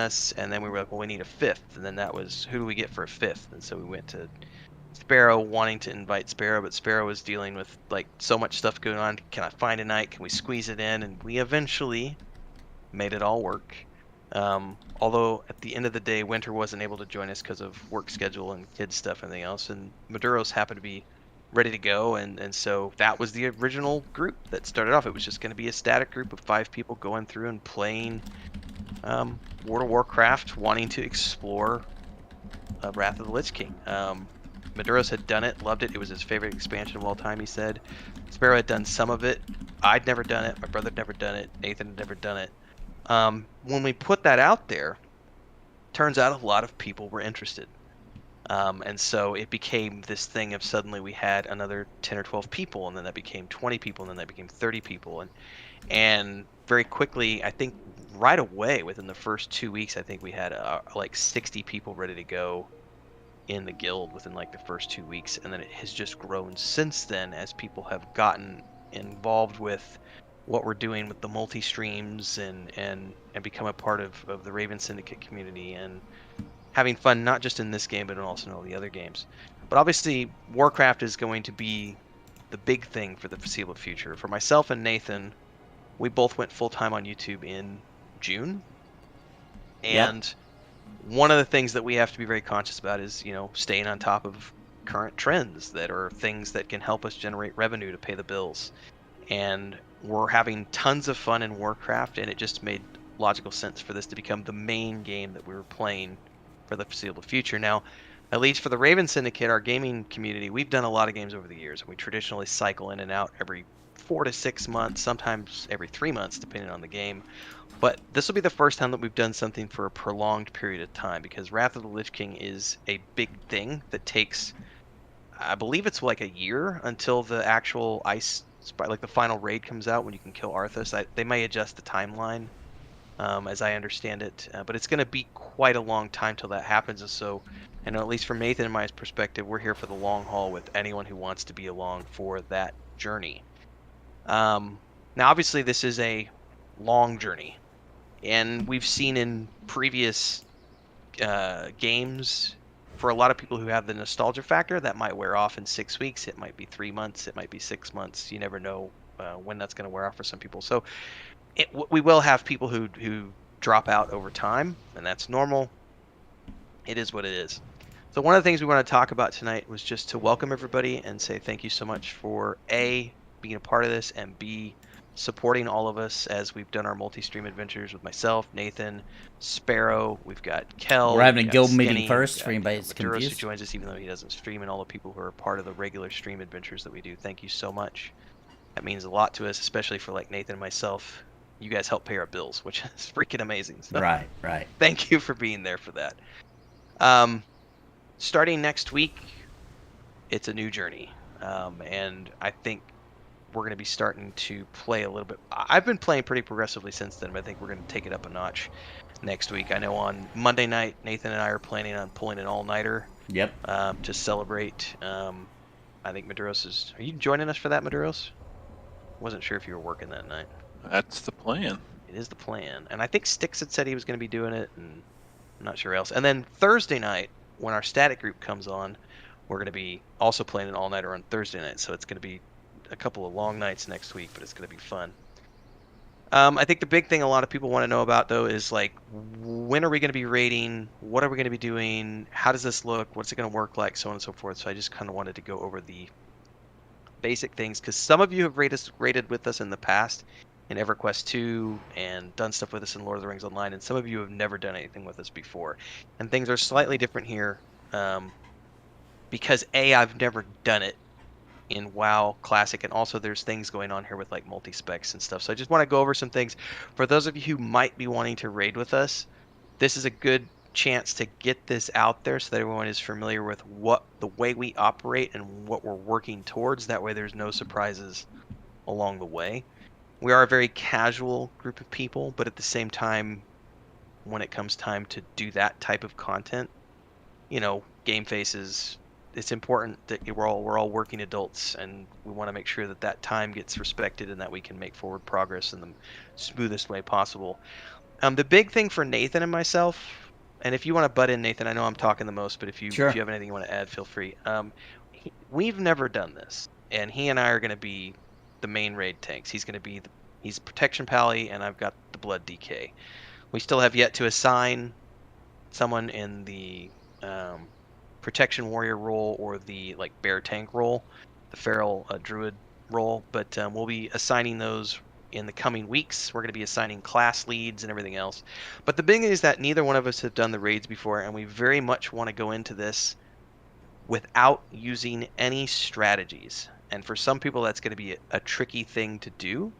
us, and then we were like, well, we need a fifth, and then that was, who do we get for a fifth? And so we went to Sparrow, wanting to invite Sparrow, but Sparrow was dealing with like so much stuff going on. Can I find a night? Can we squeeze it in? And we eventually made it all work. Although at the end of the day, Winter wasn't able to join us because of work schedule and kids stuff and everything else, and Maduros happened to be ready to go, and so that was the original group that started off. It was just going to be a static group of 5 people going through and playing World of Warcraft, wanting to explore Wrath of the Lich King. Maduros had done it, loved it. It was his favorite expansion of all time, he said. Sparrow had done some of it. I'd never done it. My brother had never done it. Nathan had never done it. When we put that out there, turns out a lot of people were interested. And so it became this thing of suddenly we had another 10 or 12 people, and then that became 20 people, and then that became 30 people. And very quickly, I think right away, within the first 2 weeks, I think we had like 60 people ready to go in the guild within like the first 2 weeks. And then it has just grown since then as people have gotten involved with what we're doing with the multi-streams and become a part of the Raven Syndicate community and having fun, not just in this game, but also in all the other games. But obviously, Warcraft is going to be the big thing for the foreseeable future. For myself and Nathan, we both went full-time on YouTube in June. And one of the things that we have to be very conscious about is, staying on top of current trends that are things that can help us generate revenue to pay the bills. And we're having tons of fun in Warcraft, and it just made logical sense for this to become the main game that we were playing for the foreseeable future. Now, at least for the Raven Syndicate, our gaming community, we've done a lot of games over the years, and we traditionally cycle in and out every 4 to 6 months, sometimes every 3 months, depending on the game. But this will be the first time that we've done something for a prolonged period of time, because Wrath of the Lich King is a big thing that takes, I believe it's like a year until the actual ice, like the final raid comes out when you can kill Arthas. They may adjust the timeline, as I understand it, but it's going to be quite a long time till that happens. And so, I know at least from Nathan and my perspective, we're here for the long haul with anyone who wants to be along for that journey. Now, obviously, this is a long journey, and we've seen in previous games, for a lot of people who have the nostalgia factor, that might wear off in 6 weeks. It might be 3 months. It might be 6 months. You never know when that's going to wear off for some people. So we will have people who drop out over time, and that's normal. It is what it is. So one of the things we want to talk about tonight was just to welcome everybody and say thank you so much for A, being a part of this, and B, supporting all of us as we've done our multi-stream adventures with myself, Nathan, Sparrow. We've got Kel. We're having a guild Skinny, meeting first for anybody that's Maduros, confused. who joins us even though he doesn't stream, and all the people who are part of the regular stream adventures that we do. Thank you so much. That means a lot to us, especially for like Nathan and myself. You guys help pay our bills, which is freaking amazing. So Right. thank you for being there for that. Starting next week, it's a new journey, and I think we're going to be starting to play a little bit. I've been playing pretty progressively since then, but I think we're going to take it up a notch next week. I know on Monday night, Nathan and I are planning on pulling an all-nighter. Yep. To celebrate. I think Maduros is... Are you joining us for that, Maduros? Wasn't sure if you were working that night. That's the plan. It is the plan. And I think Styx had said he was going to be doing it, and I'm not sure else. And then Thursday night, when our static group comes on, we're going to be also playing an all-nighter on Thursday night, so it's going to be a couple of long nights next week, but it's going to be fun. I think the big thing a lot of people want to know about, though, is like, when are we going to be raiding? What are we going to be doing? How does this look? What's it going to work like? So on and so forth. So I just kind of wanted to go over the basic things, because some of you have raided with us in the past in EverQuest 2 and done stuff with us in Lord of the Rings Online, and some of you have never done anything with us before. And things are slightly different here, because A, I've never done it in WoW Classic, and also there's things going on here with like multi-specs and stuff. So I just want to go over some things. For those of you who might be wanting to raid with us, this is a good chance to get this out there so that everyone is familiar with what the way we operate and what we're working towards. That way there's no surprises along the way. We are a very casual group of people, but at the same time, when it comes time to do that type of content, game faces, it's important that we're all working adults, and we want to make sure that time gets respected and that we can make forward progress in the smoothest way possible. The big thing for Nathan and myself, and if you want to butt in, Nathan, I know I'm talking the most, but if you Sure. have anything you want to add, feel free. We've never done this, and he and I are going to be the main raid tanks. He's going to be he's protection pally, and I've got the blood DK. We still have yet to assign someone in the protection warrior role or the like bear tank role, the feral druid role, but we'll be assigning those in the coming weeks. We're going to be assigning class leads and everything else. But the big thing is that neither one of us have done the raids before, and we very much want to go into this without using any strategies. And for some people, that's going to be a tricky thing to do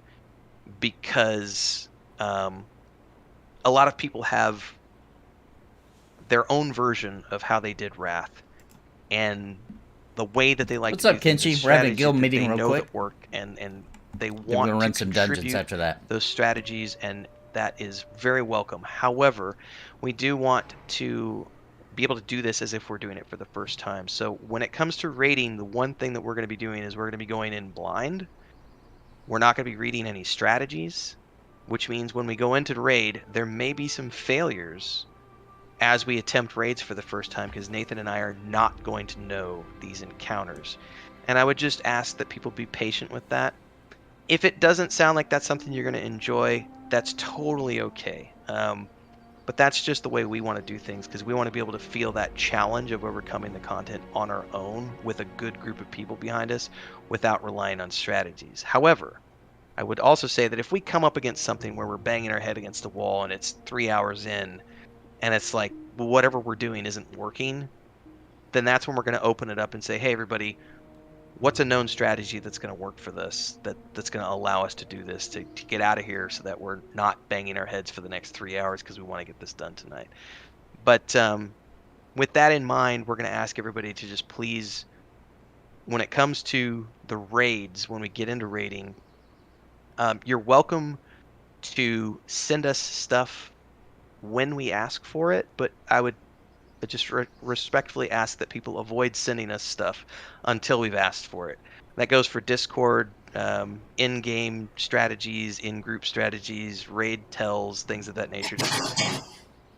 because a lot of people have their own version of how they did Wrath, and the way that they like What's to do up, things is Kenshi? We're having a strategies guild that meeting they real know quick. that work, and they Then we're want gonna to run some dungeons contribute after that. those strategies, and that is very welcome. However, we do want to be able to do this as if we're doing it for the first time. So when it comes to raiding, the one thing that we're going to be doing is we're going to be going in blind. We're not going to be reading any strategies, which means when we go into the raid, there may be some failures as we attempt raids for the first time, because Nathan and I are not going to know these encounters. And I would just ask that people be patient with that. If it doesn't sound like that's something you're going to enjoy, that's totally okay. But that's just the way we want to do things, because we want to be able to feel that challenge of overcoming the content on our own with a good group of people behind us without relying on strategies. However, I would also say that if we come up against something where we're banging our head against the wall and it's 3 hours in and it's like, well, whatever we're doing isn't working, then that's when we're going to open it up and say, hey, everybody, what's a known strategy that's going to work for this, that's going to allow us to do this, to get out of here so that we're not banging our heads for the next 3 hours because we want to get this done tonight. But with that in mind, we're going to ask everybody to just please, when it comes to the raids, when we get into raiding, you're welcome to send us stuff when we ask for it, but I would just respectfully ask that people avoid sending us stuff until we've asked for it. That goes for Discord, in-game strategies, in-group strategies, raid tells, things of that nature. Just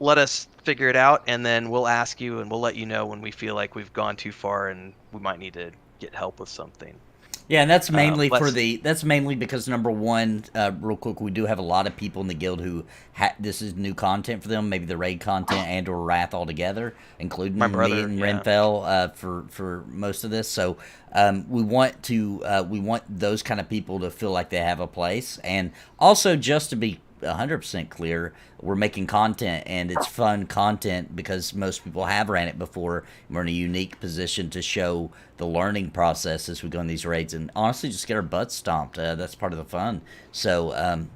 let us figure it out, and then we'll ask you, and we'll let you know when we feel like we've gone too far and we might need to get help with something. Yeah, and that's mainly Let's that's mainly because number one, real quick, we do have a lot of people in the guild who this is new content for them, maybe the raid content and or Wrath altogether, including my me brother, and yeah. Renfell for most of this. So we want those kind of people to feel like they have a place, and also just to be 100% clear, we're making content and it's fun content because most people have ran it before. We're in a unique position to show the learning process as we go on these raids and honestly just get our butts stomped. That's part of the fun. So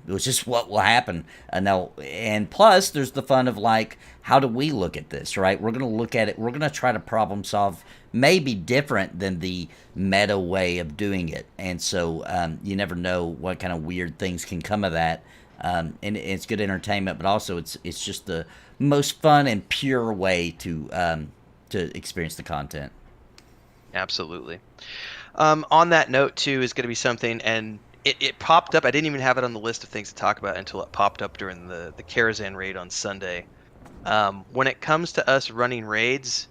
it was just what will happen now. And plus, there's the fun of like, how do we look at this, right? We're going to look at it. We're going to try to problem solve maybe different than the meta way of doing it. And so you never know what kind of weird things can come of that. And it's good entertainment, but also it's just the most fun and pure way to experience the content. Absolutely. On that note, too, is going to be something, and it popped up. I didn't even have it on the list of things to talk about until it popped up during the Karazhan raid on Sunday. When it comes to us running raids,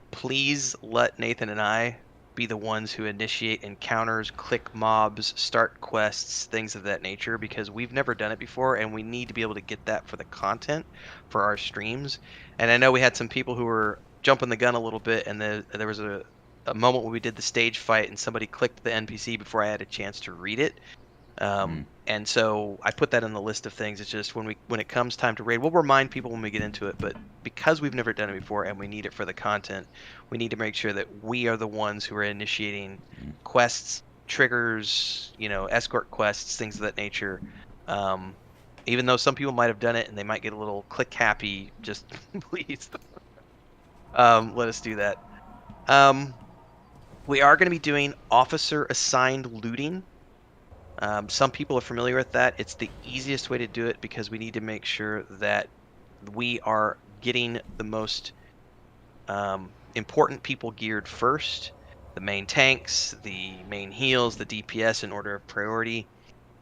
please let Nathan and I be the ones who initiate encounters, click mobs, start quests, things of that nature, because we've never done it before, and we need to be able to get that for the content for our streams. And I know we had some people who were jumping the gun a little bit, and there was a moment when we did the stage fight, and somebody clicked the NPC before I had a chance to read it. And so I put that in the list of things. It's just when it comes time to raid, we'll remind people when we get into it, but because we've never done it before and we need it for the content, we need to make sure that we are the ones who are initiating quests, triggers, escort quests, things of that nature. Even though some people might have done it and they might get a little click happy, just please let us do that. We are going to be doing officer assigned looting. Some people are familiar with that. It's the easiest way to do it because we need to make sure that we are getting the most important people geared first. The main tanks, the main heals, the DPS in order of priority.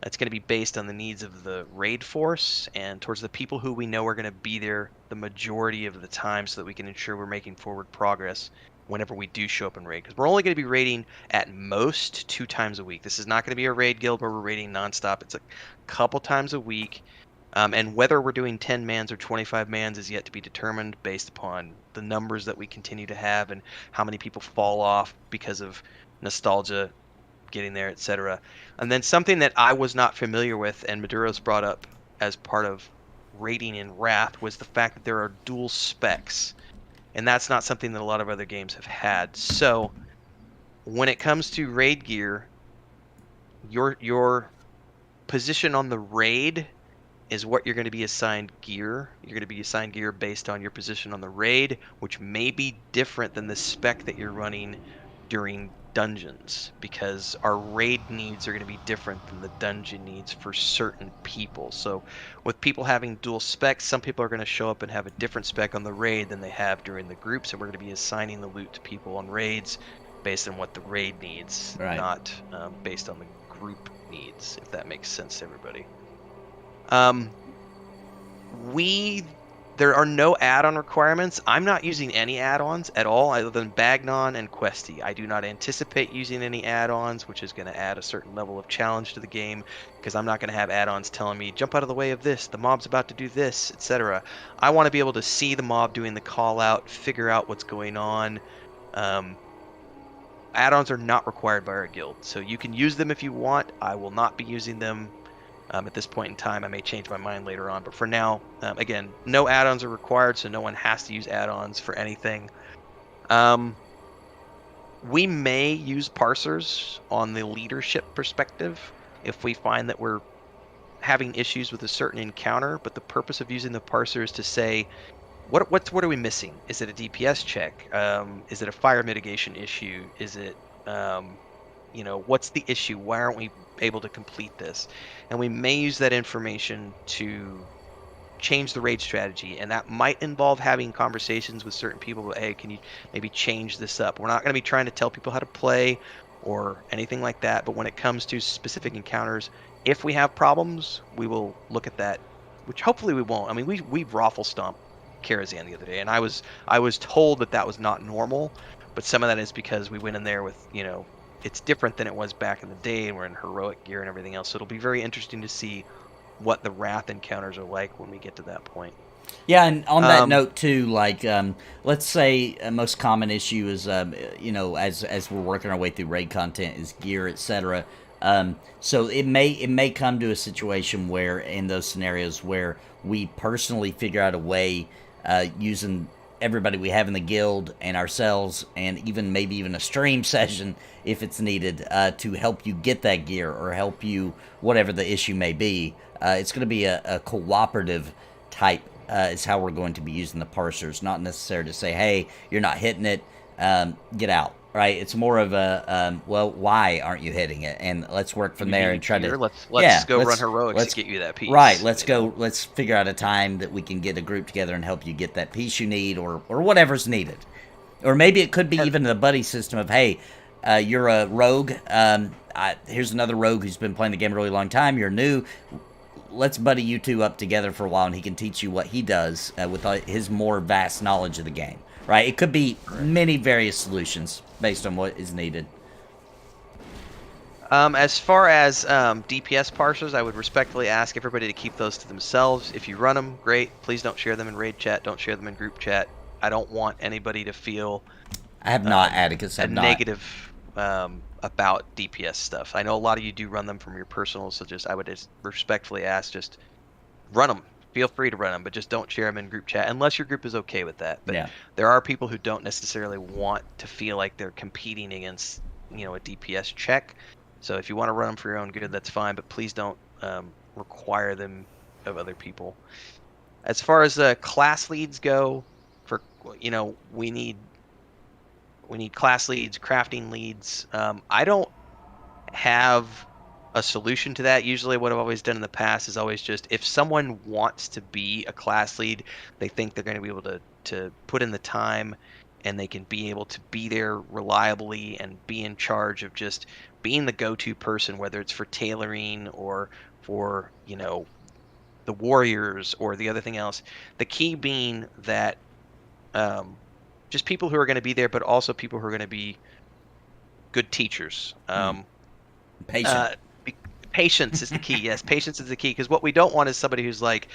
It's going to be based on the needs of the raid force and towards the people who we know are going to be there the majority of the time, so that we can ensure we're making forward progress whenever we do show up in raid. Because we're only going to be raiding at most 2 times a week. This is not going to be a raid guild where we're raiding nonstop. It's a couple times a week. And whether we're doing 10 mans or 25 mans is yet to be determined based upon the numbers that we continue to have and how many people fall off because of nostalgia getting there, etc. And then something that I was not familiar with, and Maduro's brought up as part of raiding in Wrath, was the fact that there are dual specs. And that's not something that a lot of other games have had. So when it comes to raid gear, your position on the raid is what you're going to be assigned gear. You're going to be assigned gear based on your position on the raid, which may be different than the spec that you're running during dungeons, because our raid needs are going to be different than the dungeon needs for certain people. So with people having dual specs, some people are going to show up and have a different spec on the raid than they have during the groups, and we're going to be assigning the loot to people on raids based on what the raid needs, Right. not based on the group needs, if that makes sense to everybody. There are no add-on requirements. I'm not using any add-ons at all other than Bagnon and Questy. I do not anticipate using any add-ons, which is going to add a certain level of challenge to the game, because I'm not going to have add-ons telling me, jump out of the way of this, the mob's about to do this, etc. I want to be able to see the mob doing the call out, figure out what's going on. Add-ons are not required by our guild, so you can use them if you want. I will not be using them at this point in time. I may change my mind later on, but for now, again, no add-ons are required, so no one has to use add-ons for anything. We may use parsers on the leadership perspective if we find that we're having issues with a certain encounter, but the purpose of using the parser is to say, what are we missing? Is it a DPS check? Is it a fire mitigation issue? Is it what's the issue? Why aren't we able to complete this? And we may use that information to change the raid strategy, and that might involve having conversations with certain people about, hey, can you maybe change this up? We're not going to be trying to tell people how to play or anything like that, but when it comes to specific encounters, if we have problems, we will look at that, which hopefully we won't. I mean, we raffle stomped Karazhan the other day, and I was told that was not normal, but some of that is because we went in there with, it's different than it was back in the day, and we're in heroic gear and everything else. So it'll be very interesting to see what the Wrath encounters are like when we get to that point. Yeah, and on that note too, like let's say a most common issue is as we're working our way through raid content is gear, etc. So it may come to a situation where, in those scenarios, where we personally figure out a way using everybody we have in the guild and ourselves, and maybe even a stream session if it's needed, to help you get that gear or help you whatever the issue may be. It's going to be a cooperative type is how we're going to be using the parsers, not necessarily to say, hey, you're not hitting it, get out. Right? It's more of a well, why aren't you hitting it? And let's work from there and try to let's run heroics to get you that piece. Right. Let's figure out a time that we can get a group together and help you get that piece you need, or whatever's needed. Or maybe it could be even the buddy system of, hey, you're a rogue. Here's another rogue who's been playing the game a really long time. You're new. Let's buddy you two up together for a while, and he can teach you what he does with his more vast knowledge of the game. Right? It could be many various solutions based on what is needed. As far as DPS parsers, I would respectfully ask everybody to keep those to themselves. If you run them, great. Please don't share them in raid chat. Don't share them in group chat. I don't want anybody to feel I have not, Atticus. I have not. Negative about DPS stuff. I know a lot of you do run them from your personals, so I would just respectfully ask, just run them. Feel free to run them, but just don't share them in group chat unless your group is okay with that. But there are people who don't necessarily want to feel like they're competing against, a DPS check. So if you want to run them for your own good, that's fine, but please don't require them of other people. As far as class leads go, we need class leads, crafting leads. I don't have a solution to that. Usually what I've always done in the past is always just, if someone wants to be a class lead, they think they're going to be able to put in the time and they can be able to be there reliably and be in charge of just being the go-to person, whether it's for tailoring or for, the warriors or the other thing else. The key being that um, just people who are going to be there, but also people who are going to be good teachers. Patient. Uh, be- Patience is the key. Yes, patience is the key, because what we don't want is somebody who's like,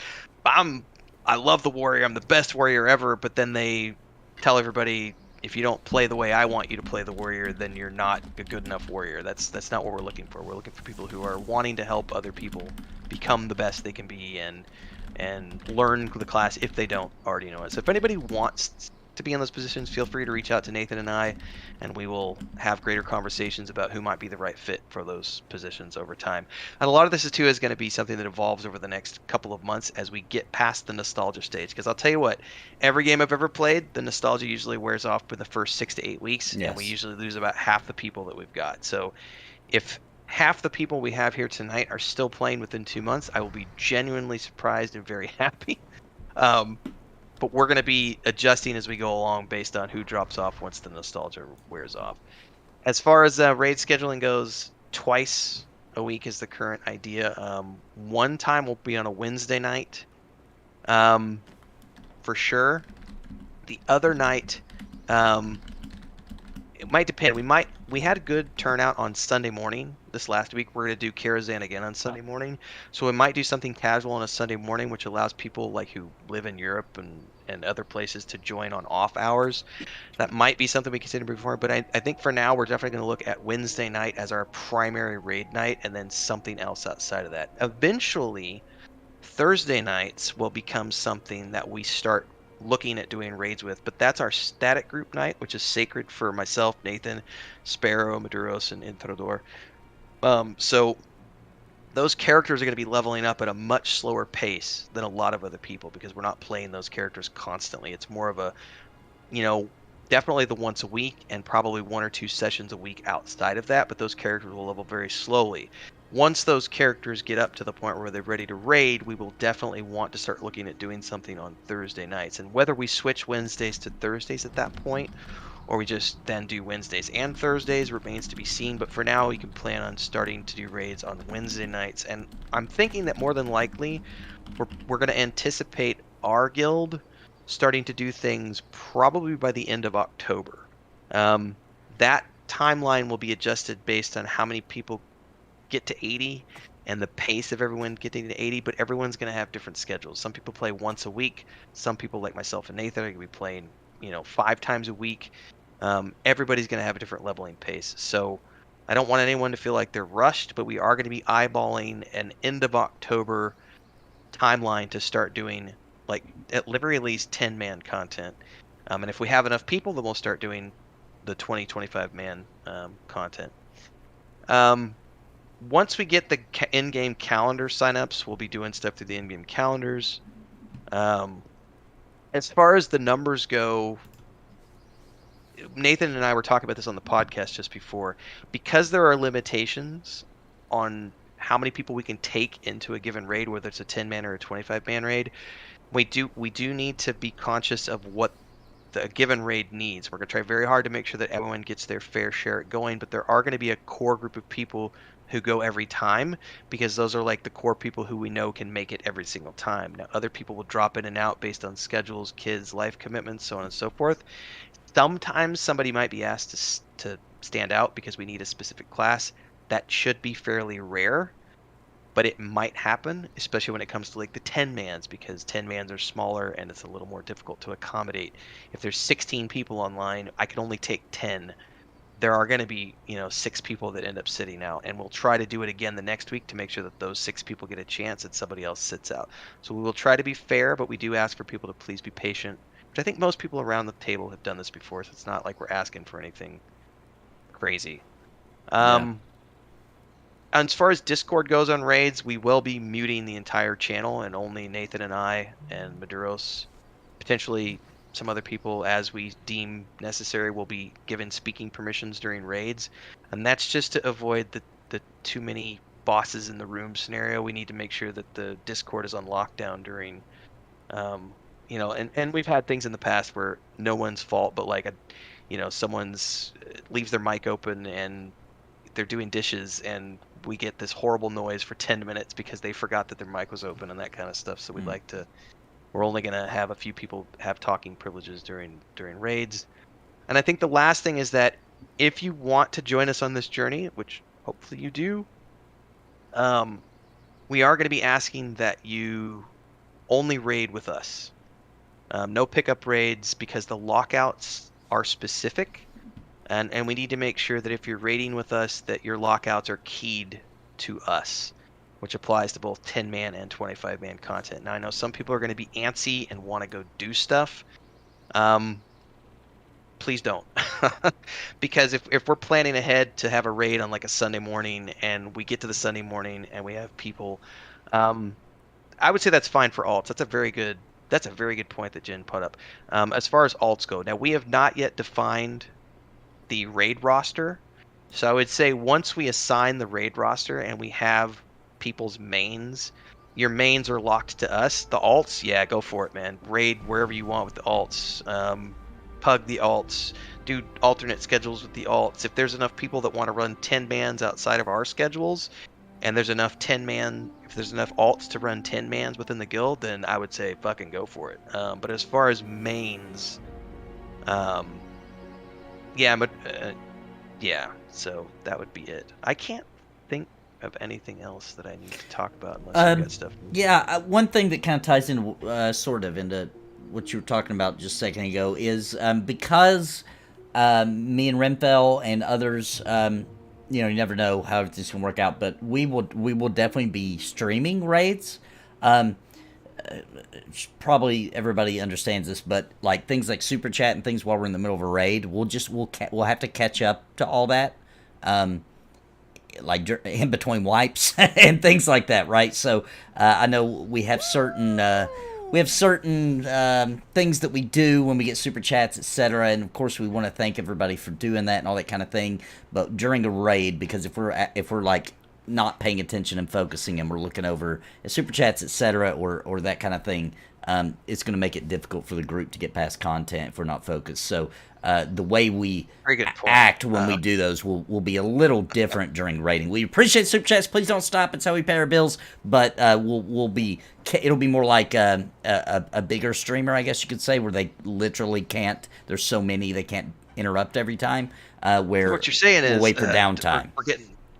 I love the warrior, I'm the best warrior ever, but then they tell everybody, if you don't play the way I want you to play the warrior, then you're not a good enough warrior. That's not what we're looking for. We're looking for people who are wanting to help other people become the best they can be and learn the class if they don't already know it. So if anybody wants to be in those positions, feel free to reach out to Nathan and I, and we will have greater conversations about who might be the right fit for those positions over time. And a lot of this too is going to be something that evolves over the next couple of months as we get past the nostalgia stage. Because I'll tell you what, every game I've ever played, the nostalgia usually wears off for the first 6 to 8 weeks, and we Yes. usually lose about half the people that we've got. So if half the people we have here tonight are still playing within 2 months, I will be genuinely surprised and very happy. Um, but we're going to be adjusting as we go along based on who drops off once the nostalgia wears off. As far as raid scheduling goes, twice a week is the current idea. One time will be on a Wednesday night, um, for sure. The other night, um, it might depend. We had a good turnout on Sunday morning this last week. We're gonna do Karazhan again on Sunday morning, so we might do something casual on a Sunday morning, which allows people like who live in Europe and other places to join on off hours. That might be something we consider before, but I think for now we're definitely going to look at Wednesday night as our primary raid night, and then something else outside of that. Eventually, Thursday nights will become something that we start looking at doing raids with, but that's our static group night, which is sacred for myself, Nathan, Sparrow, Maduros, and Introdor. So those characters are going to be leveling up at a much slower pace than a lot of other people because we're not playing those characters constantly. It's more of a, you know, definitely the once a week and probably 1 or 2 sessions a week outside of that, but those characters will level very slowly. Once those characters get up to the point where they're ready to raid, we will definitely want to start looking at doing something on Thursday nights. And whether we switch Wednesdays to Thursdays at that point, or we just then do Wednesdays and Thursdays remains to be seen. But for now, we can plan on starting to do raids on Wednesday nights. And I'm thinking that more than likely, we're going to anticipate our guild starting to do things probably by the end of October. That timeline will be adjusted based on how many people get to 80 and the pace of everyone getting to 80, but everyone's going to have different schedules. Some people play once a week. Some people, like myself and Nathan, are going to be playing, 5 times a week. Everybody's going to have a different leveling pace. So I don't want anyone to feel like they're rushed, but we are going to be eyeballing an end of October timeline to start doing like at very least 10-man content. And if we have enough people, then we'll start doing the 20-25 man content. Once we get the in-game calendar signups, we'll be doing stuff through the in-game calendars. As far as the numbers go, Nathan and I were talking about this on the podcast just before. Because there are limitations on how many people we can take into a given raid, whether it's a 10-man or a 25-man raid, we do need to be conscious of what the given raid needs. We're going to try very hard to make sure that everyone gets their fair share at going, but there are going to be a core group of people who go every time because those are like the core people who we know can make it every single time. Now, other people will drop in and out based on schedules, kids, life commitments, so on and so forth. Sometimes somebody might be asked to stand out because we need a specific class. That should be fairly rare, but it might happen, especially when it comes to like the 10-mans, because 10-mans are smaller and it's a little more difficult to accommodate. If there's 16 people online, I can only take 10. There are going to be, 6 people that end up sitting out, and we'll try to do it again the next week to make sure that those 6 people get a chance and somebody else sits out. So we will try to be fair, but we do ask for people to please be patient, which I think most people around the table have done this before, so it's not like we're asking for anything crazy. Yeah. As far as Discord goes on raids, we will be muting the entire channel, and only Nathan and I and Maduros, potentially some other people as we deem necessary, will be given speaking permissions during raids. And that's just to avoid the too many bosses in the room scenario. We need to make sure that the Discord is on lockdown during and we've had things in the past where no one's fault, but like someone's leaves their mic open and they're doing dishes, and we get this horrible noise for 10 minutes because they forgot that their mic was open and that kind of stuff. So we're only going to have a few people have talking privileges during raids. And I think the last thing is that if you want to join us on this journey, which hopefully you do, we are going to be asking that you only raid with us. No pickup raids, because the lockouts are specific, and we need to make sure that if you're raiding with us, that your lockouts are keyed to us, which applies to both 10-man and 25-man content. Now, I know some people are going to be antsy and want to go do stuff. Please don't. Because if we're planning ahead to have a raid on like a Sunday morning, and we get to the Sunday morning and we have people, I would say that's fine for alts. That's a very good point that Jen put up. As far as alts go, now we have not yet defined the raid roster. So I would say once we assign the raid roster and we have people's mains, your mains are locked to us. The alts, yeah, go for it, man. Raid wherever you want with the alts. Pug the alts. Do alternate schedules with the alts. If there's enough people that want to run 10 mans outside of our schedules, and there's enough if there's enough alts to run 10 mans within the guild, then I would say fucking go for it. But as far as mains, yeah, so that would be it. I can't think of anything else that I need to talk about unless you got stuff. Yeah, one thing that kind of ties into sort of into what you were talking about just a second ago is because me and Renfell and others, you never know how everything's gonna work out, but we will definitely be streaming raids. Probably everybody understands this, but like things like super chat and things while we're in the middle of a raid, we'll have to catch up to all that, like in between wipes and things like that, right? So I know we have certain things that we do when we get super chats, etc. And of course, we want to thank everybody for doing that and all that kind of thing. But during a raid, because if we're like not paying attention and focusing, and we're looking over super chats, etc., or that kind of thing, it's going to make it difficult for the group to get past content if we're not focused. So the way we act when we do those will be a little different during raiding. We appreciate super chats. Please don't stop. It's how we pay our bills. But it'll be more like a bigger streamer, I guess you could say, where they literally can't. There's so many they can't interrupt every time. Where what you're saying is we'll wait for downtime.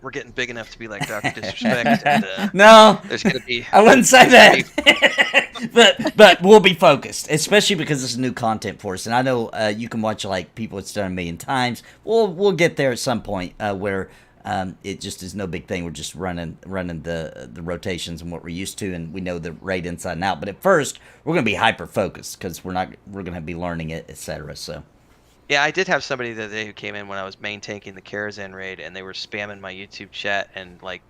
We're getting big enough to be like Dr. Disrespect. And, no, there's gonna be. I wouldn't say that. but we'll be focused, especially because this is new content for us. And I know you can watch like people it's done a million times. We'll get there at some point where it just is no big thing. We're just running the rotations and what we're used to, and we know the raid inside and out. But at first, we're gonna be hyper focused because we're gonna be learning it, etc. So. Yeah, I did have somebody the other day who came in when I was main tanking the Karazhan raid, and they were spamming my YouTube chat and like,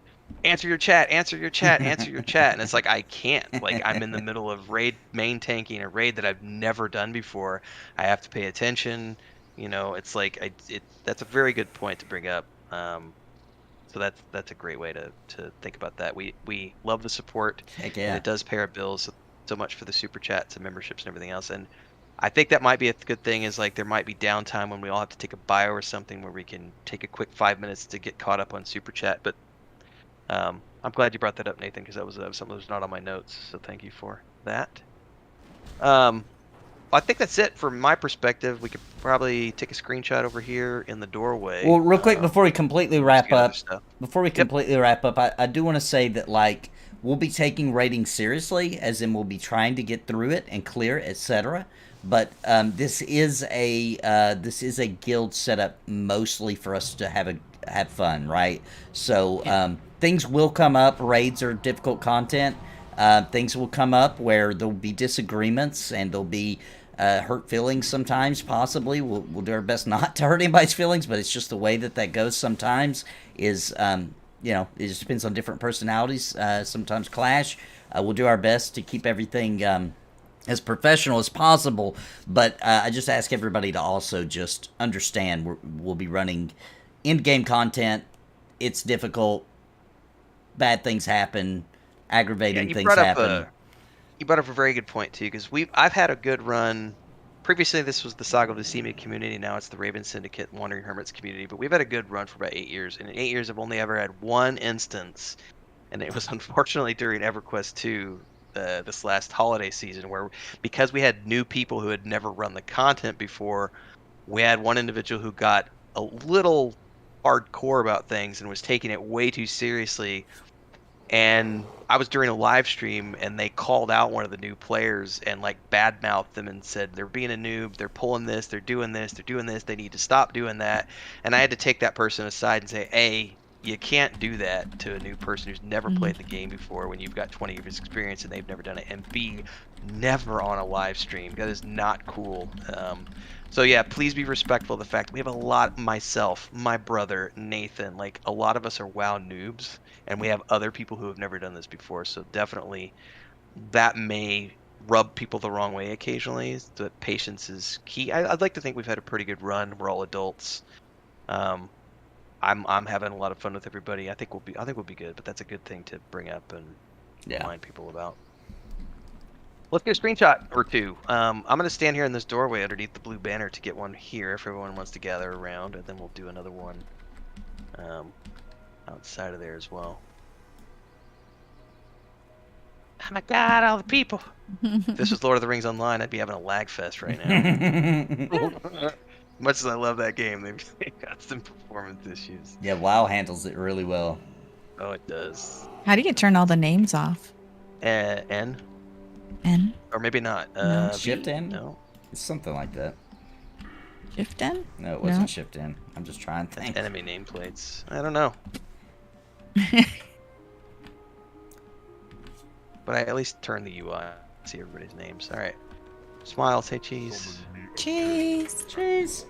answer your chat, answer your chat, answer your chat, and it's like I can't. Like I'm in the middle of main tanking a raid that I've never done before. I have to pay attention. It's like that's a very good point to bring up. So that's a great way to think about that. We love the support. Heck yeah. And it does pay our bills so much for the super chats and memberships and everything else. And I think that might be a good thing, is like there might be downtime when we all have to take a bio or something where we can take a quick 5 minutes to get caught up on super chat. But I'm glad you brought that up, Nathan, because that was something that was not on my notes. So thank you for that. I think that's it from my perspective. We could probably take a screenshot over here in the doorway. Well, real quick before we completely wrap up, I do want to say that like we'll be taking raiding seriously, as in we'll be trying to get through it and clear, etc. But this is a guild setup mostly for us to have fun, right? So things will come up. Raids are difficult content. Things will come up where there'll be disagreements and there'll be hurt feelings sometimes, possibly. We'll do our best not to hurt anybody's feelings, but it's just the way that goes sometimes. It just depends on different personalities. Sometimes clash. We'll do our best to keep everything as professional as possible, but I just ask everybody to also just understand we'll be running end-game content. It's difficult. Bad things happen. Aggravating things happen. you brought up a very good point too, because I've had a good run. Previously, this was the Saga of the Seamead community. Now it's the Raven Syndicate and Wandering Hermits community. But we've had a good run for about 8 years. And in 8 years, I've only ever had one instance, and it was unfortunately during EverQuest 2, this last holiday season, where because we had new people who had never run the content before, we had one individual who got a little hardcore about things and was taking it way too seriously. And I was during a live stream, and they called out one of the new players and like badmouthed them and said they're being a noob, they're pulling this, they're doing this, they're doing this, they need to stop doing that. And I had to take that person aside and say, A, you can't do that to a new person who's never played the game before when you've got 20 years experience and they've never done it. And B, never on a live stream. That is not cool. So yeah, please be respectful of the fact that we have a lot, myself, my brother, Nathan, like a lot of us are WoW noobs, and we have other people who have never done this before. So definitely that may rub people the wrong way occasionally. But patience is key. I'd like to think we've had a pretty good run. We're all adults. I'm having a lot of fun with everybody. I think we'll be good. But that's a good thing to bring up and remind people about. Let's get a screenshot or two. I'm going to stand here in this doorway underneath the blue banner to get one here if everyone wants to gather around, and then we'll do another one outside of there as well. Oh my god, all the people! If this was Lord of the Rings Online, I'd be having a lag fest right now. Much as I love that game, they've got some performance issues. Yeah, WoW handles it really well. Oh, it does. How do you turn all the names off? N? N? Or maybe not. No. Shift N? No. It's something like that. Shift N? No, it wasn't Shift N. I'm just trying to think. Enemy nameplates. I don't know. But I at least turn the UI, see everybody's names. All right. Smile, say cheese. Cheese. Cheese.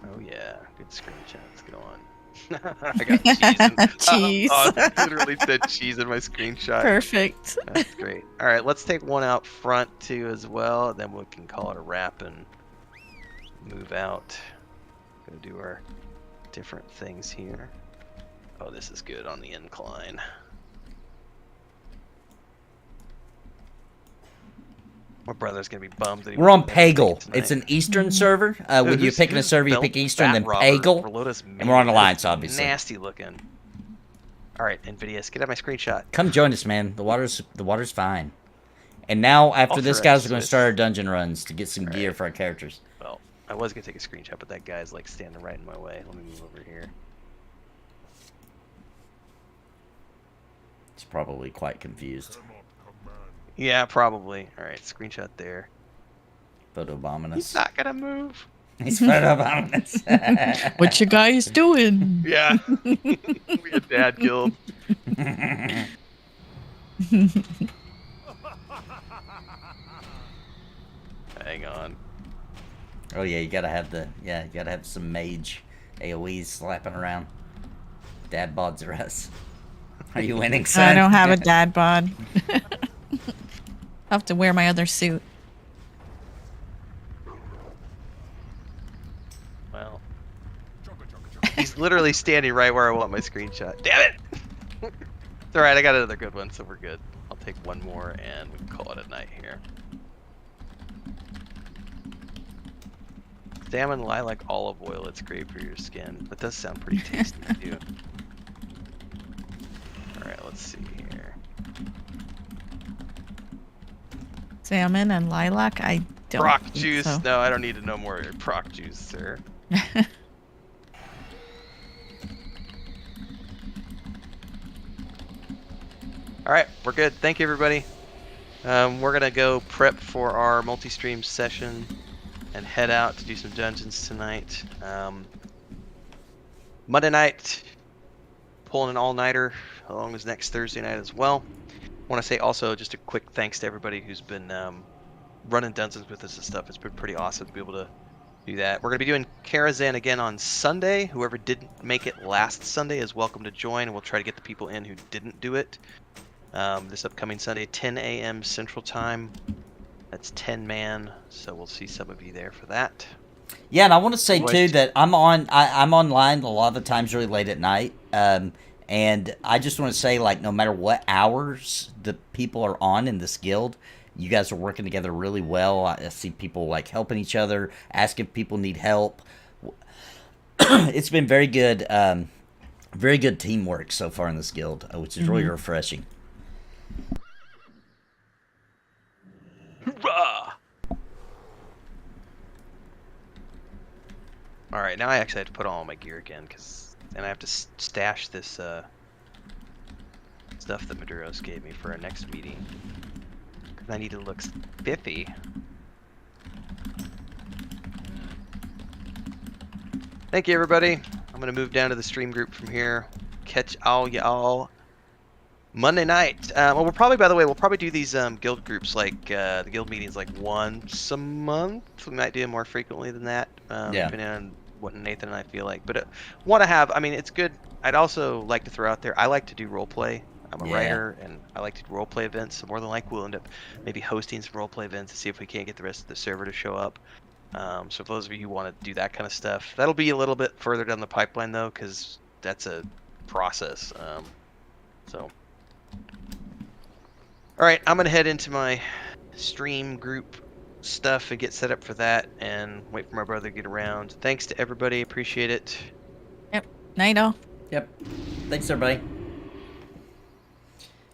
Oh yeah, good screenshot. Let's go on. I got cheese. Cheese. Oh, it literally said cheese in my screenshot. Perfect. That's great. All right, let's take one out front too as well. Then we can call it a wrap and move out. Go do our different things here. Oh, this is good on the incline. My brother's gonna be bummed that he We're on wasn't able to make it Pagel. tonight. It's an Eastern server. When you're picking a server, you pick Eastern, then Pagel. And we're on Alliance, obviously. Nasty looking. All right, Nvidius, get out my screenshot. Come join us, man. The water's fine. And now, after this, guys, we're going to start our dungeon runs to get some gear for our characters. Well, I was gonna take a screenshot, but that guy's like standing right in my way. Let me move over here. He's probably quite confused. Yeah, probably. All right, screenshot there. Photobominous. He's not gonna move. He's photobominous. What you guys doing? Yeah. We had dad killed. Hang on. Oh yeah, you gotta have some mage AoEs slapping around. Dad bods are us. Are you winning, son? I don't have a dad bod. I'll have to wear my other suit. Well, he's literally standing right where I want my screenshot. Damn it! It's alright, I got another good one, so we're good. I'll take one more and we can call it a night here. Salmon, lilac, olive oil, it's great for your skin. That does sound pretty tasty too. Alright, let's see here. Salmon and lilac? I don't Proc think juice? so. No, I don't need to know more proc juice, sir. Alright, we're good. Thank you, everybody. We're going to go prep for our multi-stream session and head out to do some dungeons tonight. Monday night, pulling an all-nighter along as next Thursday night as well. I want to say also just a quick thanks to everybody who's been running dungeons with us and stuff. It's been pretty awesome to be able to do that. We're going to be doing Karazhan again on Sunday. Whoever didn't make it last Sunday is welcome to join, and we'll try to get the people in who didn't do it. This upcoming Sunday, 10 a.m. Central Time. That's 10 man, so we'll see some of you there for that. Yeah, and I want to say too that I'm online a lot of the times really late at night, and And I just want to say, like, no matter what hours the people are on in this guild, you guys are working together really well. I see people, like, helping each other, asking if people need help. It's been very good teamwork so far in this guild, which is really refreshing. Hoorah! All right, now I actually have to put on all my gear again, and I have to stash this stuff that Maduros gave me for our next meeting. Because I need to look spiffy. Thank you, everybody. I'm gonna move down to the stream group from here. Catch all y'all Monday night. Well, we'll probably do these guild groups, like the guild meetings, like once a month. We might do them more frequently than that, depending on what Nathan and I feel like. But want to have, I mean, it's good. I'd also like to throw out there, I like to do role play. I'm a writer, and I like to do role play events. So more than likely, we'll end up maybe hosting some role play events to see if we can't get the rest of the server to show up. So for those of you who want to do that kind of stuff, that'll be a little bit further down the pipeline though, because that's a process. So. All right, I'm gonna head into my stream group stuff and get set up for that, and wait for my brother to get around. Thanks to everybody, appreciate it. Yep. Night all. Yep. Thanks, everybody.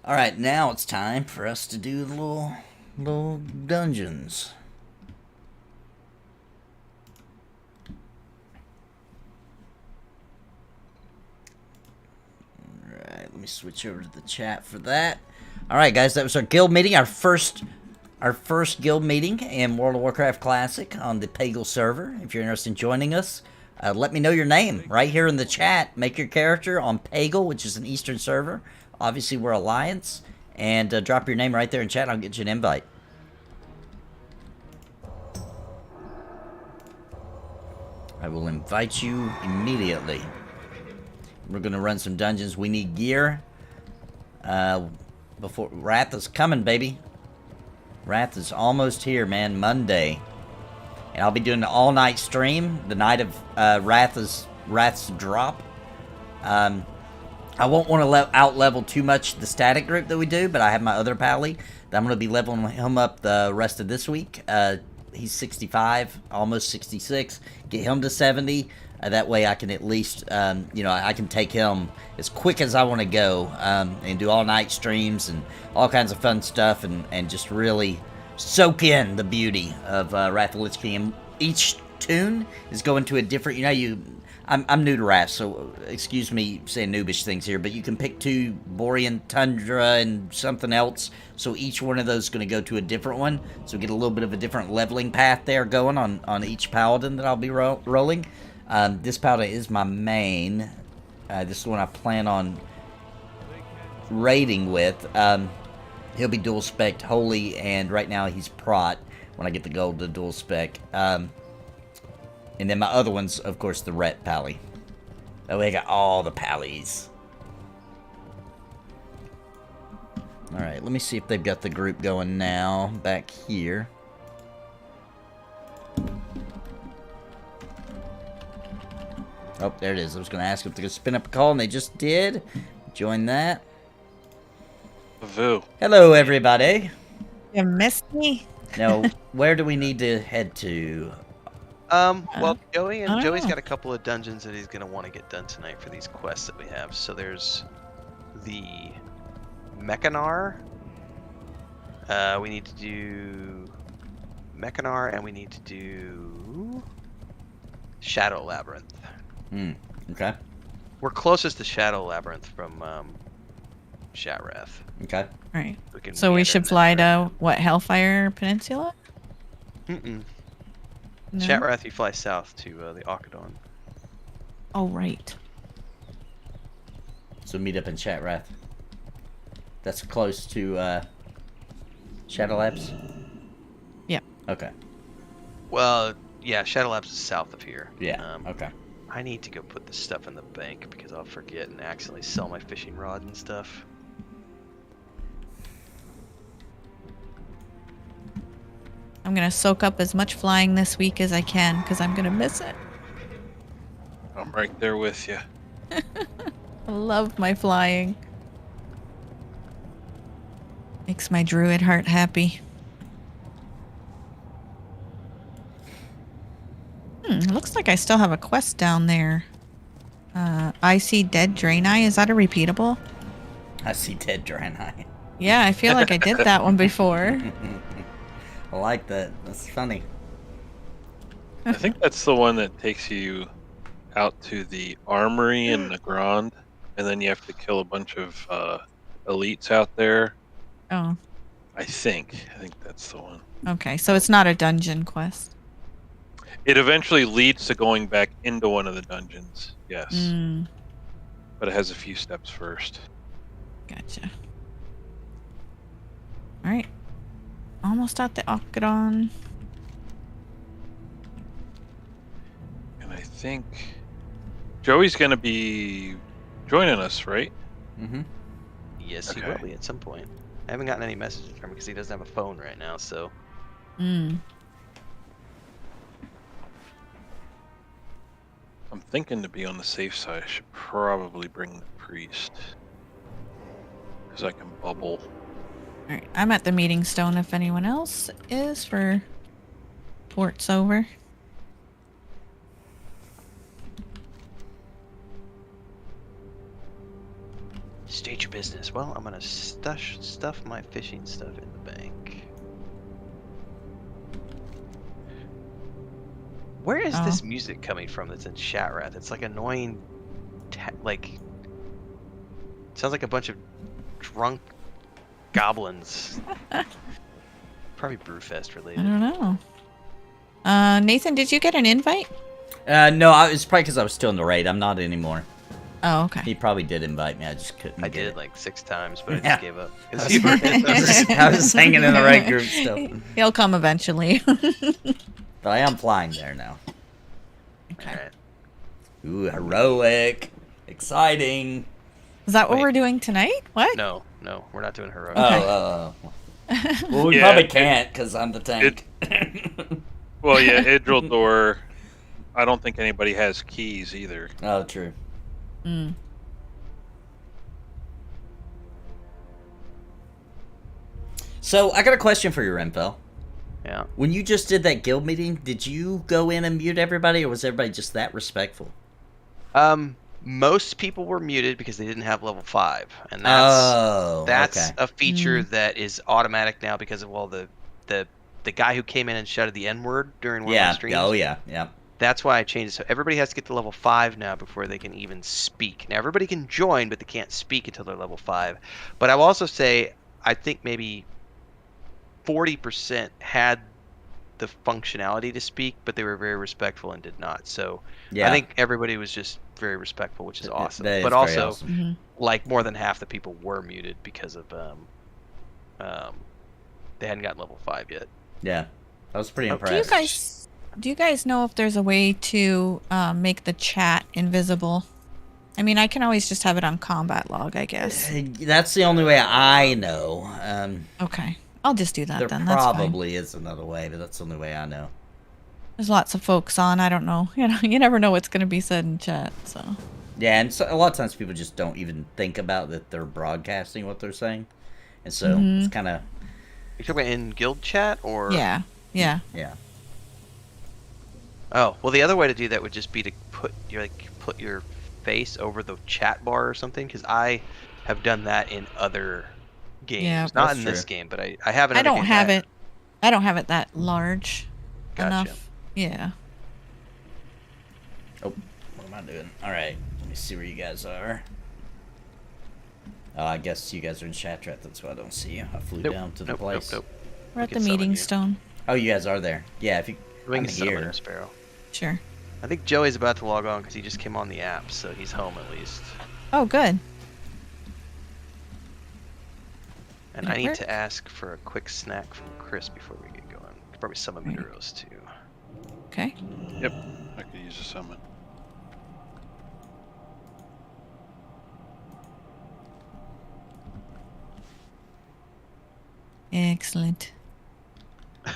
All right, now it's time for us to do the little dungeons. All right, let me switch over to the chat for that. All right, guys, that was our guild meeting, our first guild meeting in World of Warcraft Classic on the Pagel server. If you're interested in joining us, let me know your name right here in the chat. Make your character on Pagel, which is an Eastern server. Obviously, we're Alliance, and drop your name right there in chat. I'll get you an invite. I will invite you immediately. We're gonna run some dungeons. We need gear. Before Wrath is coming, baby. Wrath is almost here, man. Monday, and I'll be doing an all-night stream the night of Wrath's drop. I won't want to out-level too much the static group that we do, but I have my other pally that I'm going to be leveling him up the rest of this week. He's 65, almost 66. Get him to 70. That way I can at least, I can take him as quick as I want to go and do all-night streams and all kinds of fun stuff and just really soak in the beauty of Wrath of Lich King. And each tune is going to a different, I'm new to Wrath, so excuse me saying noobish things here, but you can pick 2, Borean, Tundra, and something else. So each one of those is going to go to a different one. So get a little bit of a different leveling path there going on each paladin that I'll be rolling. This paladin is my main. This is the one I plan on raiding with. He'll be dual spec holy, and right now he's prot when I get the gold to dual spec. And then my other one's, of course, the Ret Pally. That way I got all the Pallies. Alright, let me see if they've got the group going now. Back here. Oh, there it is. I was going to ask if they're going to spin up a call, and they just did. Join that. Voo. Hello, everybody. You missed me? Now, where do we need to head to? Well, Joey's got a couple of dungeons that he's gonna want to get done tonight for these quests that we have. So there's the Mechanar. We need to do Mechanar, and we need to do Shadow Labyrinth. Okay. We're closest to Shadow Labyrinth from Shatrath. Okay. Right. So we should fly to, what, Hellfire Peninsula? No? Shatrath, you fly south to the Akadon. Oh, right. So meet up in Shatrath. That's close to Shadow Labs? Yeah. Okay. Well, yeah, Shadow Labs is south of here. Yeah, okay. I need to go put this stuff in the bank because I'll forget and accidentally sell my fishing rod and stuff. I'm going to soak up as much flying this week as I can because I'm going to miss it. I'm right there with you. I love my flying. Makes my druid heart happy. Looks like I still have a quest down there. I see dead Draenei. Is that a repeatable? I see dead Draenei. Yeah, I feel like I did that one before. I like that. That's funny. I think that's the one that takes you out to the armory in the Grand, and then you have to kill a bunch of elites out there. Oh, I think that's the one. okay. So it's not a dungeon quest. It eventually leads to going back into one of the dungeons. Yes, Mm, but it has a few steps first. gotcha. All right. Almost at the Octodon. And I think Joey's gonna be joining us, right? Mm-hmm. Yes, he Okay. will be at some point. I haven't gotten any messages from him because he doesn't have a phone right now. So Mm. I'm thinking to be on the safe side, I should probably bring the priest. Because I can bubble. All right. I'm at the meeting stone if anyone else is for ports over. state your business. Well, I'm gonna stuff my fishing stuff in the bank. Where is this music coming from that's in Shatrath? It's like annoying, like, sounds like a bunch of drunk goblins. Probably Brewfest I related. don't know. Nathan, did you get an invite? No, it's probably because I was still in the raid. I'm not anymore. Oh, okay. He probably did invite me. I just couldn't. I get did it. like 6 times, but I Yeah. just gave up. 'Cause you were I was just hanging in the raid group still. He'll come eventually. But I am flying there now. Okay. Alright. Ooh, heroic. Exciting. Is that what Wait. we're doing tonight? What? No, we're not doing heroic. Oh. Well, we Yeah, probably can't because I'm the tank. Well, yeah, Idrildor. I don't think anybody has keys either. Oh, true. Mm. So, I got a question for you, Renfell. Yeah. When you just did that guild meeting, did you go in and mute everybody, or was everybody just that respectful? Most people were muted because they didn't have level 5, and that's okay. a feature that is automatic now because of the guy who came in and shouted the N-word during one of my streams. Oh, yeah. That's why I changed it. So everybody has to get to level 5 now before they can even speak. Now everybody can join, but they can't speak until they're level 5. But I will also say, I think maybe 40% had the functionality to speak, but they were very respectful and did not. So Yeah. I think everybody was just very respectful, which is awesome. That is But very also, awesome. Mm-hmm. like, more than half the people were muted because of they hadn't gotten level 5 yet. Yeah. I was pretty Oh, impressed. Do you guys know if there's a way to make the chat invisible? I mean, I can always just have it on combat log, I guess. That's the only way I know. Okay. I'll just do that There then. That's fine. probably is another way, but that's the only way I know. There's lots of folks on. I don't know. You never know what's going to be said in chat, so. Yeah, and so, a lot of times people just don't even think about that they're broadcasting what they're saying. And so it's kind of... You talking about in guild chat or? Yeah. Yeah. Oh, well, the other way to do that would just be to put your face over the chat bar or something, because I have done that in other games. Yeah, Not that's in this true. game, but I have it. I don't have it. I don't have it that large Gotcha. enough. Yeah. Oh, what am I doing? Alright, let me see where you guys are. Oh, I guess you guys are in Shatrat, that's why I don't see you. I flew down to the place. Nope. We're at can the summon meeting you. stone. Oh, you guys are there. Yeah, if you... We I'm can summon here. him, Sparrow. Sure. I think Joey's about to log on because he just came on the app, so he's home at least. Oh, good. And Did it I need work? to ask for a quick snack from Chris before we get going. Probably some of Right. Mineros too. Okay. Yep, I could use a summon. Excellent.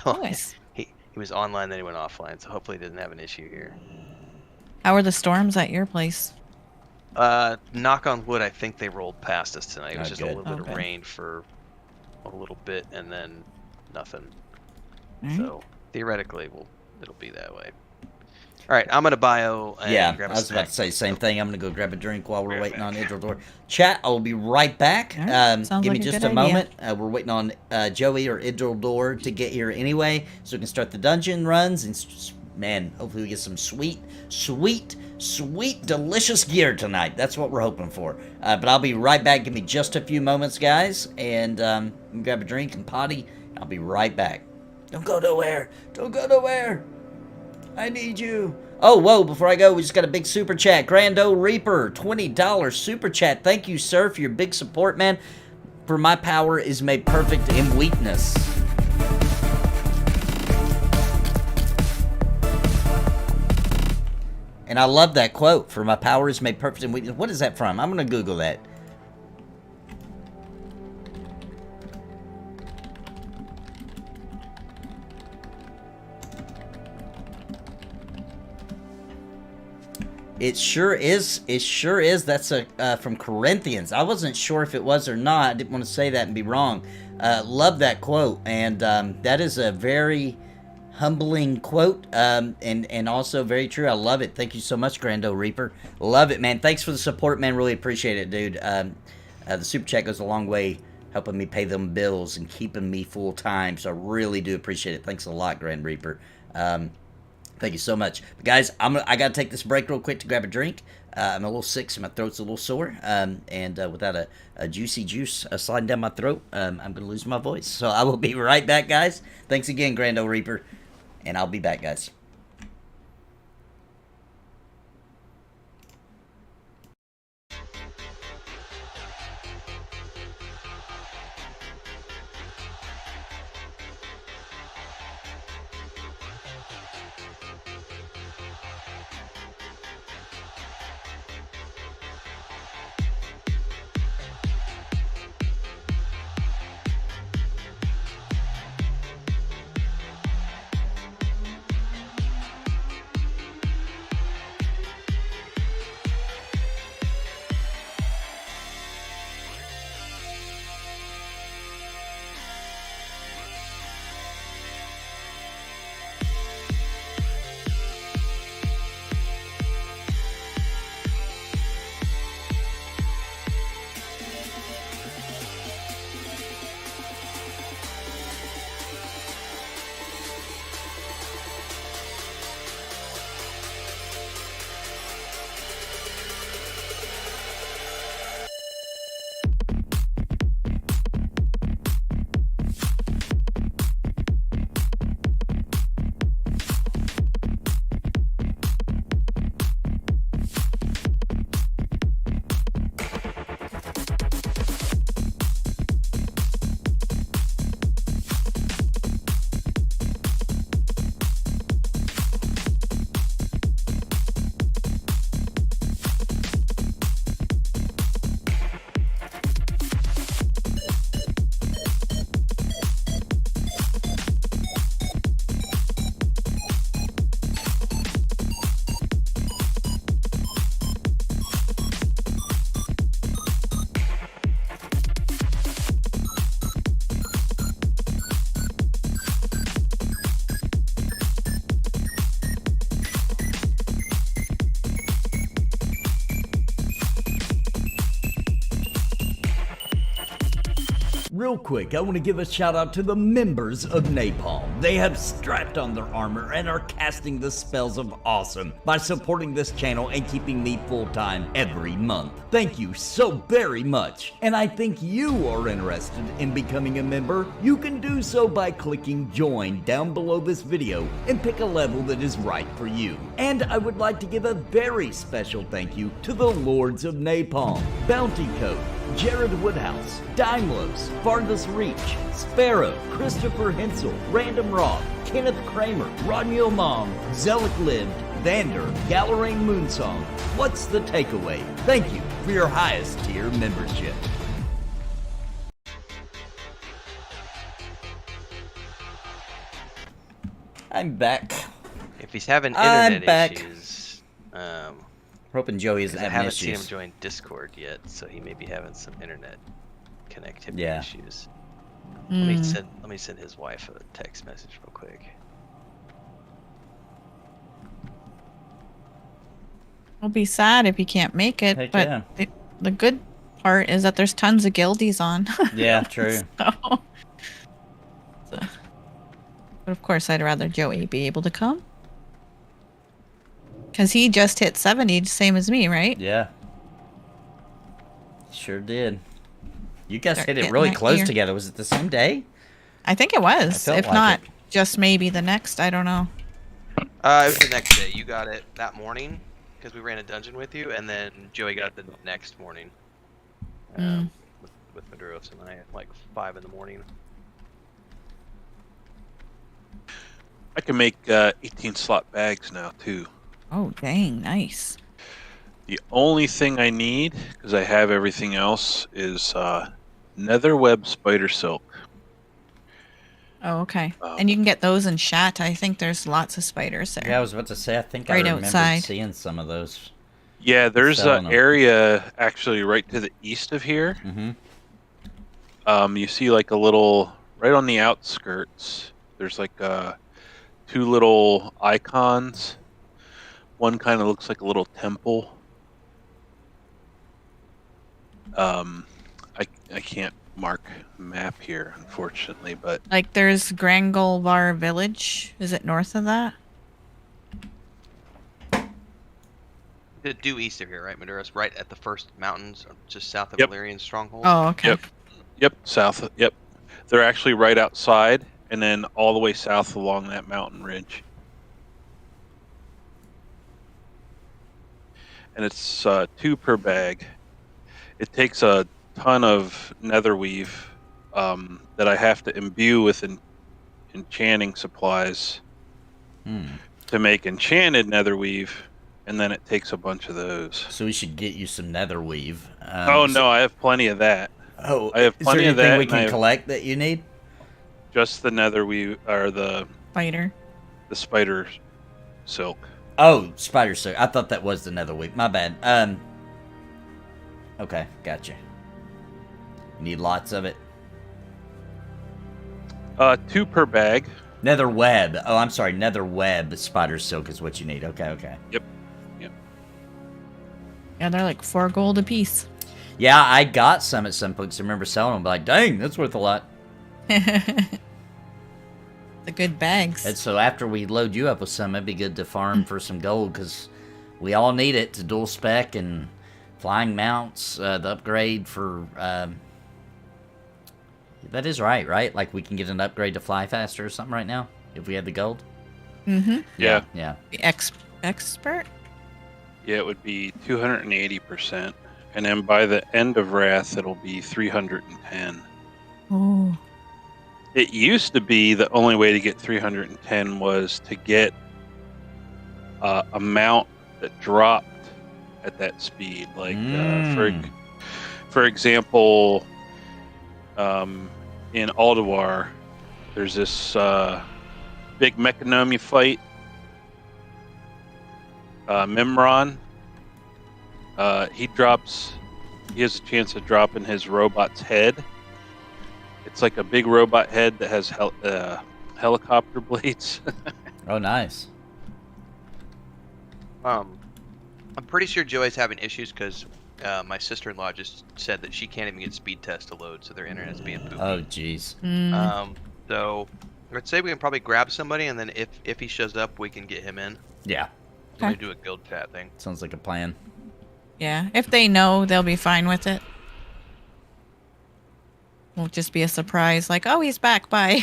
Nice. he was online, then he went offline, so hopefully he doesn't have an issue here. How are the storms at your place? Knock on wood, I think they rolled past us tonight. It was Oh, just good. a little bit Okay. of rain for a little bit, and then nothing. Alright. So theoretically, it'll be that way. All right, I'm gonna bio and Yeah, grab a I was about snack. to say the same thing. I'm going to go grab a drink while we're Right waiting on back. Idrildor. Chat, I will be right back. All right, sounds Give like me a just good a idea. moment. We're waiting on Joey or Idrildor to get here anyway, so we can start the dungeon runs. And man, hopefully we get some sweet, delicious gear tonight. That's what we're hoping for. But I'll be right back. Give me just a few moments, guys, and grab a drink and potty. I'll be right back. Don't go nowhere. Don't go nowhere. I need you. Oh, whoa, before I go, we just got a big super chat. Grando Reaper, $20 super chat. Thank you, sir, for your big support, man. For my power is made perfect in weakness. And I love that quote, for my power is made perfect in weakness. What is that from? I'm going to Google that. It sure is. It sure is. That's from Corinthians. I wasn't sure if it was or not. I didn't want to say that and be wrong. Love that quote, and that is a very humbling quote, and also very true. I love it. Thank you so much, Grando Reaper. Love it, man. Thanks for the support, man. Really appreciate it, dude. The super chat goes a long way, helping me pay them bills and keeping me full time. So I really do appreciate it. Thanks a lot, Grand Reaper. Thank you so much. But guys, I got to take this break real quick to grab a drink. I'm a little sick, so my throat's a little sore. And without a juicy juice sliding down my throat, I'm going to lose my voice. So I will be right back, guys. Thanks again, Grando Reaper. And I'll be back, guys. Real quick, I want to give a shout out to the members of Napalm. They have strapped on their armor and are casting the spells of awesome by supporting this channel and keeping me full-time every month. Thank you so very much. And I think you are interested in becoming a member. You can do so by clicking join down below this video and pick a level that is right for you. And I would like to give a very special thank you to the Lords of Napalm, Bounty Code, Jared Woodhouse, Daimlos, Farthest Reach, Sparrow, Christopher Hensel, Random Rock, Kenneth Kramer, Rodney Mom, Zelik Lived, Vander, Galerain Moonsong. What's the takeaway? Thank you for your highest tier membership. I'm back. If he's having I'm internet back. issues, hoping Joey isn't 'Cause I having haven't seen him issues. join Discord yet, so he may be having some internet connectivity Yeah. issues. Mm. Let me send his wife a text message real quick. It'll be sad if you can't make it, Heck but yeah. the good part is that there's tons of guildies on. Yeah, true. So, but of course, I'd rather Joey be able to come. Because he just hit 70, same as me, right? Yeah. Sure did. You guys Start hit it getting really that close ear. together. Was it the same day? I think it was. felt If like not, it. just maybe the next. I don't know. It was the next day. You got it that morning because we ran a dungeon with you, and then Joey got it the next morning with Maduros and I at like 5 in the morning. I can make 18 slot bags now too. Oh, dang. Nice. The only thing I need, because I have everything else, is netherweb spider silk. Oh, okay. And you can get those in Shat. I think there's lots of spiders there. Yeah, I was about to say, I think I Right remembered outside. seeing some of those. Yeah, there's Selling an 'em. area actually right to the east of here. Mm-hmm. You see like a little, right on the outskirts, there's like 2 little icons. One kind of looks like a little temple. I can't mark map here, unfortunately, but Like there's Grangelvar Village. Is it north of that? Due east of here, right, Maduros? Right at the first mountains, just south of Yep. Valyrian stronghold. Oh, okay. Yep, south. Yep, they're actually right outside, and then all the way south along that mountain ridge. And it's 2 per bag. It takes a ton of netherweave that I have to imbue with enchanting supplies to make enchanted netherweave, and then it takes a bunch of those. So we should get you some netherweave. Oh no, I have plenty of that. Oh, I have is there plenty of anything that, we and I can have- collect that you need? Just the netherweave or the Spider. spider silk. Oh, spider silk. I thought that was the netherweave. My bad. Okay, gotcha. You need lots of it. 2 per bag. Nether web. Oh, I'm sorry. Nether web spider silk is what you need. Okay, okay. Yep. Yeah, they're like 4 gold a piece. Yeah, I got some at some point. I remember selling them. Like, dang, that's worth a lot. The good bags. And so after we load you up with some, it'd be good to farm for some gold because we all need it to dual spec and flying mounts, the upgrade for. That is right? Like we can get an upgrade to fly faster or something right now if we had the gold. Mm-hmm. Yeah. Yeah. The expert? Yeah, it would be 280%, and then by the end of Wrath, it'll be 310. Oh. It used to be the only way to get 310 was to get a mount that dropped at that speed. Like, for example, in Alduar, there's this big Mechanom you fight, Mimron. He has a chance of dropping his robot's head. It's like a big robot head that has helicopter blades. Oh, nice. I'm pretty sure Joey's having issues because my sister-in-law just said that she can't even get speed test to load, so their internet's being poopy. Oh, jeez. So I'd say we can probably grab somebody, and then if he shows up, we can get him in. Yeah. Maybe do a guild chat thing. Sounds like a plan. Yeah, if they know, they'll be fine with it. Won't just be a surprise, like, oh, he's back, bye.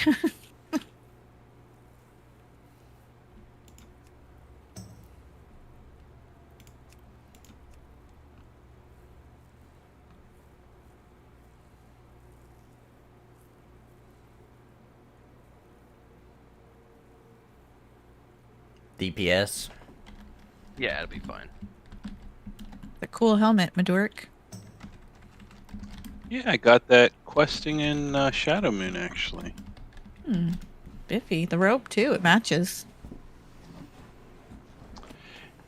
DPS. Yeah, it'll be fine. The cool helmet, Madurk. Yeah, I got that questing in Shadow Moon, actually. Biffy. The rope, too. It matches.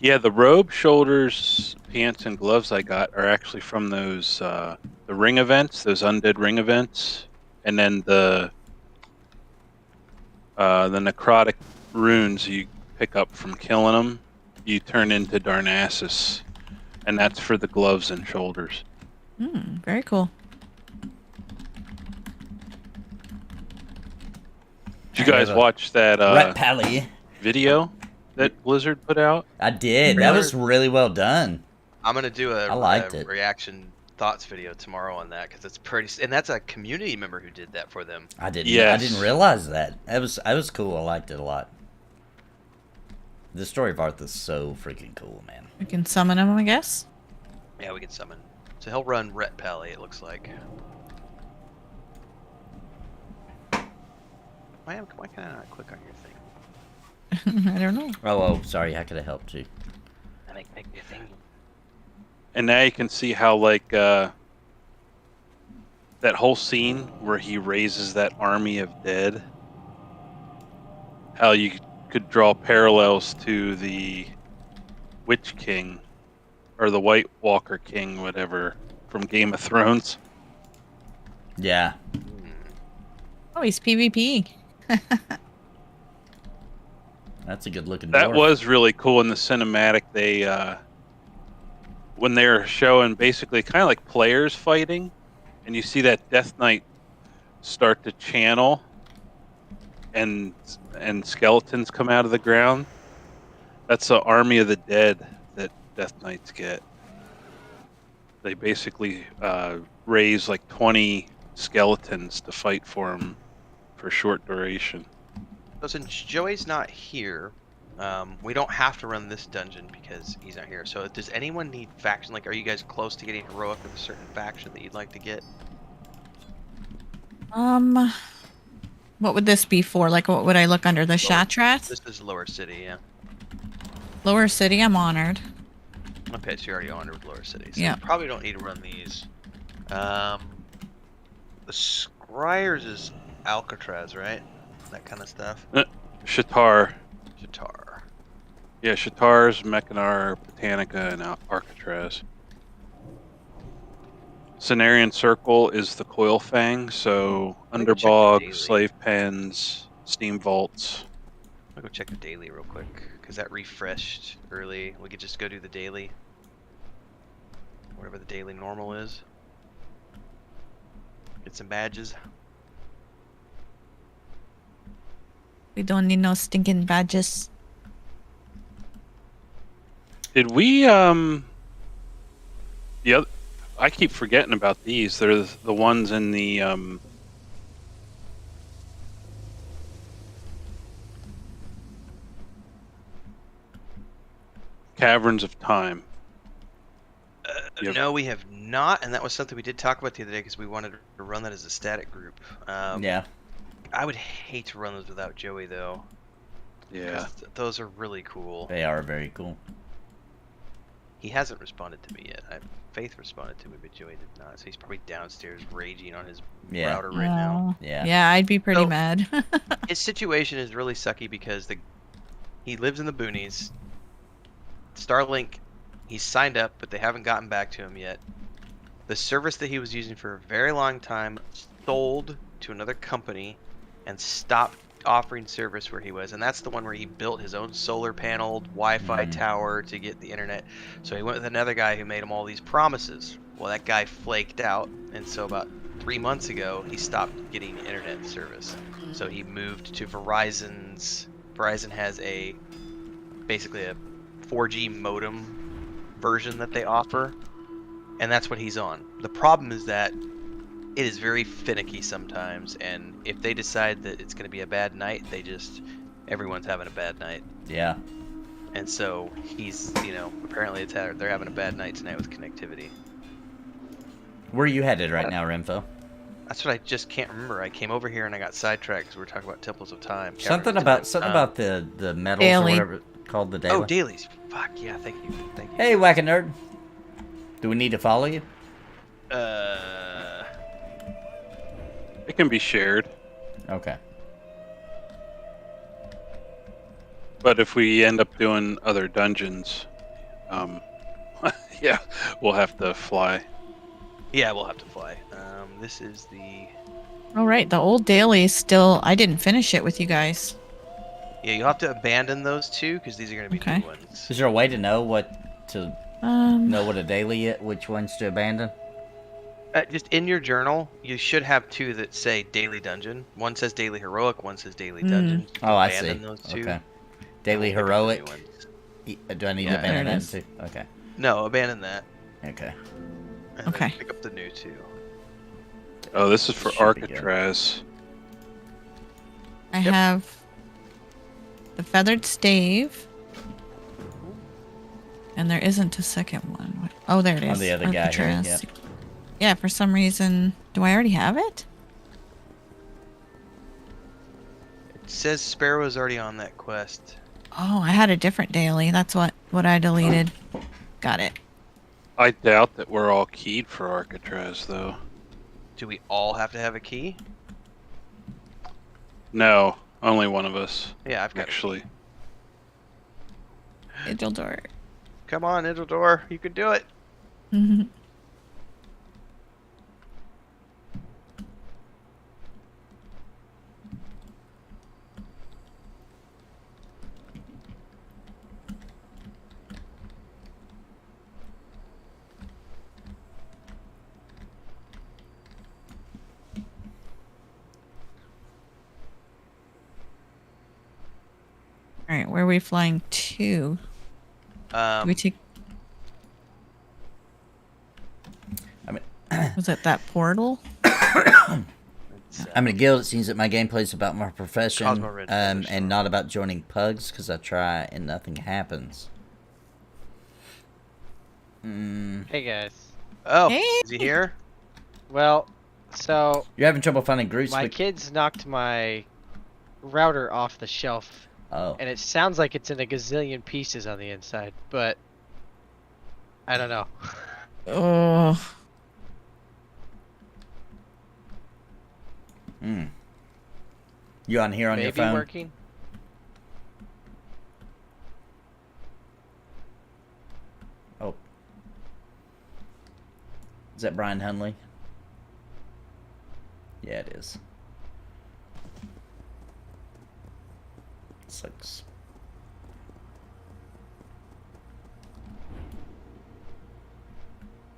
Yeah, the robe, shoulders, pants, and gloves I got are actually from those the ring events, those undead ring events, and then the necrotic runes you pick up from killing them, you turn into Darnassus, and that's for the gloves and shoulders. Very cool. Did you guys watch that Rat Pally. video that Blizzard put out? I did. That was really well done. I'm gonna do I liked it. reaction thoughts video tomorrow on that because it's pretty. And that's a community member who did that for them. I didn't. Yes. I didn't realize that. That was cool. I liked it a lot. The story of Arthur's so freaking cool, man. We can summon him, I guess. Yeah, we can summon. So he'll run Ret Pally, it looks like. Why can I not click on your thing? I don't know. Oh, sorry. How could I help you? I make your thing. And now you can see how like that whole scene where he raises that army of dead, how you could draw parallels to the Witch King or the White Walker King, whatever, from Game of Thrones. Yeah. Oh, he's PvP. That's a good looking That dwarf. was really cool in the cinematic. They when they were showing basically kind of like players fighting, and you see that Death Knight start to channel, and skeletons come out of the ground. That's the army of the dead that Death Knights get. They basically raise like 20 skeletons to fight for them for short duration. So since Joey's not here, we don't have to run this dungeon because he's not here. So does anyone need faction? Like, are you guys close to getting heroic with a certain faction that you'd like to get? What would this be for? Like, what would I look under? The Shattrath? This is Lower City, yeah. Lower City, I'm honored. Okay, so you're already honored with Lower City. So Yeah. you probably don't need to run these. The Scryers is Alcatraz, right? That kind of stuff. Shatar. Shatar. Yeah, Shatar's, Mechanar, Botanica, and Arcatraz. Cenarian Circle is the Coil Fang, so Let me go check the Underbog, daily. Slave Pens, Steam Vaults. I'll go check the daily real quick, because that refreshed early. We could just go do the daily. Whatever the daily normal is. Get some badges. We don't need no stinking badges. Did we, yeah, I keep forgetting about these. They're the ones in the, Caverns of Time. Yep. No, we have not, and that was something we did talk about the other day because we wanted to run that as a static group. Yeah. I would hate to run those without Joey, though. Yeah. Those are really cool. They are very cool. He hasn't responded to me yet. Faith responded to me, but Joey did not. So he's probably downstairs raging on his Yeah. router right now. Yeah. Yeah, I'd be pretty So- mad. His situation is really sucky because he lives in the boonies. Starlink, he's signed up, but they haven't gotten back to him yet. The service that he was using for a very long time sold to another company and stopped offering service where he was, and that's the one where he built his own solar paneled Wi-Fi tower to get the internet. So he went with another guy who made him all these promises. Well, that guy flaked out, and so about 3 months ago he stopped getting internet service. So he moved to Verizon's. Verizon has basically a 4G modem version that they offer, and that's what he's on. The problem is that it is very finicky sometimes, and if they decide that it's going to be a bad night, everyone's having a bad night. Yeah. And so he's, apparently they're having a bad night tonight with connectivity. Where are you headed right now, Renfo? That's what I just can't remember. I came over here and I got sidetracked because we were talking about Temples of Time. Something about the metals Daily. or whatever it's called, the daily. Oh, dailies. Fuck yeah, thank you. Hey, Whack a Nerd. Do we need to follow you? It can be shared. Okay. But if we end up doing other dungeons, yeah, we'll have to fly. Yeah, we'll have to fly. This is the... Oh, right. The old daily is still... I didn't finish it with you guys. Yeah, you'll have to abandon those two, because these are going to be Okay. new ones. Is there a way to know what to know what a daily is, which ones to abandon? Just in your journal, you should have two that say daily dungeon. One says daily heroic, one says daily dungeon. Oh, I see. Abandon those two. Okay. Daily and we'll pick up heroic. the new ones. Do I need Yeah, to abandon there it that is. too? Okay. No, abandon that. Okay. And then Okay. pick up the new two. Oh, this is for Should be good. Arcatraz. I have the feathered stave. And there isn't a second one. Oh, there it is. Oh, the other guy here, Alcatraz. yep. Yeah, for some reason. Do I already have it? It says Sparrow's already on that quest. Oh, I had a different daily. That's what I deleted. Got it. I doubt that we're all keyed for Arcatraz, though. Do we all have to have a key? No, only one of us, Yeah, I've got actually. Vigil door. it. Come on, Idildor, you can do it. All right, where are we flying to? Do we take? I mean, Was it that portal? I'm in a guild. It seems that my gameplay is about my profession, Cosmo Red Feather Storm. and not about joining pugs, because I try and nothing happens. Hey guys. Oh, Hey. is he here? Well, so You're having trouble finding groups. my kids knocked my router off the shelf, Oh, and it sounds like it's in a gazillion pieces on the inside, but I don't know. Oh, you on here on your Maybe phone? working. Oh, is that Brian Hunley? Yeah, it is. Sucks.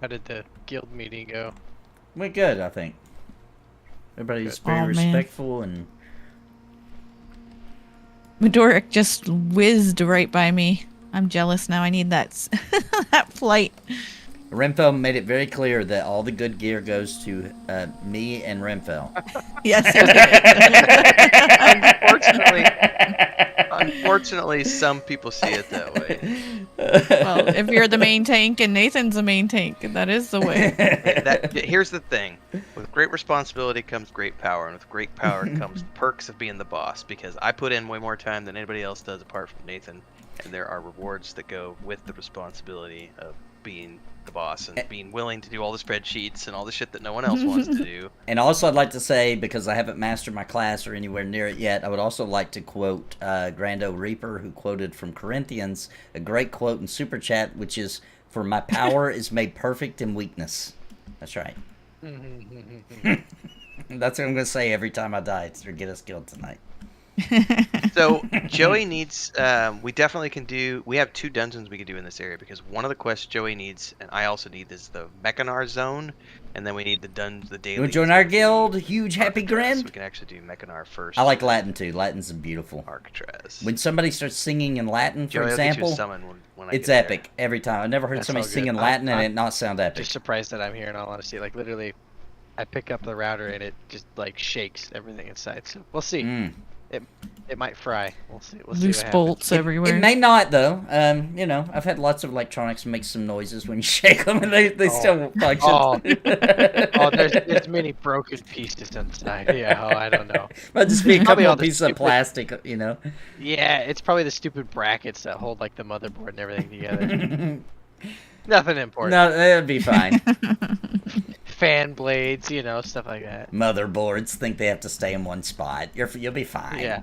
How did the guild meeting go? Went good, I think. Everybody's Good. very Oh, man. respectful and Midoric just whizzed right by me. I'm jealous now. I need that that flight. Renfell made it very clear that all the good gear goes to me and Renfell. Yes. Unfortunately, some people see it that way. Well, if you're the main tank and Nathan's the main tank, that is the way. Here's the thing: with great responsibility comes great power, and with great power comes perks of being the boss. Because I put in way more time than anybody else does, apart from Nathan, and there are rewards that go with the responsibility of being the boss and being willing to do all the spreadsheets and all the shit that no one else wants to do. And also, I'd like to say, because I haven't mastered my class or anywhere near it yet, I would also like to quote Grando Reaper, who quoted from Corinthians, a great quote in Super Chat, which is, "For my power is made perfect in weakness." That's right. That's what I'm going to say every time I die to get us killed tonight. So Joey needs. We definitely can do. We have 2 dungeons we can do in this area because one of the quests Joey needs, and I also need, is the Mechanar zone, and then we need the daily. You want to join our guild? Huge happy So grin. we can actually do Mechanar first. I like Latin too. Latin's beautiful. Arcatraz. When somebody starts singing in Latin, for Joey, I'll get you a example, summon when I it's get epic every time. I've never heard That's somebody all sing good. in Latin and I'm it not sound epic. Just surprised that I'm here in all honesty. Like literally, I pick up the router and it just like shakes everything inside. So we'll see. Mm. It might fry. We'll see. We'll Loose see what bolts everywhere. It may not though. You know, I've had lots of electronics make some noises when you shake them, and they still won't function. Oh, there's many broken pieces inside. Yeah. Oh, I don't know. Might just be a Probably couple all of the pieces of stupid- plastic, you know. Yeah, it's probably the stupid brackets that hold like the motherboard and everything together. Nothing important. No, that'd be fine. Fan blades, you know, stuff like that. Motherboards think they have to stay in one spot. You'll be fine. Yeah.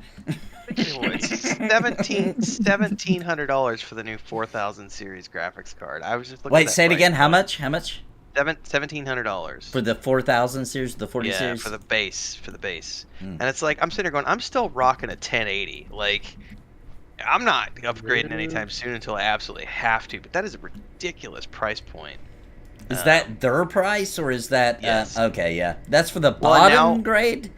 It's $1,700 for the new 4000 series graphics card. I was just looking. Wait, at say it price again. How point. much? How much? $1,700 For the 4000 series, the 40 yeah, series? for the base. Hmm. And it's like I'm sitting there going, I'm still rocking a 1080. Like, I'm not upgrading anytime soon until I absolutely have to. But that is a ridiculous price point. Is that their price, or is that... Yes. okay, yeah. That's for the Well, bottom now- grade?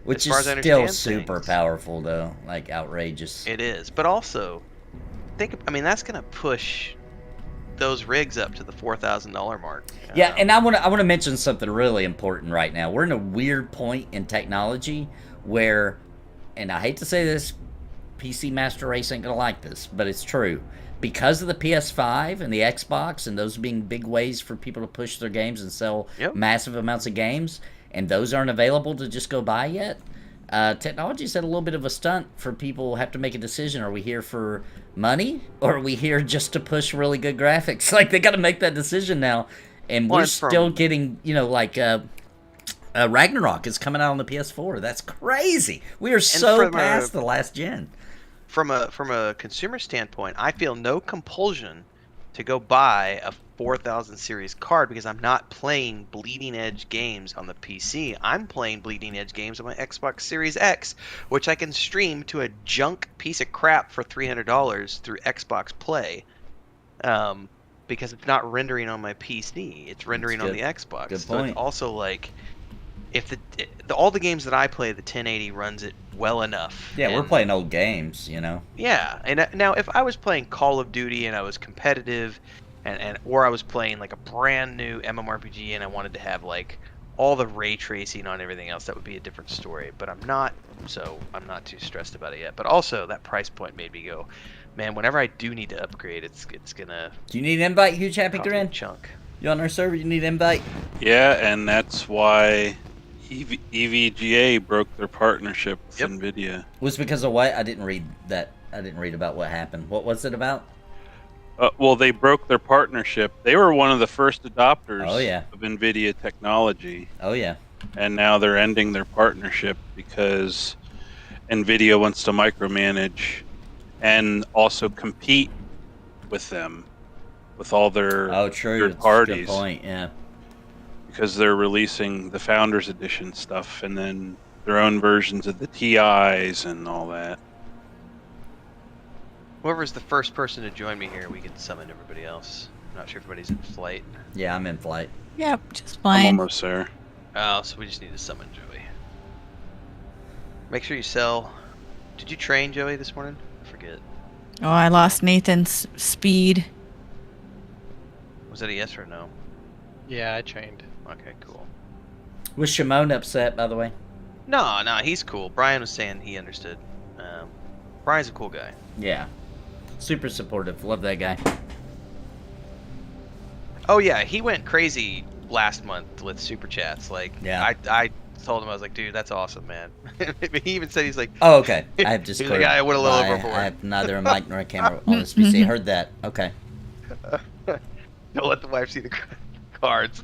Which as far is as I still understand super things. powerful, though. Like, outrageous. It is, but also, that's gonna push those rigs up to the $4,000 mark. Yeah, and I want to mention something really important right now. We're in a weird point in technology where, and I hate to say this, PC Master Race ain't gonna like this, but it's true. Because of the PS5 and the Xbox and those being big ways for people to push their games and sell massive amounts of games, and those aren't available to just go buy yet, technology's had a little bit of a stunt for people who have to make a decision. Are we here for money, or are we here just to push really good graphics? Like, they got to make that decision now. And we're still getting, like... Ragnarok is coming out on the PS4. That's crazy. We are so past the last gen. From a consumer standpoint, I feel no compulsion to go buy a 4000 series card because I'm not playing bleeding edge games on the PC. I'm playing bleeding edge games on my Xbox Series X, which I can stream to a junk piece of crap for $300 through Xbox Play. Because it's not rendering on my PC, it's rendering on the Xbox. Good point. So it's also like, if all the games that I play, the 1080 runs it well enough. Yeah, we're playing old games, Yeah, and now if I was playing Call of Duty and I was competitive, or I was playing like a brand new MMORPG and I wanted to have like all the ray tracing on everything else, that would be a different story. But I'm not, so I'm not too stressed about it yet. But also that price point made me go, man, whenever I do need to upgrade, it's gonna. Do you need an invite, Huge Happy Grin? Chunk. You on our server? You need an invite? Yeah, and that's why EVGA broke their partnership with NVIDIA. Was it because of what? I didn't read that. I didn't read about what happened. What was it about? Well, they broke their partnership. They were one of the first adopters of NVIDIA technology. Oh, yeah. And now they're ending their partnership because NVIDIA wants to micromanage and also compete with them, with all their third parties. Good point, yeah. Because they're releasing the Founders Edition stuff and then their own versions of the TIs and all that. Whoever's the first person to join me here, we can summon everybody else. I'm not sure if everybody's in flight. Yeah, I'm in flight. Yep, just I'm fine. almost there. Oh, so we just need to summon Joey. Make sure you sell. Did you train Joey this morning? I forget. Oh, I lost Nathan's speed. Was that a yes or a no? Yeah, I trained. Okay, cool. Was Shimon upset, by the way? No, he's cool. Brian was saying he understood. Brian's a cool guy. Yeah. Super supportive. Love that guy. Oh yeah, he went crazy last month with super chats. Like, yeah. I told him, I was like, dude, that's awesome, man. He even said, he's like, oh, okay. I have just he's like, I went a little overboard. I have neither a mic nor a camera on this PC. Heard that. Okay. Don't let the wife see the cards.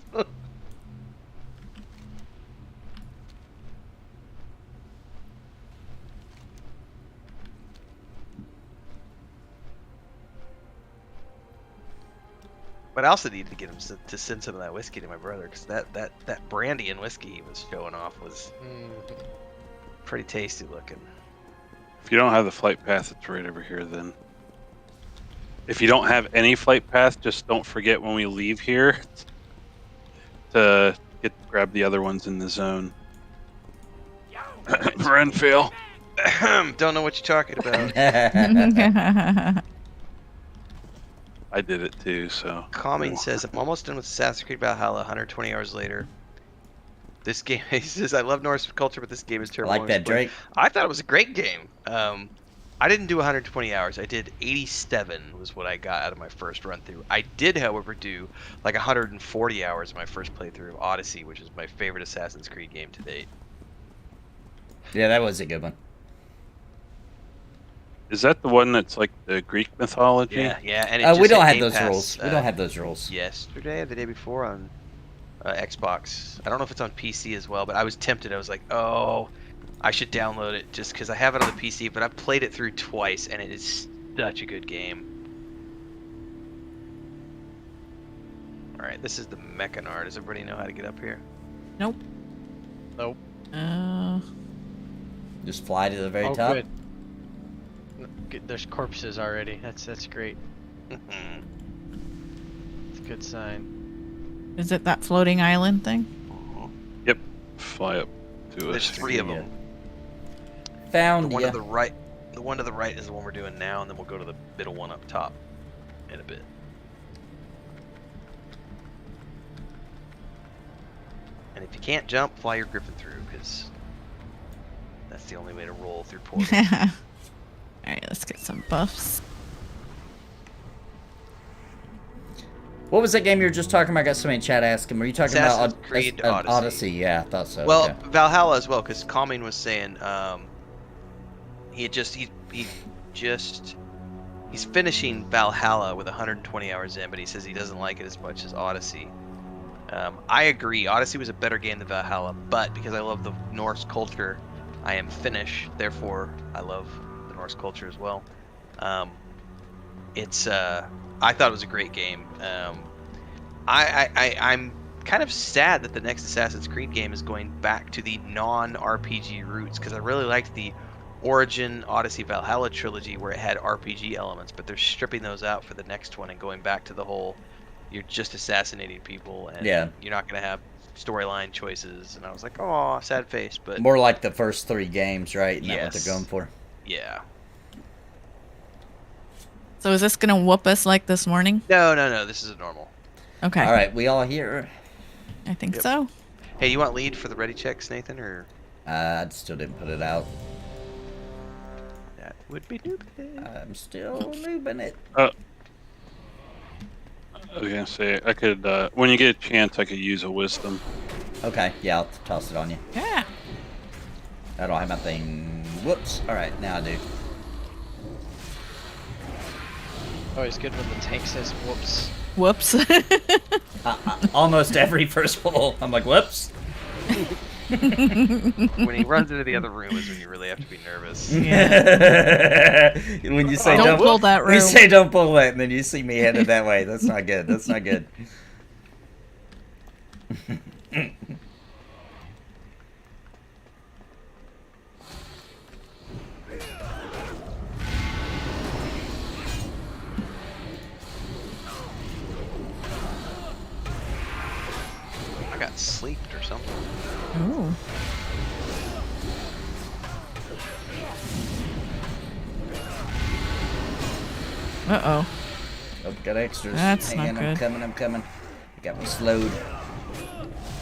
But I also need to get him to send some of that whiskey to my brother, because that brandy and whiskey he was showing off was pretty tasty looking. If you don't have the flight path, it's right over here then. If you don't have any flight path, just don't forget when we leave here to grab the other ones in the zone. Run, fail. Don't know what you're talking about. I did it too, so. Calming says, I'm almost done with Assassin's Creed Valhalla 120 hours later. This game, he says, I love Norse culture, but this game is terrible. I like that, Drake. I thought it was a great game. I didn't do 120 hours. I did 87 was what I got out of my first run through. I did, however, do like 140 hours in my first playthrough of Odyssey, which is my favorite Assassin's Creed game to date. Yeah, that was a good one. Is that the one that's like the Greek mythology? Yeah. And we don't have those rules. We don't have those rules. Yesterday or the day before on Xbox. I don't know if it's on PC as well, but I was tempted. I was like, oh, I should download it just because I have it on the PC, but I've played it through twice, and it is such a good game. Alright, this is the Mechanard. Does everybody know how to get up here? Nope. Nope. Just fly to the very Oh, top. good. Good. There's corpses already. That's great. It's a good sign. Is it that floating island thing? Yep. Fly up to There's us. 3 of them. Found The one ya. to the right. The one to the right is the one we're doing now, and then we'll go to the middle one up top in a bit. And if you can't jump, fly your griffin through, because that's the only way to roll through portals. Alright, let's get some buffs. What was that game you were just talking about? I got somebody in chat asking. Were you talking Assassin's about Creed Odyssey? Yeah, I thought so. Well, okay. Valhalla as well, because Calming was saying he's finishing Valhalla with 120 hours in, but he says he doesn't like it as much as Odyssey. I agree. Odyssey was a better game than Valhalla, but because I love the Norse culture, I am Finnish. Therefore, I love the Norse culture as well. I thought it was a great game. I'm kind of sad that the next Assassin's Creed game is going back to the non-RPG roots, because I really liked the Origin, Odyssey, Valhalla trilogy where it had RPG elements, but they're stripping those out for the next one and going back to the whole you're just assassinating people and you're not going to have storyline choices. And I was like, oh, sad face. But more like the first 3 games, right? Isn't that what Yes. they're going for? Yeah. So is this gonna whoop us like this morning? No. This is a normal. Okay. All right, we all here. I think Yep. so. Hey, you want lead for the ready checks, Nathan, or I still didn't put it out. that would be Noobs? I'm still noobing it. I was gonna say I could when you get a chance I could use a wisdom. Okay, yeah, I'll toss it on you. Yeah. I don't have my thing. Whoops. All right, now I do. Always good when the tank says whoops. Whoops. Almost every first pull, I'm like, whoops. When he runs into the other room is when you really have to be nervous. When you say Don't pull that when you room. say don't pull that, and then you see me headed that way. That's not good. That's not good. I got sleeped or something. Ooh. Uh-oh. Oh, got extras. That's Hang not on, good. I'm coming. You got me slowed.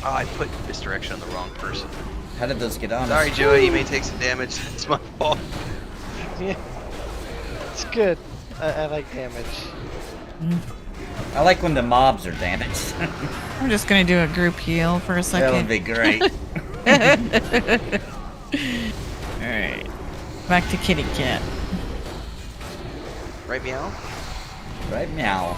Oh, I put misdirection on the wrong person. How did those get on? Sorry, us? Joey, you may take some damage. It's my fault. Yeah. It's good. I like damage. I like when the mobs are damaged. I'm just gonna do a group heal for a That would second. be great. Alright. Back to kitty cat. Right, meow? Right now.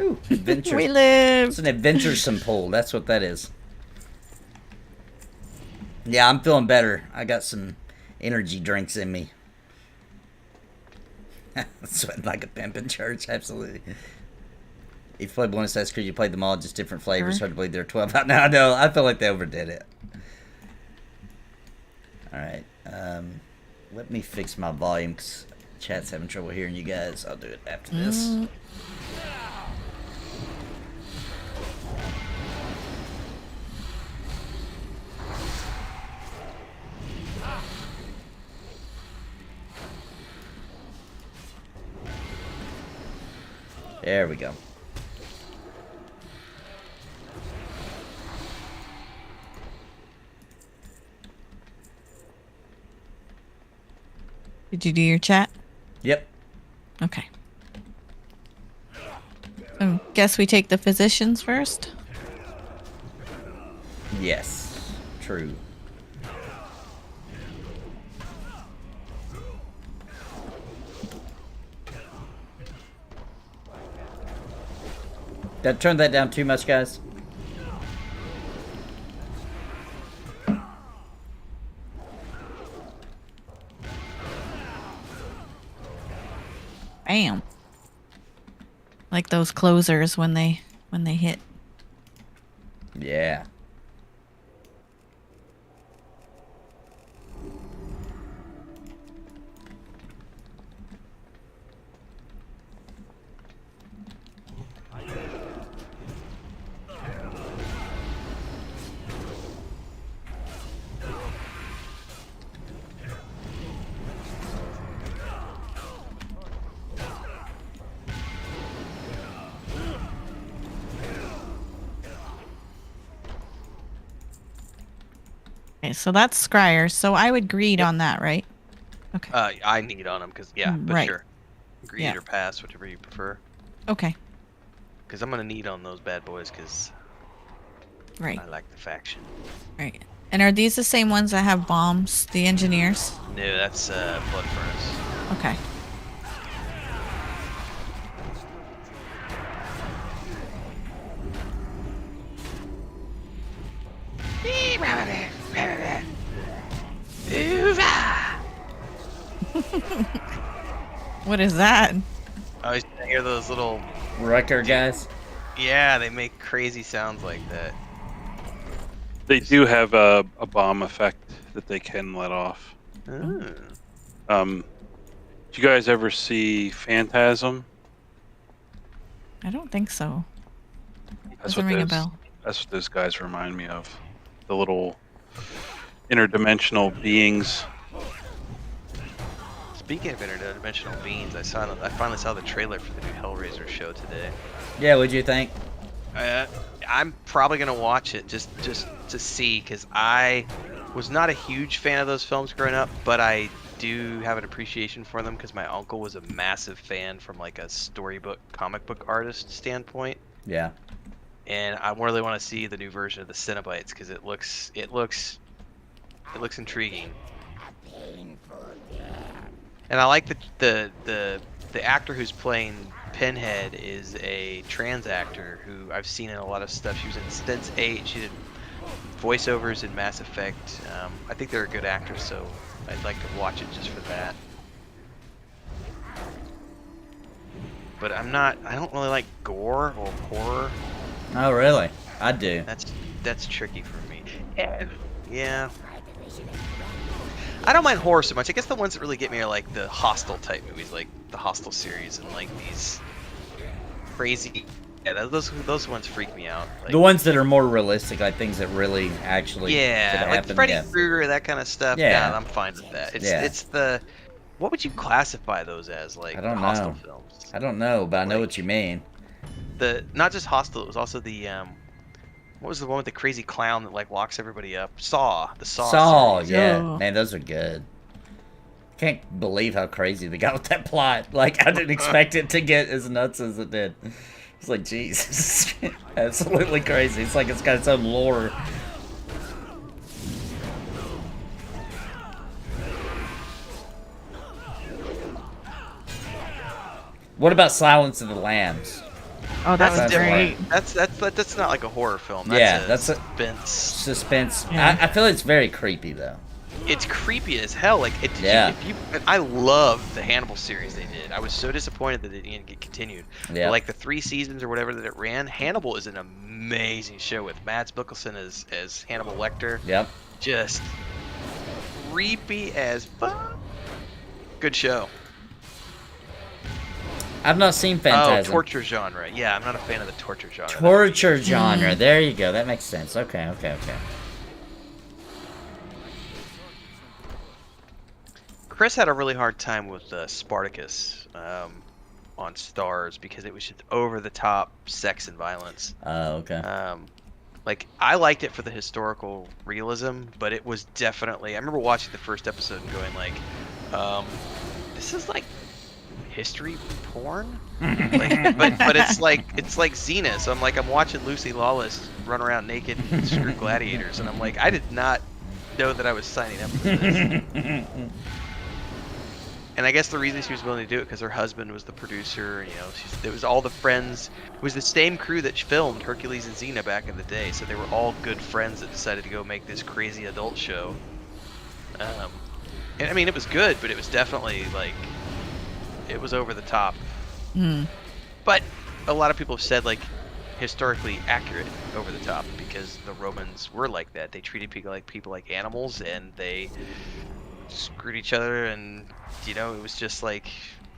Ooh, adventure. We live. It's an adventuresome pull. That's what that is. Yeah, I'm feeling better. I got some energy drinks in me. Sweating like a pimp in church, absolutely. If you played one Assassin's Creed, you played them all, just different flavors. Sure. Hard to believe they're 12 out now. No, I feel like they overdid it. Alright, let me fix my volume, because chat's having trouble hearing you guys. I'll do it after this. There we go. Did you do your chat? Yep. Okay. Guess we take the physicians first? Yes. True. Turn that down too much, guys. Bam. Like those closers when they hit. Yeah. Okay, so that's Scryer. So I would greed on that, right? Okay. I need on them because but Right. sure, greed Yeah. or pass, whichever you prefer. Okay. Because I'm gonna need on those bad boys because Right. I like the faction. Right. And are these the same ones that have bombs? The engineers? No, that's Blood Furnace. Okay. What is that? I always hear those little. Wrecker guys. Yeah, they make crazy sounds like that. They do have a bomb effect that they can let off. Oh. Did you guys ever see Phantasm? I don't think so. That's Doesn't ring a bell. That's what those guys remind me of. The little interdimensional beings. Speaking of interdimensional beings, I finally saw the trailer for the new Hellraiser show today. Yeah, what'd you think? I'm probably gonna watch it just to see, because I was not a huge fan of those films growing up, but I do have an appreciation for them because my uncle was a massive fan from like a storybook comic book artist standpoint. Yeah. And I really want to see the new version of the Cenobites because it looks intriguing. And I like the actor who's playing Pinhead is a trans actor who I've seen in a lot of stuff. She was in Stints 8. She did voiceovers in Mass Effect. I think they're a good actor, so I'd like to watch it just for that. But I don't really like gore or horror. Oh, really? I do. That's tricky for me. Yeah. I don't mind horror so much. I guess the ones that really get me are like the Hostel type movies, like the Hostel series, and like these crazy. Yeah, those ones freak me out. Like, The ones that are more realistic, like things that really actually could yeah, like happen. Freddy Krueger, that kind of stuff. Yeah. Yeah, I'm fine with that. It's Yeah. it's the what would you classify those as? Like I don't the Hostel know. films. I don't know, but I know Like- what you mean. The not just Hostel, it was also the what was the one with the crazy clown that like locks everybody up? Saw, the Saw. Saw, series. yeah. Oh. Man, those are good. Can't believe how crazy they got with that plot. Like, I didn't expect it to get as nuts as it did. It's like, Jesus. Absolutely crazy. It's like it's got its own lore. What about Silence of the Lambs? Oh, that was That's great. That's not like a horror film. Yeah, That's that's a a- suspense. Suspense. Yeah. I feel it's very creepy, though. It's creepy as hell. Like Yeah. I love the Hannibal series they did. I was so disappointed that it didn't get continued. Yeah. Like the 3 seasons or whatever that it ran, Hannibal is an amazing show with Mads Mikkelsen as Hannibal Lecter. Yep. Just creepy as fuck. Good show. I've not seen Oh, Phantasm. torture genre. Yeah, I'm not a fan of the torture genre. Torture genre. There you go. That makes sense. Okay. Chris had a really hard time with Spartacus on Stars because it was just over the top sex and violence. Okay. Like I liked it for the historical realism, but it was definitely. I remember watching the first episode and going like, "This is like history porn." Like, but it's like Xena. So I'm watching Lucy Lawless run around naked and screw gladiators, and I'm like, I did not know that I was signing up for this. And I guess the reason she was willing to do it because her husband was the producer. You know, it was all the friends. It was the same crew that filmed Hercules and Xena back in the day. So they were all good friends that decided to go make this crazy adult show. And I mean, it was good, but it was definitely like, it was over the top. But a lot of people have said like historically accurate over the top because the Romans were like that. They treated people like animals, and they screwed each other, and you know, it was just like,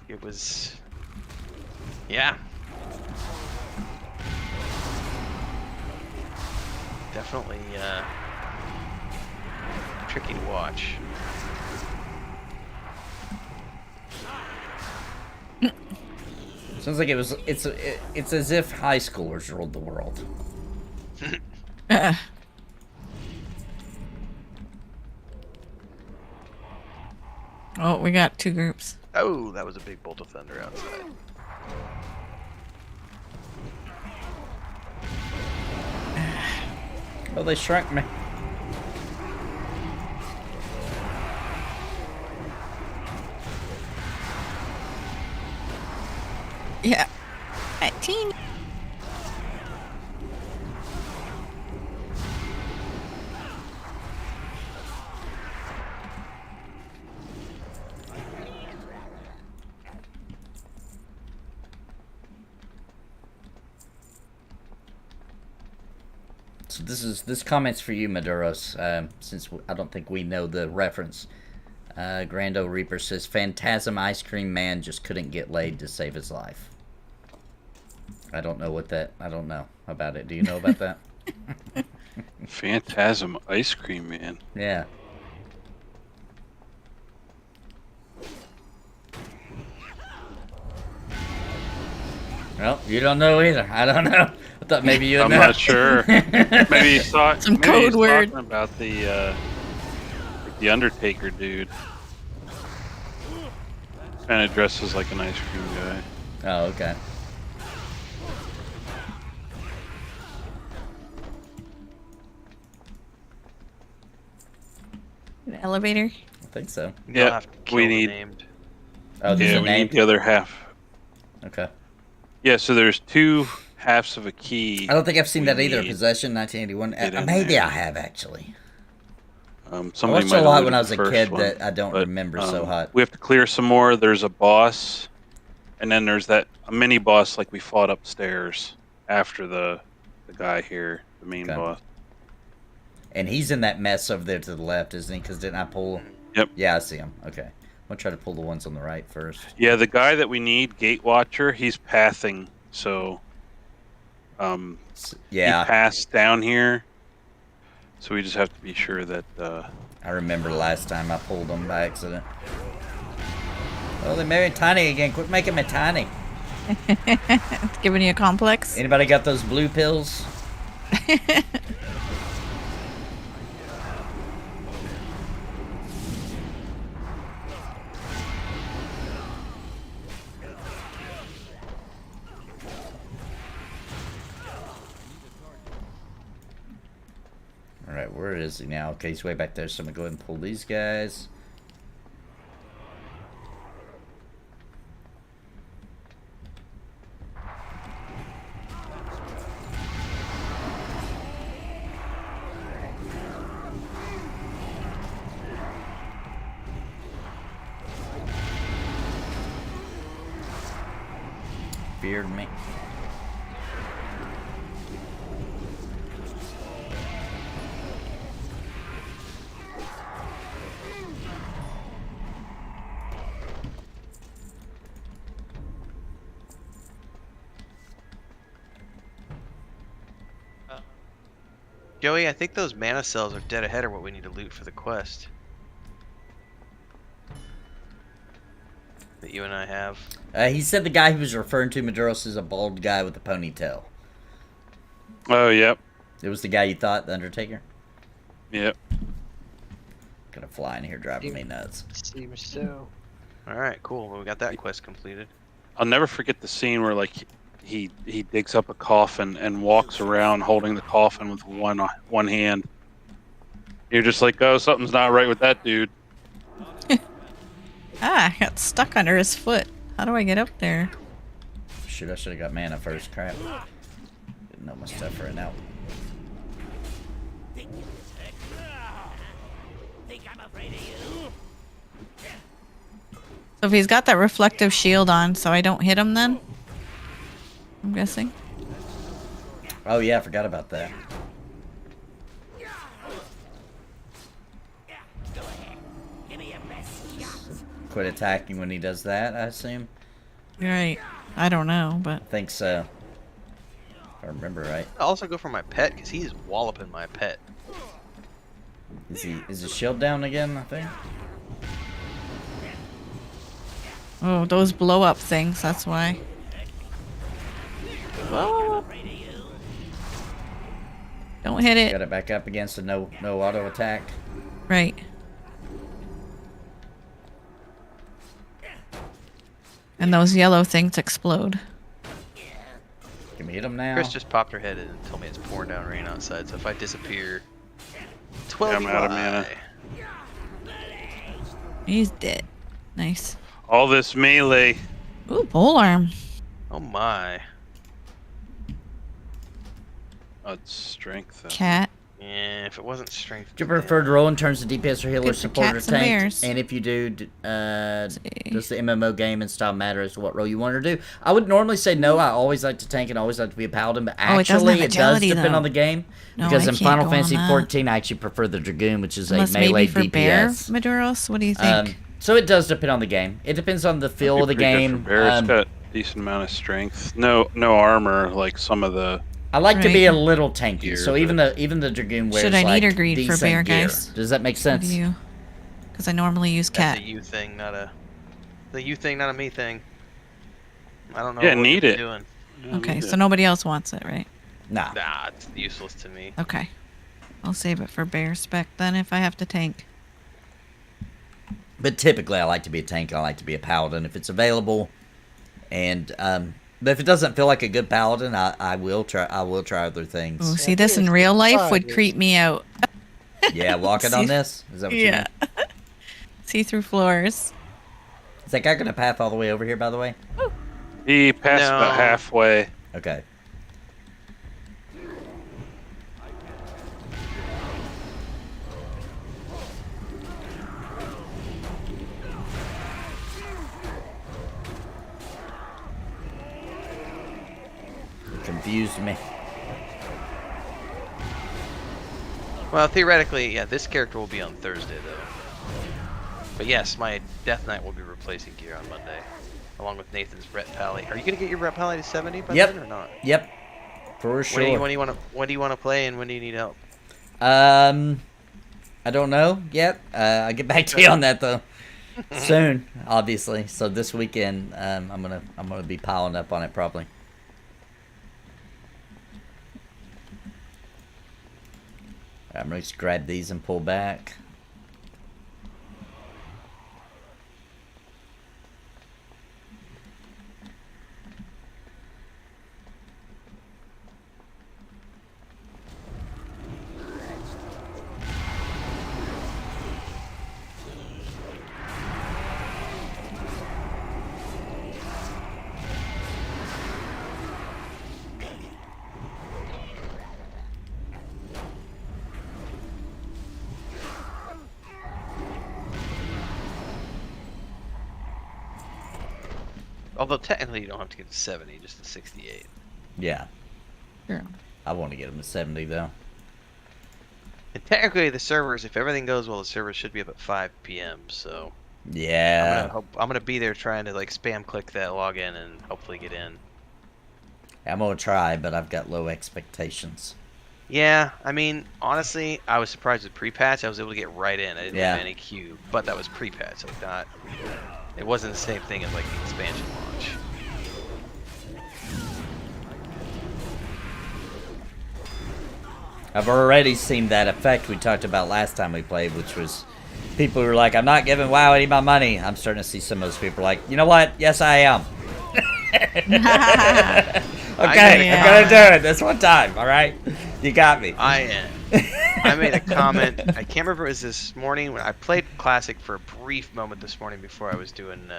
it was, yeah, definitely tricky to watch. Sounds like it's as if high schoolers ruled the world. Oh, we got 2 groups. Oh, that was a big bolt of thunder outside. Oh, they shrunk me. Yeah. 19. So this comment's for you, Maduros. Since I don't think we know the reference. Grando Reaper says, "Phantasm Ice Cream Man just couldn't get laid to save his life." I don't know about it. Do you know about that? Phantasm Ice Cream Man. Yeah. Well, you don't know either. I don't know. I thought maybe you would I'm know. not sure. Maybe you saw it. Some maybe code he's word. talking about the Undertaker dude. Kind of dresses like an ice cream guy. Oh, okay. An elevator. I think so. You'll Yeah, have to kill we the need- named. Oh, there's Yeah, a we name? need the other half. Okay. Yeah, so there's 2 halves of a key. I don't think I've seen we that either. need. Possession, 1981. Get in Maybe there. I have, actually. I Somebody watched might a have lot looted when I was the a first kid one, that I don't but, remember so hot. We have to clear some more. There's a boss, and then there's a mini boss like we fought upstairs after the guy here, the main Okay. boss. And he's in that mess over there to the left, isn't he? Because didn't I pull... Yep. Yeah, I see him. Okay. I'm going to try to pull the ones on the right first. Yeah, the guy that we need, Gate Watcher, he's pathing, so Yeah, he passed down here. So we just have to be sure that I remember last time I pulled them by accident. Oh, they made me tiny again. Quit making me tiny. It's giving you a complex. Anybody got those blue pills? Alright, where is he now? Okay, he's way back there, so I'm gonna go ahead and pull these guys. Feared me. Joey, I think those mana cells are dead ahead of what we need to loot for the quest that you and I have. He said the guy he was referring to, Maduros, is a bald guy with a ponytail. oh, yep. It was the guy you thought, the Undertaker? Yep. Gonna fly in here driving me nuts. Seems so. All right, cool. Well, we got that quest completed. I'll never forget the scene where like he digs up a coffin and walks around holding the coffin with one hand. You're just like, oh, something's not right with that dude. Ah, I got stuck under his foot. How do I get up there? Shoot, I should have got mana first. Crap. Didn't know my stuff right now. So if he's got that reflective shield on, so I don't hit him then? I'm guessing. Oh yeah, I forgot about that. Quit attacking when he does that, I assume. Right. I don't know, but... I think so. If I remember right. I also go for my pet because he's walloping my pet. Is his shield down again, I think? Oh, those blow up things, that's why. Whoa. Don't hit it. Got it back up against a no auto attack. Right. And those yellow things explode. Can we hit him now? Chris just popped her head in and told me it's pouring down rain outside, so if I disappear... 12 I'm out of mana. He's dead. Nice. All this melee. Ooh, polearm. Oh my. Oh, it's strength. Cat. Yeah, if it wasn't strength... Do you prefer to roll in terms of DPS or healer, Good for support, or cats and tank? bears. And if you do, see. does the MMO game and style matter as to what role you want to do? I would normally say no. I always like to tank and always like to be a paladin, but Oh, it doesn't actually have it does agility, depend though. on the game. No, Because I in can't Final go Fantasy on that. 14, I actually prefer the Dragoon, which is Unless a melee maybe for bear, DPS. Maduros? What do you think? So it does depend on the game. It depends on the feel of the game. Bear's got decent amount of strength. No armor like some of the. I like to be Right. a little tanky, Gear, so even the Dragoon wears Should I like need or greed for decent bear, gear. guys? Does that make What sense? do you? Because I normally use That's cat. a you thing, not a... The you thing, not a me thing. I don't know Yeah, what need you're it. doing. Okay, so nobody else wants it, right? Nah. Nah, it's useless to me. Okay. I'll save it for bear spec then if I have to tank. But typically, I like to be a tank. I like to be a paladin if it's available. And but if it doesn't feel like a good paladin, I will try. I will try other things. Oh, see, this in real life would creep me out. Yeah, walking on this. Is that what you mean? See through floors. Is that guy gonna path all the way over here? By the way. He passed No. about halfway. Okay. You confused me. Well, theoretically, yeah, this character will be on Thursday, though. But yes, my Death Knight will be replacing gear on Monday, along with Nathan's Ret Pally. Are you gonna get your Ret Pally to 70 by Yep. then or not? Yep. For sure. What do you want to play, and when do you need help? I don't know yet. I'll get back to you on that though. Soon, obviously. So this weekend, I'm gonna be piling up on it probably. I'm gonna just grab these and pull back. Although technically you don't have to get to 70, just to 68. Yeah, Sure. I want to get them to 70 though. And technically the servers, if everything goes well, the servers should be up at 5 p.m. So Yeah. I'm gonna be there trying to like spam click that login and hopefully get in. I'm gonna try, but I've got low expectations. Yeah, I mean, honestly, I was surprised with pre-patch. I was able to get right in. I didn't Yeah. have any queue, but that was pre-patch. Like not, it wasn't the same thing as like the expansion launch. I've already seen that effect we talked about last time we played, which was people who were like, I'm not giving WoW any of my money. I'm starting to see some of those people like, you know what? Yes, I am. Okay, Yeah. I'm gonna do it this one time, all right? You got me. I am. I made a comment. I can't remember if it was this morning when I played Classic for a brief moment this morning before I was doing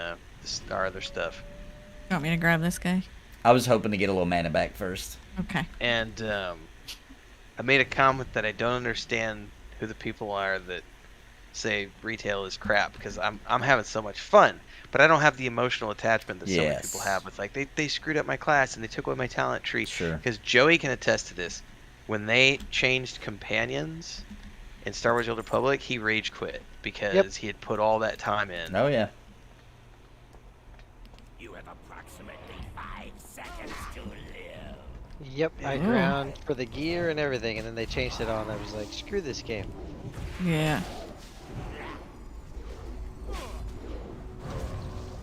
our other stuff. You want me to grab this guy? I was hoping to get a little mana back first. Okay. And I made a comment that I don't understand who the people are that say retail is crap, because I'm having so much fun, but I don't have the emotional attachment that so many people have with, like, they screwed up my class and they took away my talent tree. Sure. Because Joey can attest to this. When they changed companions in Star Wars: The Old Republic, he rage quit because he had put all that time in. Oh yeah. You have approximately 5 seconds to live. Yep, I ground for the gear and everything, and then they changed it all, and I was like, screw this game. Yeah.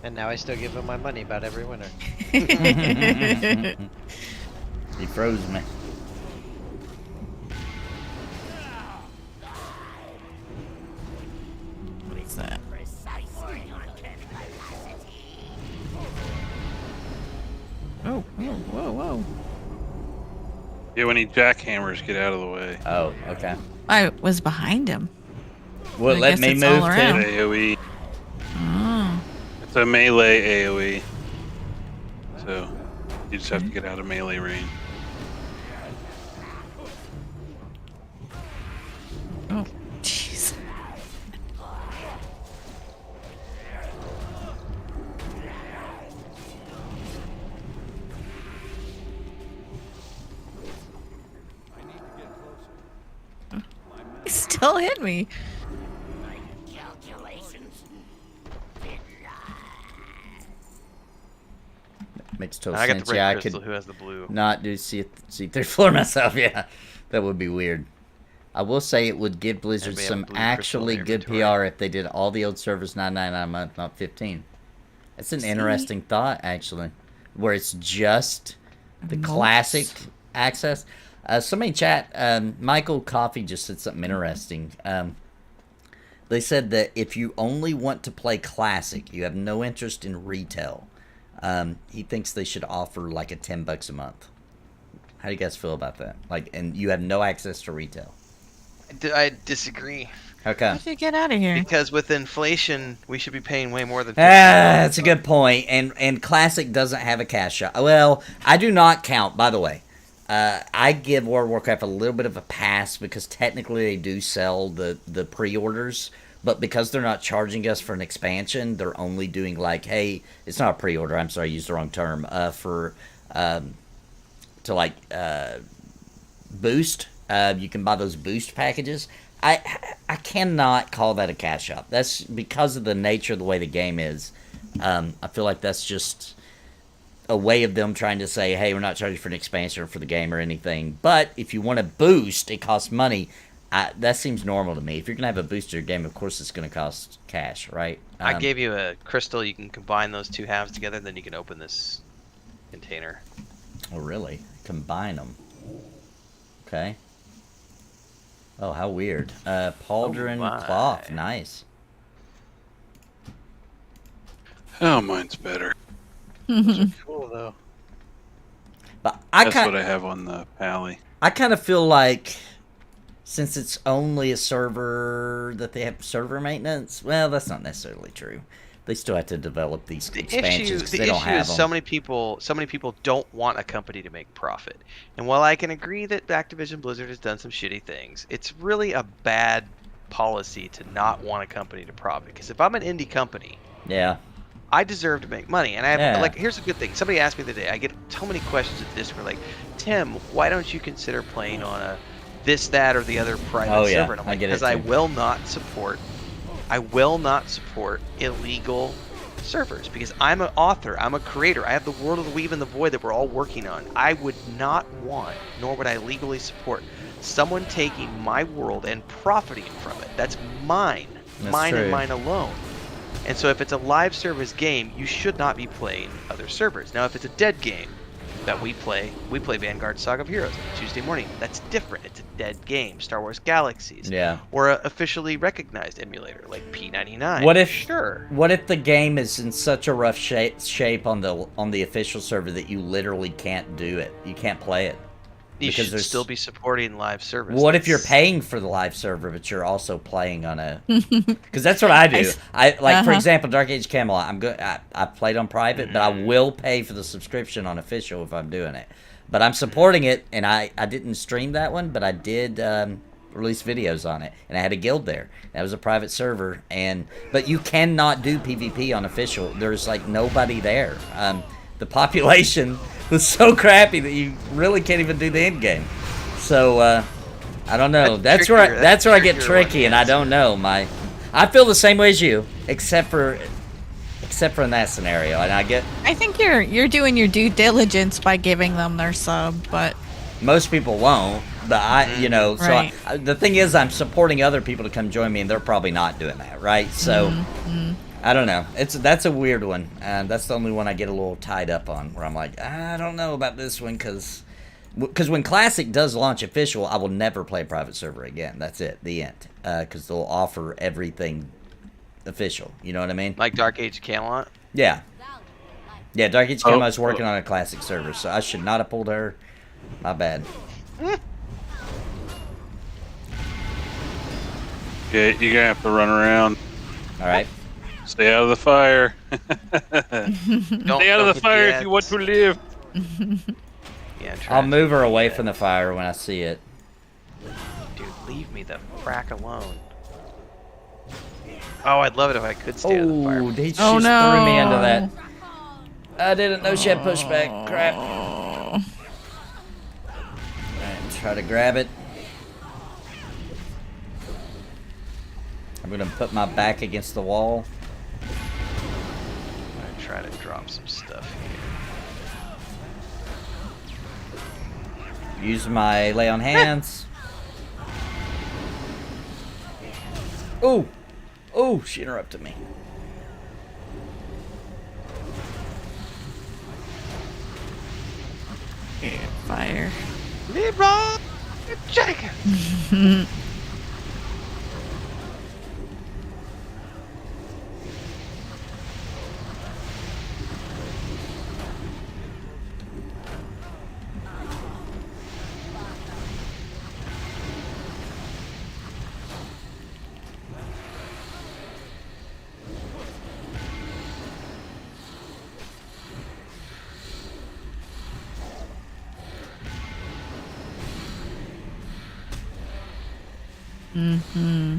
And now I still give them my money about every winter. He froze me. What's that? Oh, whoa. Yeah, when he jackhammers, get out of the way. Oh, okay. I was behind him. Well, I let guess me it's move all around. too. AoE. Oh. It's a melee AoE. So you just have to get out of melee range. Oh, jeez. He still hit me. Makes total I got sense. the red Yeah, I crystal. could Who has the blue? not do see third floor myself. Yeah, that would be weird. I will say it would give Blizzard Everybody have some a blue crystal actually in good inventory. PR if they did all the old servers $9.99 a month, not 15. That's an interesting thought, actually, where it's just the classic access. Somebody in chat, Michael Coffee just said something interesting. They said that if you only want to play classic, you have no interest in retail. He thinks they should offer like a $10 a month. How do you guys feel about that? Like, and you have no access to retail. I disagree. Okay. How did you get out of here? Because with inflation, we should be paying way more than. That's a good point. And Classic doesn't have a cash shop. Well, I do not count, by the way. I give World of Warcraft a little bit of a pass because technically they do sell the pre-orders, but because they're not charging us for an expansion, they're only doing like, hey, it's not a pre-order. I'm sorry, I used the wrong term. Boost. You can buy those boost packages. I cannot call that a cash shop. That's because of the nature of the way the game is. I feel like that's just a way of them trying to say, hey, we're not charging for an expansion or for the game or anything. But if you want a boost, it costs money. That seems normal to me. If you're going to have a boost to your game, of course it's going to cost cash, right? I gave you a crystal. You can combine those two halves together, then you can open this container. Oh, really? Combine them. Okay. Oh, how weird. Pauldron my. cloth. Nice. Oh, mine's better. Cool though. But I That's kind what I have on the Pally. I kind of feel like since it's only a server that they have server maintenance, well, that's not necessarily true. They still have to develop these expansions because they don't have them. So many people don't want a company to make profit. And while I can agree that Activision Blizzard has done some shitty things, it's really a bad policy to not want a company to profit. Because if I'm an indie company, Yeah. I deserve to make money. And I have, Yeah. like, here's a good thing. Somebody asked me the other day, I get so many questions at Discord, like, Tim, why don't you consider playing on a this, that, or the other private Oh, yeah. server? And I'm I like, get it, because I too. will not support illegal servers, because I'm an author, I'm a creator, I have the World of the Weave and the Void that we're all working on. I would not want, nor would I legally support, someone taking my world and profiting from it. That's mine. That's mine true. and mine alone. And so if it's a live service game, you should not be playing other servers. Now, if it's a dead game that we play Vanguard Saga of Heroes on Tuesday morning. That's different. It's a dead game. Star Wars Galaxies. Yeah. Or a officially recognized emulator like P99. What if Sure. What if the game is in such a rough shape on the official server that you literally can't do it? You can't play it. You because should there's still be supporting live service. What if you're That's- paying for the live server, but you're also playing on a? Because that's what I do. I like, for example, Dark Age Camelot. I'm good. I played on private, but I will pay for the subscription on official if I'm doing it. But I'm supporting it, and I didn't stream that one, but I did release videos on it, and I had a guild there. That was a private server, but you cannot do PvP on official. There's like nobody there. The population was so crappy that you really can't even do the end game. So I don't know. That's where I get tricky, and I don't know. I feel the same way as you, except for in that scenario, and I think you're doing your due diligence by giving them their sub, but most people won't. But Right. so the thing is, I'm supporting other people to come join me, and they're probably not doing that, right? So I don't know. That's a weird one, and that's the only one I get a little tied up on, where I'm like, I don't know about this one, because when Classic does launch official, I will never play private server again. That's it, the end, because they'll offer everything official. You know what I mean? Like Dark Age Camelot? Yeah. Yeah, Dark Age Camelot's working on a Classic server, so I should not have pulled her. My bad. Yeah, you're gonna have to run around. All right. Stay out of the fire. Don't Stay out of the get fire ads. if you want to live. Yeah, try I'll to move her get away the from the fire when I see it. Dude, leave me the frack alone. Oh, I'd love it if I could stay out of the fire. Oh, she just Oh, threw me into no. that. I didn't know she had pushback. Crap. oh, Alright, try to grab it. I'm gonna put my back against the wall. I'm gonna try to drop some stuff here. Use my lay on hands. Oh, oh, she interrupted me. fire. Leroy Jenkins! Mm-hmm.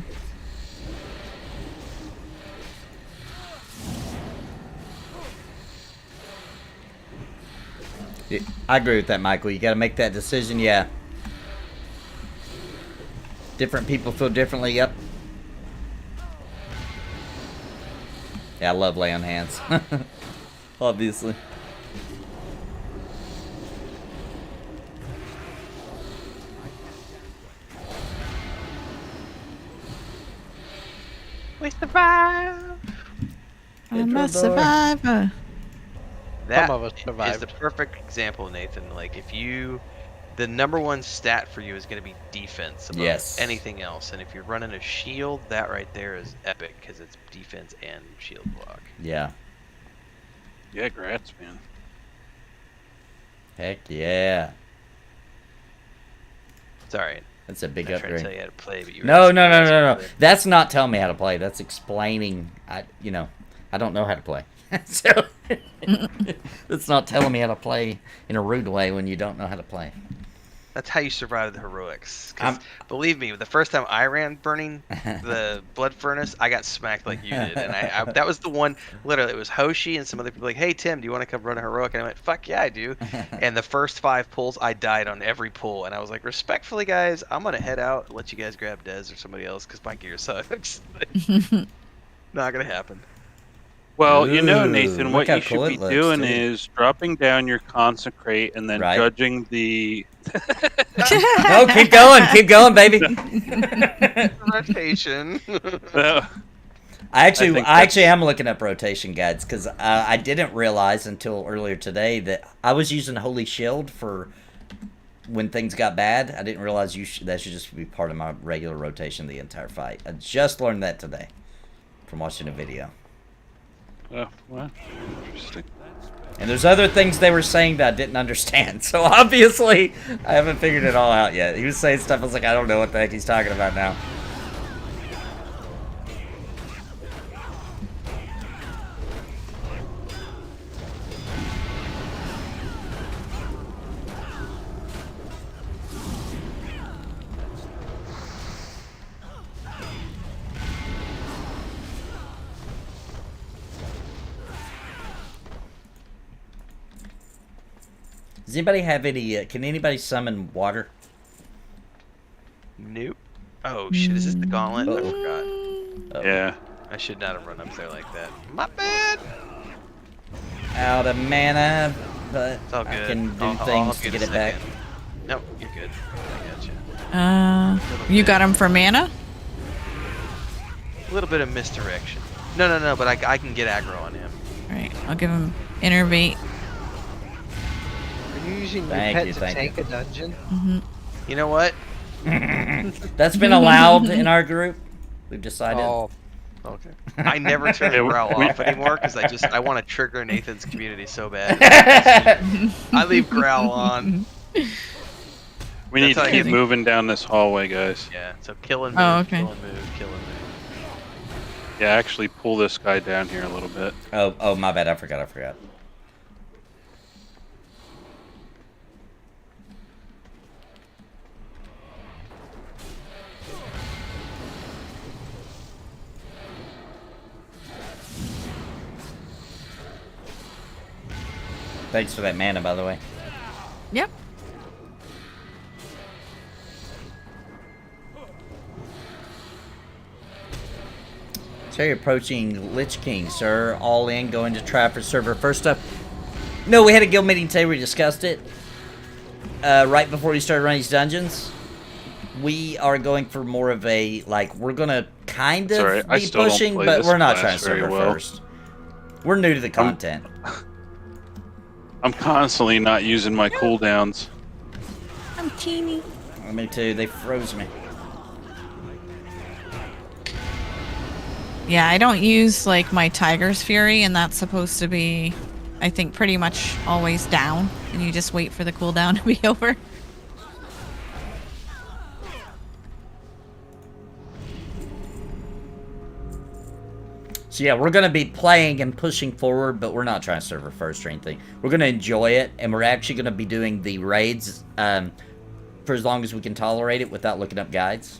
I agree with that, Michael. You gotta make that decision, yeah. Different people feel differently, yep. Yeah, I love lay on hands. Obviously. We survive! I'm a survivor. That Some of us is survived. the perfect example, Nathan. Like, if you... The #1 stat for you is going to be defense above Yes. anything else. And if you're running a shield, that right there is epic, because it's defense and shield block. Yeah. Yeah, grats, man. Heck yeah. Sorry. That's a big I'm not trying to tell upgrade. you how to play, but you were No, asking no, me no, this no, no. earlier. That's not telling me how to play. That's explaining. I don't know how to play. So that's not telling me how to play in a rude way when you don't know how to play. That's how you survive the heroics. 'Cause believe me, the first time I ran Burning the Blood Furnace, I got smacked like you did. And I that was the one, literally, it was Hoshi and some other people like, hey, Tim, do you want to come run a heroic? And I went, fuck yeah, I do. And the first 5 pulls, I died on every pull. And I was like, respectfully, guys, I'm going to head out and let you guys grab Dez or somebody else because my gear sucks. Not going to happen. Well, you know, Ooh, Nathan, look what how you cool should it be looks, doing too. is dropping down your consecrate and then Right. judging the. No, keep going, baby. Rotation. I I actually think am looking up rotation guides because I didn't realize until earlier today that I was using Holy Shield for when things got bad. I didn't realize that should just be part of my regular rotation the entire fight. I just learned that today from watching a video. Oh, well, interesting. And there's other things they were saying that I didn't understand. So obviously, I haven't figured it all out yet. He was saying stuff, I was like, I don't know what the heck he's talking about now. Does anybody have any, can anybody summon water? Nope. Oh shit, is this the gauntlet? I forgot. Oh. Yeah. I should not have run up there like that. My bad! Out of mana, but It's all good. I can do I'll things help to you in get a it back. second. Nope, you're good. I gotcha. You got him for mana? A little bit of misdirection. No, but I can get aggro on him. Alright, I'll give him Innervate. Are you using your Thank pet you, to thank tank a dungeon? Mm-hmm. You know what? That's been allowed in our group. We've decided. Oh, okay. I never turn Yeah, Growl we- off anymore because I want to trigger Nathan's community so bad. I leave Growl on. We need That's to how I keep get- moving down this hallway, guys. Yeah, so kill and move, Oh, okay. kill and move, kill and move. Yeah, actually pull this guy down here a little bit. Oh, my bad. I forgot. Thanks for that mana, by the way. Yep. So you're approaching Lich King, sir. All in, going to Trafford server. First up, no, we had a guild meeting today. We discussed it right before we started running these dungeons. We are going for more of a, like, we're going to kind of Sorry, I be still don't pushing, play but this we're not class trying to very server well. first. We're new to the content. I'm constantly not using my cooldowns. I'm teeny. Me too. They froze me. Yeah, I don't use like my Tiger's Fury, and that's supposed to be, I think, pretty much always down, and you just wait for the cooldown to be over. So yeah, we're going to be playing and pushing forward, but we're not trying to server first or anything. We're going to enjoy it, and we're actually going to be doing the raids for as long as we can tolerate it without looking up guides.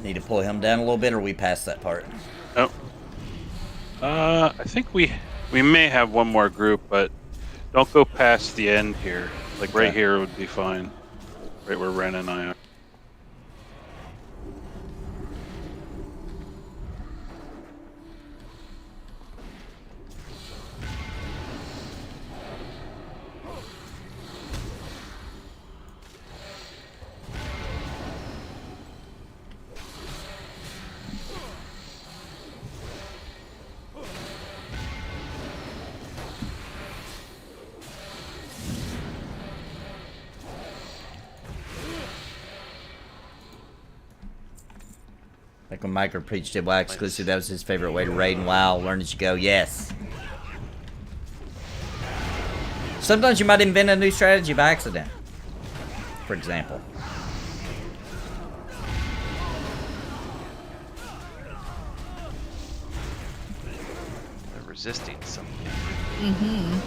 Need to pull him down a little bit, or we past that part? Oh. I think we may have one more group, but don't go past the end here. Like right Okay. here would be fine. Right where Ren and I are. Like when Micro Preach did WoW exclusive, that was his favorite way to raid and WoW. Learn as you go. Yes. Sometimes you might invent a new strategy by accident. For example. They're resisting some. Mm-hmm.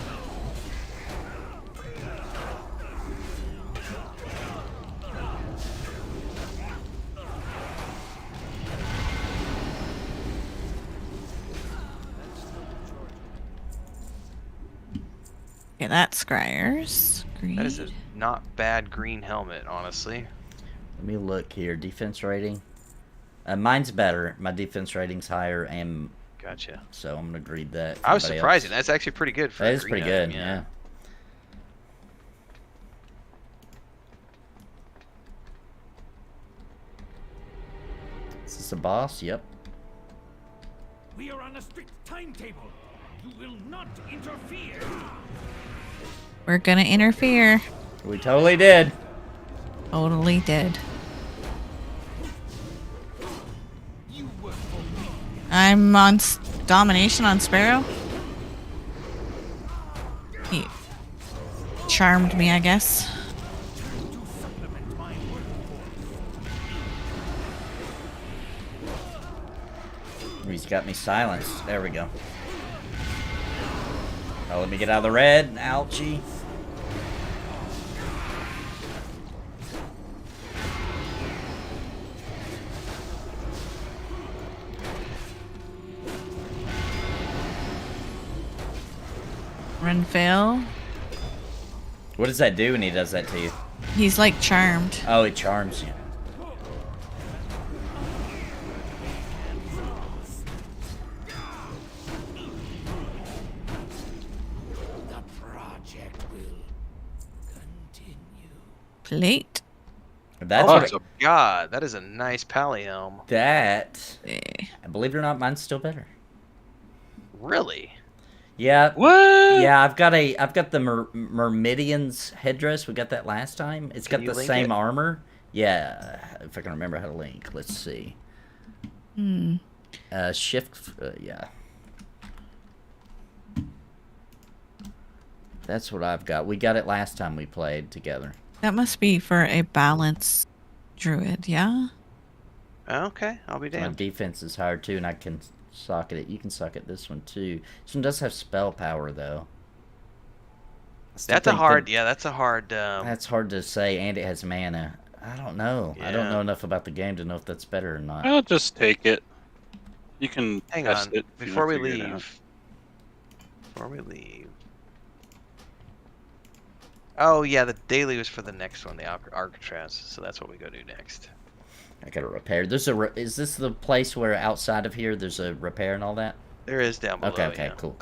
Okay, that's Scryers. That is a Greed. not bad green helmet, honestly. Let me look here. Defense rating. Mine's better. My defense rating's higher, and Gotcha. so I'm gonna read that. I was Everybody surprising. else- That's actually pretty good for That a is green pretty item, good. Yeah. Is this a boss? Yep. We are on a strict timetable. You will not interfere. We're gonna interfere. We totally did. Totally did. You work for me. I'm on domination on Sparrow. He charmed me, I guess. To supplement my workforce. He's got me silenced. There we go. Oh, let me get out of the red. Ouchie. Run fail. What does that do when he does that to you? He's like charmed. Oh, it charms you. The project will continue. Plate. That's Oh what my god, that is a nice pally helm. that. Eh. Believe it or not, mine's still better. Really? Yeah. What? Yeah, I've got the Myrmidian's headdress. We got that last time. It's Can got you the link same it? armor. Yeah, if I can remember how to link. Let's see. Shift. Yeah. That's what I've got. We got it last time we played together. That must be for a balance druid, yeah? Okay, I'll be My damned. defense is higher too, and I can socket it. You can socket this one too. This one does have spell power though. I still That's a think hard. that- Yeah, that's a hard. That's hard to say, and it has mana. I don't know. I don't Yeah. know enough about the game to know if that's better or not. I'll just take it. You can Hang test on. it if you Before we wanna figure it out. leave. Before we leave. Oh yeah, the daily was for the next one, the Alcatraz. So that's what we go do next. I gotta repair. There's a. Is this the place where outside of here there's a repair and all that? There is down below. Okay. yeah. Cool.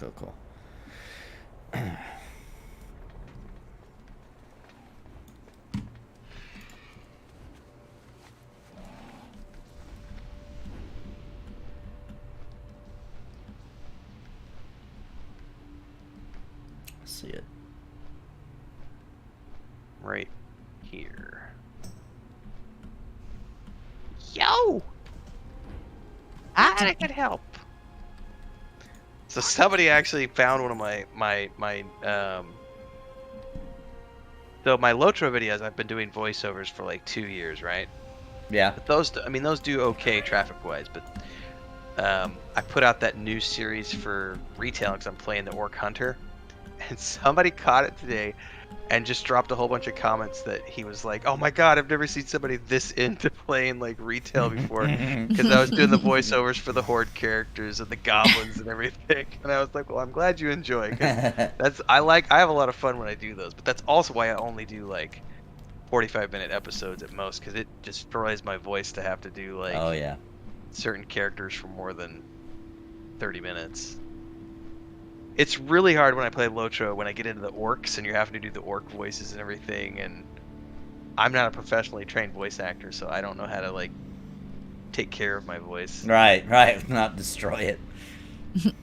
See it. Right here. Yo! I could help. So somebody actually found one of my so my Lotro videos, I've been doing voiceovers for like 2 years, right? Yeah. But those do okay traffic wise, but I put out that new series for retail because I'm playing the Orc Hunter, and somebody caught it today and just dropped a whole bunch of comments that he was like, "Oh my god, I've never seen somebody this into playing like retail before," because I was doing the voiceovers for the Horde characters and the goblins and everything, and I was like, "Well, I'm glad you enjoy." 'Cause I have a lot of fun when I do those, but that's also why I only do like 45-minute episodes at most, because it destroys my voice to have to do like Oh yeah. certain characters for more than 30 minutes. It's really hard when I play Lotro when I get into the orcs and you're having to do the orc voices and everything, and I'm not a professionally trained voice actor, so I don't know how to like take care of my voice. Right. Not destroy it.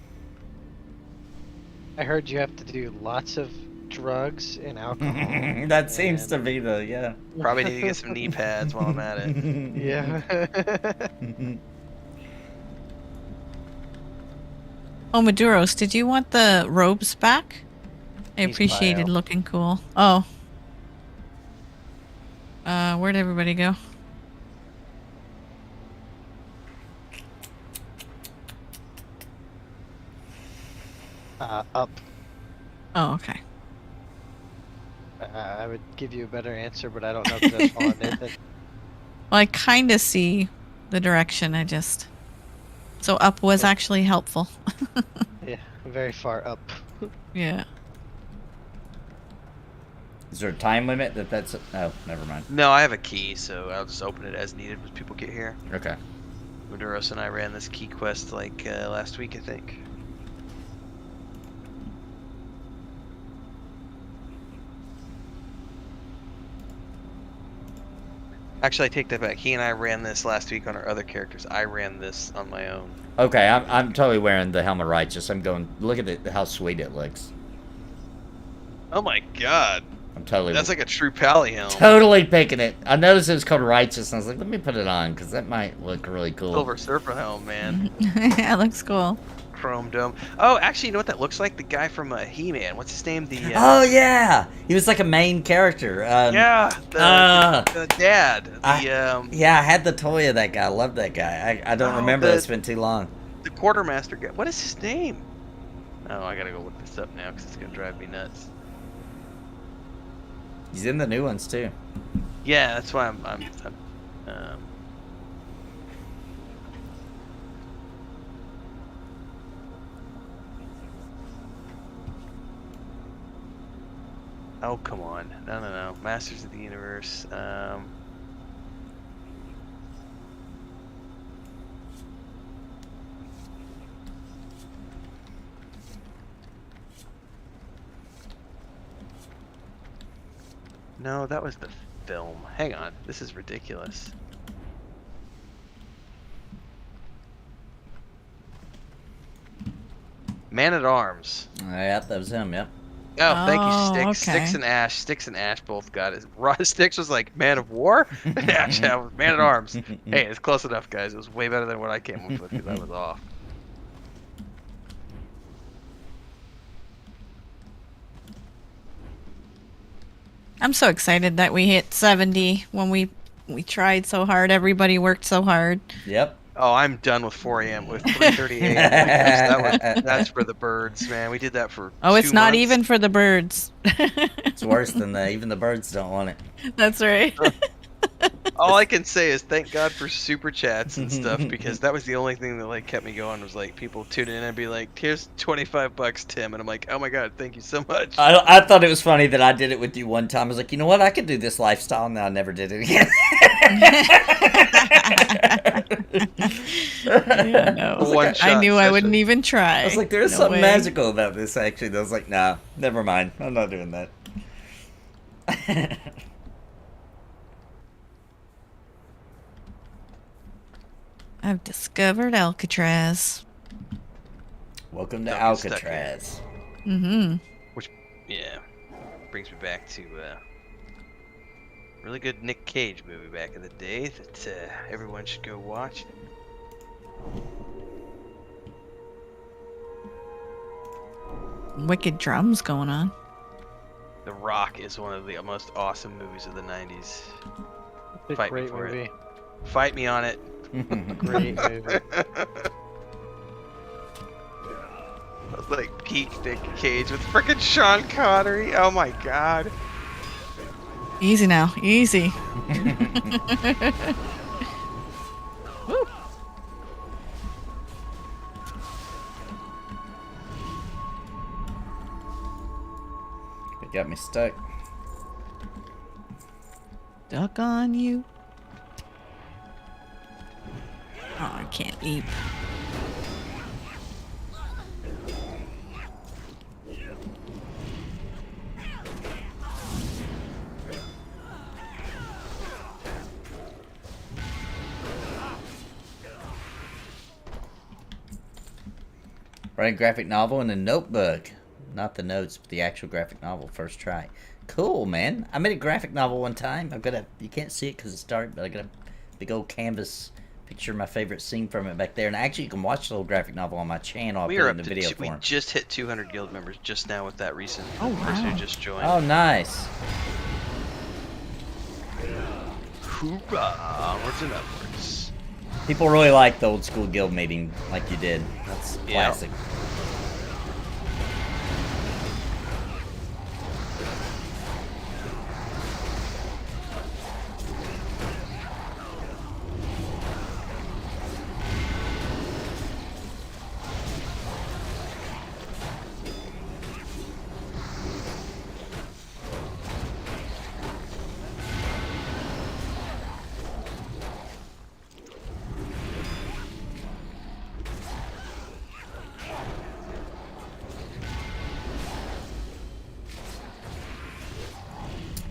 I heard you have to do lots of drugs and alcohol. That seems to and- be the yeah. Probably need to get some knee pads while I'm at it. Yeah. Oh, Maduros, did you want the robes back? I He's appreciated bio. looking cool. Oh. Where'd everybody go? Up. Oh, okay. I would give you a better answer, but I don't know because that's fallen in. Well, I kind of see the direction. I just... So up was actually helpful. Yeah, very far up. Yeah. Is there a time limit that's? Oh, never mind. No, I have a key, so I'll just open it as needed when people get here. Okay. Maduros and I ran this key quest like last week, I think. Actually, I take that back. He and I ran this last week on our other characters. I ran this on my own. Okay, I'm totally wearing the Helm of Righteous. I'm going. Look at it, how sweet it looks. Oh my god. I'm totally. That's like a true pally helm. Totally picking it. I noticed it was called Righteous, and I was like, let me put it on because that might look really cool. Silver Surfer helm, man. Yeah, it looks cool. Chrome dome. Oh, actually, you know what that looks like? The guy from He-Man. What's his name? Oh yeah, he was like a main character. Yeah, the dad. Yeah, I had the toy of that guy. I love that guy. I don't remember. It's been too long. The quartermaster guy. What is his name? Oh, I gotta go look this up now because it's gonna drive me nuts. He's in the new ones too. Yeah, that's why I'm Oh, come on. No. Masters of the Universe. No, that was the film. Hang on. This is ridiculous. Man at Arms. Yep, that was him. Yep. Oh, thank you, Styx. Okay. Styx and Ash both got it. Styx was like Man of War, and Ash was Man at Arms. Hey, it's close enough, guys. It was way better than what I came up with because I was off. I'm so excited that we hit 70 when we tried so hard. Everybody worked so hard. Yep. Oh, I'm done with 4 a.m. with 3:30 a.m. That's for the birds, man. We did that for. Oh, it's 2 not months. even for the birds. It's worse than that. Even the birds don't want it. That's right. All I can say is thank God for super chats and stuff because that was the only thing that like kept me going was like people tuning in and be like, "Here's $25, Tim," and I'm like, "Oh my God, thank you so much." I thought it was funny that I did it with you one time. I was like, you know what? I could do this lifestyle, and I never did it again. Yeah, no. I knew I wouldn't even try. I was like, there's No something way. magical about this, actually. And I was like, nah, never mind. I'm not doing that. I've discovered Alcatraz. Welcome to Don't get stuck Alcatraz. Mm-hmm. Which, yeah, brings me back to really good Nick Cage movie back in the day that everyone should go watch. Wicked drums going on. The Rock is one of the most awesome movies of the 90s. It's a Fight me great for it. movie. Fight me on it. Great movie. That's like peak Nick Cage with frickin' Sean Connery. Oh my God. Easy now. Easy. Woo. It got me stuck. Duck on you. Oh, I can't eat. Writing graphic novel in a notebook. Not the notes, but the actual graphic novel. First try. Cool, man. I made a graphic novel one time. I've got a, you can't see it because it's dark, but I got a big old canvas picture of my favorite scene from it back there. And actually, you can watch the little graphic novel on my channel. I'll We put are it up in the to video we form. just hit 200 guild members just now with that recent Oh, person wow. who just joined. Oh, nice. Hoorah! Onwards and upwards. People really like the old school guild meeting like you did. That's Yeah. classic.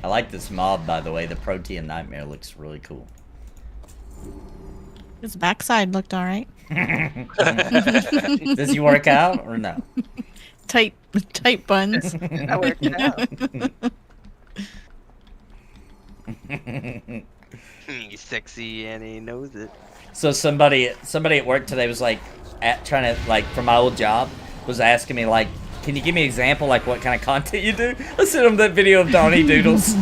I like this mob, by the way. The Protean Nightmare looks really cool. His backside looked all right. Does he work out or no? Tight buns. That worked out. He's sexy and he knows it. So somebody at work today was like trying to, like, for my old job, was asking me, like, can you give me an example, like what kind of content you do? I sent him that video of Donnie Doodles.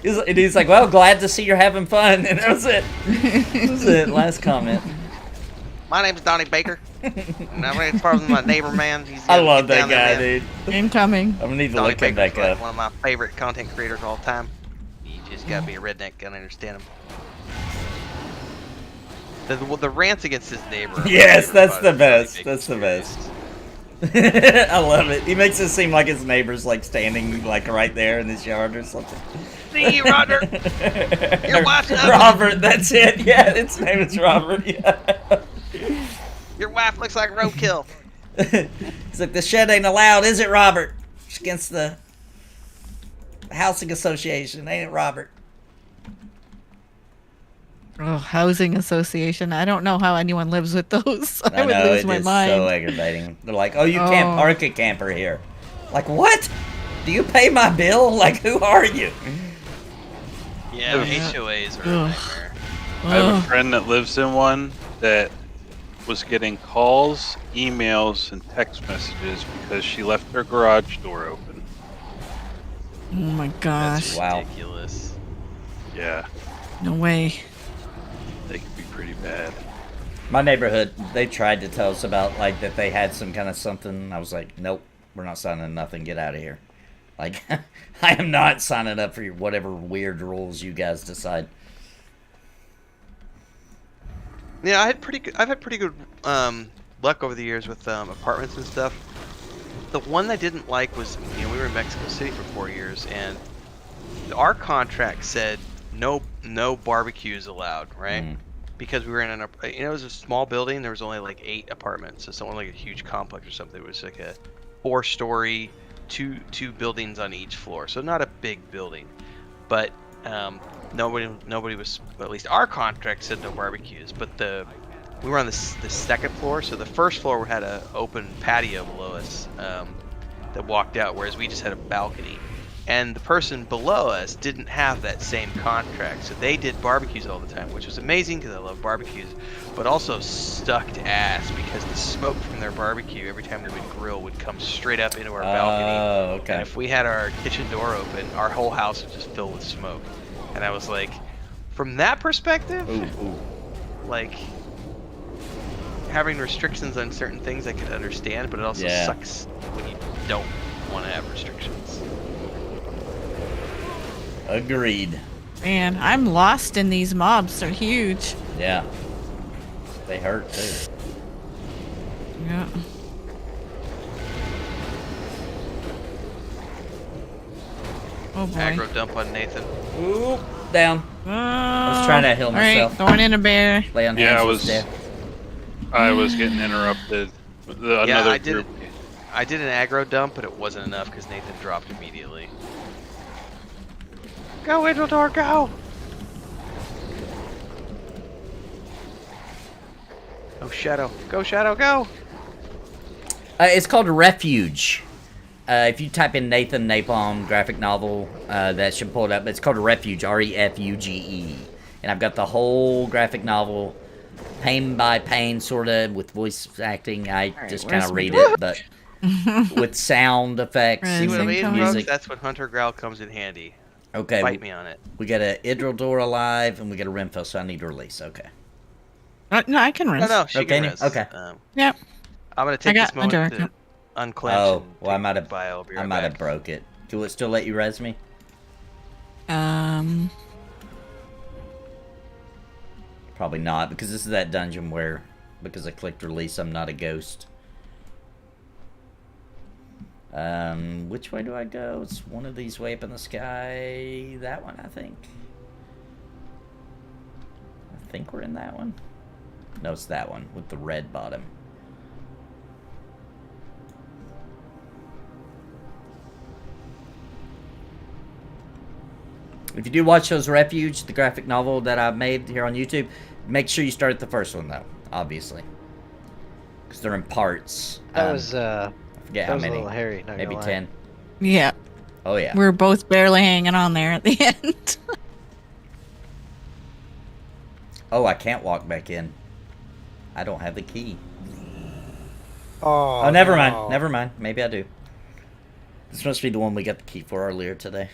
And he's like, well, glad to see you're having fun. And that was it. That was it. Last comment. My name's Donnie Baker. And I'm from my neighbor man. I love that guy, dude. Incoming. I'm gonna need to Donnie look him Baker's back up. one of my favorite content creators of all time. You just gotta be a redneck, gotta understand him. The rants against his neighbor. Yes, that's the best. That's the best. I love it. He makes it seem like his neighbor's like standing like right there in his yard or something. See you, Robert. Your wife's ugly. Robert, that's it. Yeah, its name is Robert. Yeah. Your wife looks like roadkill. He's like, the shed ain't allowed, is it, Robert? It's against the housing association, ain't it, Robert? Oh, housing association. I don't know how anyone lives with those. I would know, lose my it is mind. so aggravating. They're like, oh, you can't park a camper here. Like, what? Do you pay my bill? Like, who are you? Yeah, HOAs are a nightmare. I have a friend that lives in one that was getting calls, emails, and text messages because she left her garage door open. Oh my gosh. That's Wow. ridiculous. Yeah, No way. they can be pretty bad. My neighborhood, they tried to tell us about, like, that they had some kind of something. I was like, nope, we're not signing nothing. Get out of here. Like, I am not signing up for your whatever weird rules you guys decide. Yeah, I've had pretty good luck over the years with apartments and stuff. The one I didn't like was, we were in Mexico City for 4 years, and our contract said no barbecues allowed, right? Because we were in it was a small building. There was only like 8 apartments, so something like a huge complex or something. It was like a 4-story, two buildings on each floor, so not a big building, but nobody was, at least our contract said no barbecues, but we were on the second floor, so the first floor had an open patio below us that walked out, whereas we just had a balcony, and the person below us didn't have that same contract, so they did barbecues all the time, which was amazing because I love barbecues, but also sucked ass because the smoke from their barbecue every time they would grill would come straight up into our balcony. Oh, okay. And if we had our kitchen door open, our whole house would just fill with smoke. And I was like, from that perspective, like, having restrictions on certain things I could understand, but it also sucks when you don't want to have restrictions. Agreed. Man, I'm lost in these mobs. They're huge. Yeah. They hurt, too. Yeah. Oh boy. Aggro dump on Nathan. Ooh, down. I was trying to heal myself. Alright, throwing in a bear. Lay on Yeah, hands I was getting interrupted. I did an aggro dump, but it wasn't enough because Nathan dropped immediately. Go, Idrildor, go! Oh, Shadow. Go, Shadow, go! It's called Refuge. If you type in Nathan Napalm graphic novel, that should pull it up. It's called Refuge, R-E-F-U-G-E. And I've got the whole graphic novel, pain by pain, sort of, with voice acting. I just kind of read it, but with sound effects, See what I mean, folks? music. That's when Hunter Growl comes in handy. Okay. Fight me on it. We got a Idrildor alive, and we got a Renfell, so I need to release. Okay. No, I can rinse. No, she can rinse. Okay. Yep. I'm going to take this moment Hunter. to unclench. Oh, and well, I take might the have, bio. I'll be right I might have back. broke it. Do it still let you res me? Probably not, because this is that dungeon where, because I clicked release, I'm not a ghost. Which way do I go? It's one of these way up in the sky. That one, I think. I think we're in that one. No, it's that one with the red bottom. If you do watch those Refuge, the graphic novel that I made here on YouTube, make sure you start at the first one though, obviously, because they're in parts. That was I forget that how was many. a little hairy. Not Maybe gonna lie. 10. Yeah. Oh yeah. We're both barely hanging on there at the end. Oh, I can't walk back in. I don't have the key. Oh, Oh, never mind. no. Never mind. Maybe I do. This must be the one we got the key for earlier today.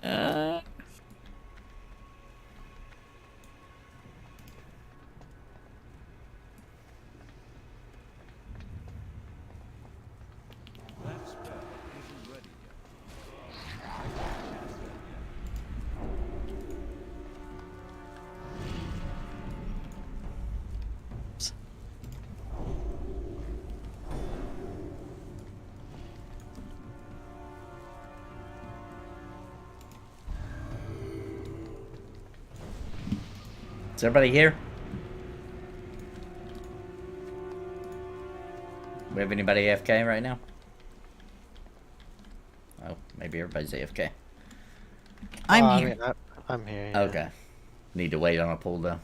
Uh, Is everybody here? We have anybody AFK right now? Oh, maybe everybody's AFK. I'm I here. mean, I'm here. Yeah. Okay. Need to wait on a pull though.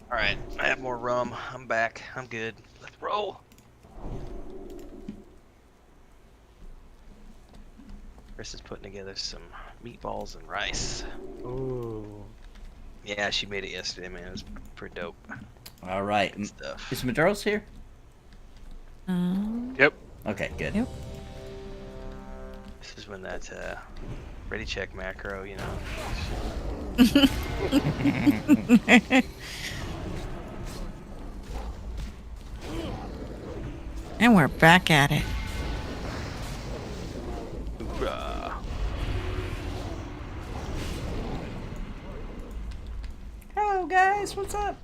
Alright, I have more rum. I'm back. I'm good. Let's roll. Chris is putting together some meatballs and rice. Ooh. Yeah, she made it yesterday, man. It was pretty dope. All right. Good stuff. Is Maduro's here? Yep. Okay, good. Yep. This is when that ready check macro, you know. And we're back at it. Hoorah. Hello, guys. What's up?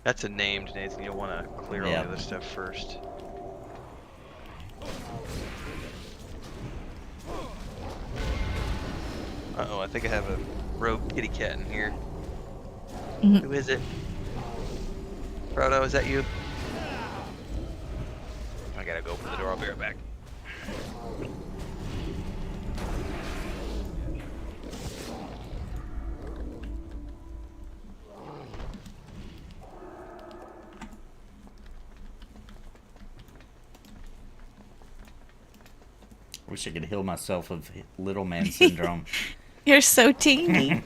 That's a named, Nathan. You'll want to clear all Yeah. the other stuff first. Uh-oh, I think I have a rogue kitty cat in here. Mhm. Who is it? Frodo, is that you? I gotta go open the door. I'll be right back. Wish I could heal myself of little man syndrome. You're so teeny.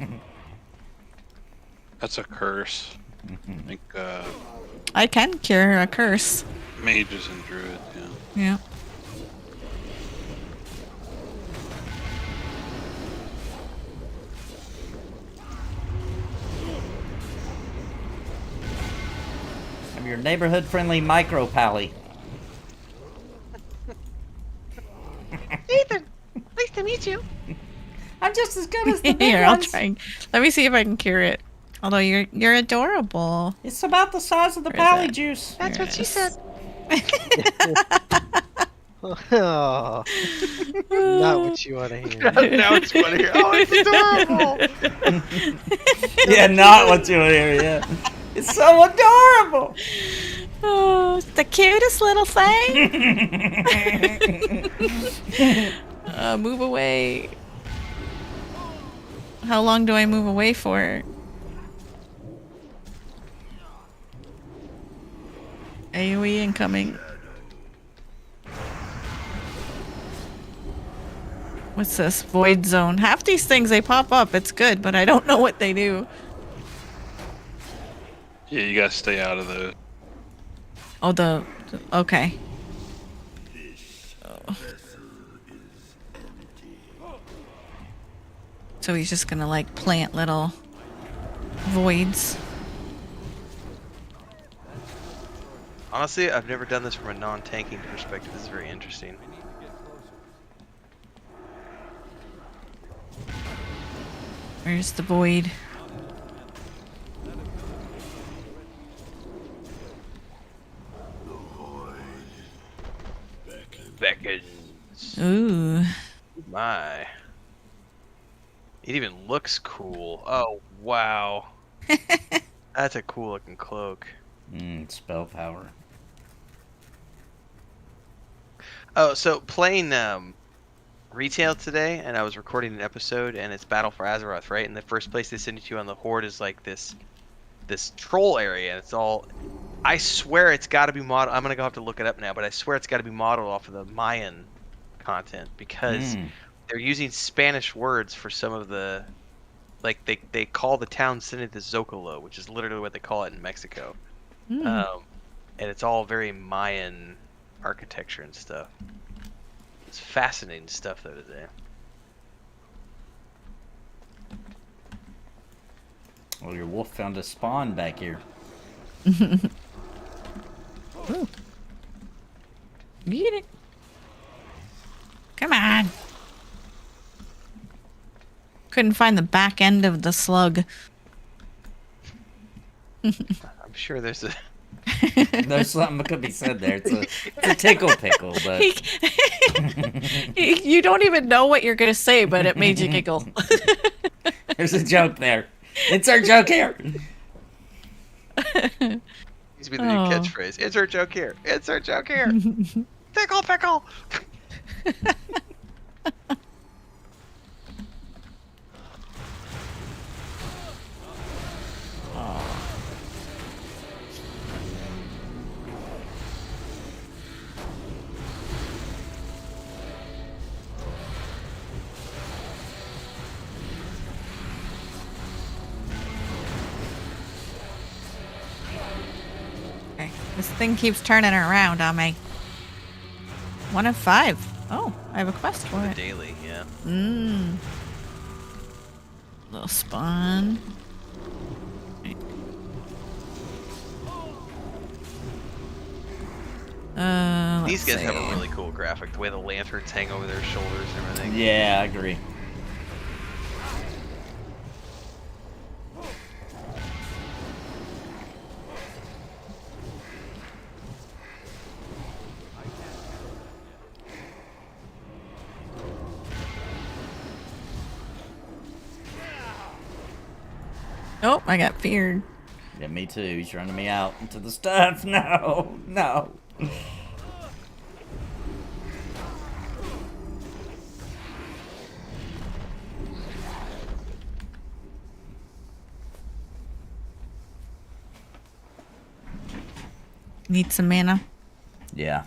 That's a curse. I think I can cure a curse. mages and druids, yeah. Yeah. I'm your neighborhood-friendly micro pally. Nathan, nice to meet you. I'm just as good as the big Here, I'll ones. try. Let me see if I can cure it. Although you're adorable. It's about the size of the Where is pally that? juice. That's what she said. Oh, not what you want to hear. Now it's funny here. Oh, it's adorable. Yeah, not what you hear. Yeah, it's so adorable. Oh, it's the cutest little thing. Move away. How long do I move away for? AoE incoming. What's this? Void zone. Half these things, they pop up. It's good, but I don't know what they do. Yeah, you gotta stay out of those. Oh, okay. Oh. So he's just gonna like plant little voids. Honestly, I've never done this from a non-tanking perspective. This is very interesting. Where's the void? Beckons. Ooh. My. It even looks cool. Oh, wow. That's a cool looking cloak. Spell power. Oh, so playing retail today, and I was recording an episode, and it's Battle for Azeroth, right? And the first place they send you to on the Horde is like this troll area, and it's all. I swear it's got to be modeled. I'm gonna have to look it up now, but I swear it's got to be modeled off of the Mayan content because they're using Spanish words for some of the. Like they call the town Ciudad de Zocalo, which is literally what they call it in Mexico, and it's all very Mayan architecture and stuff. It's fascinating stuff though today. Well, your wolf found a spawn back here. Ooh. Get it. Come on. Couldn't find the back end of the slug. I'm sure there's a. There's something could be said there. It's a tickle pickle, but You don't even know what you're gonna say, but it made you giggle. there's a joke there. It's our joke here. Needs to be the new catchphrase. It's our joke here. It's our joke here. Pickle, pickle. Okay, this thing keeps turning around on me. 1 of 5. Oh, I have a quest for it. Daily, yeah. Little spawn. These guys have a really cool graphic. The way the lanterns hang over their shoulders and everything. Yeah, I agree. Oh, I got feared. Yeah, me too. He's running me out into the stuff. No, no. Need some mana. Yeah.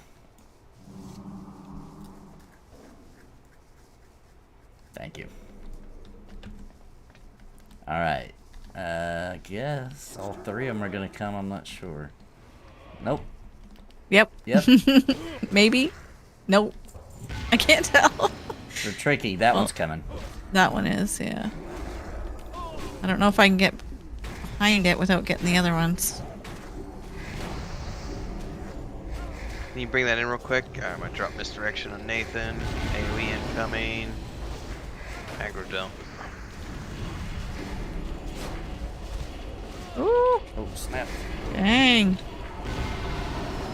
Thank you. All right. I guess all 3 of them are gonna come. I'm not sure. Nope. Yep. Yep. Maybe. Nope. I can't tell. They're tricky. That one's coming. That one is, yeah. I don't know if I can get behind it without getting the other ones. Can you bring that in real quick? I'm gonna drop misdirection on Nathan. AoE incoming. Aggro dump. Ooh. Oh, snap. Dang.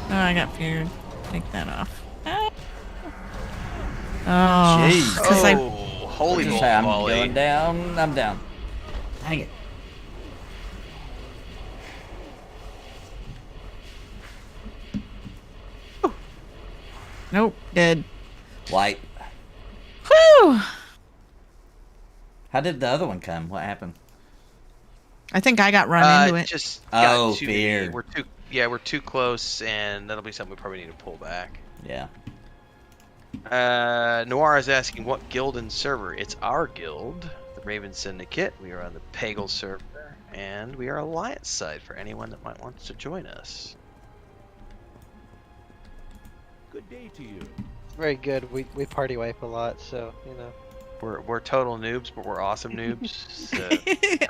Oh, I got feared. Take that off. Ah. Oh, Jeez. because Oh, holy moly. I'm going down. I'm down. Dang it. Nope, dead. Wipe. Whew. How did the other one come? What happened? I think I got run into it. Just got too fear. We're too close, and that'll be something we probably need to pull back. Yeah. Noir is asking what guild and server. It's our guild, the Raven Syndicate. We are on the Pagel server, and we are Alliance side for anyone that might want to join us. Good day to you. Very good. We party wipe a lot, so you know. We're total noobs, but we're awesome noobs. So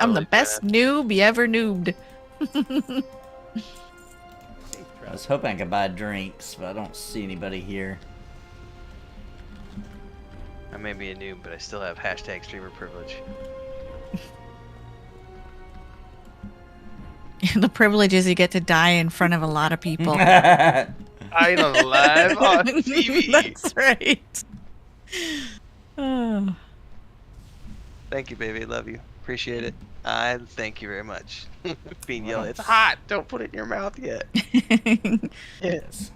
I'm the totally best noob you ever noobed. I was hoping I could buy drinks, but I don't see anybody here. I may be a noob, but I still have hashtag streamer privilege. The privilege is you get to die in front of a lot of people. I'm live on TV. That's right. Oh. Thank you, baby. Love you. Appreciate it. Thank you very much. Being yelled, it's hot. Don't put it in your mouth yet. Yes.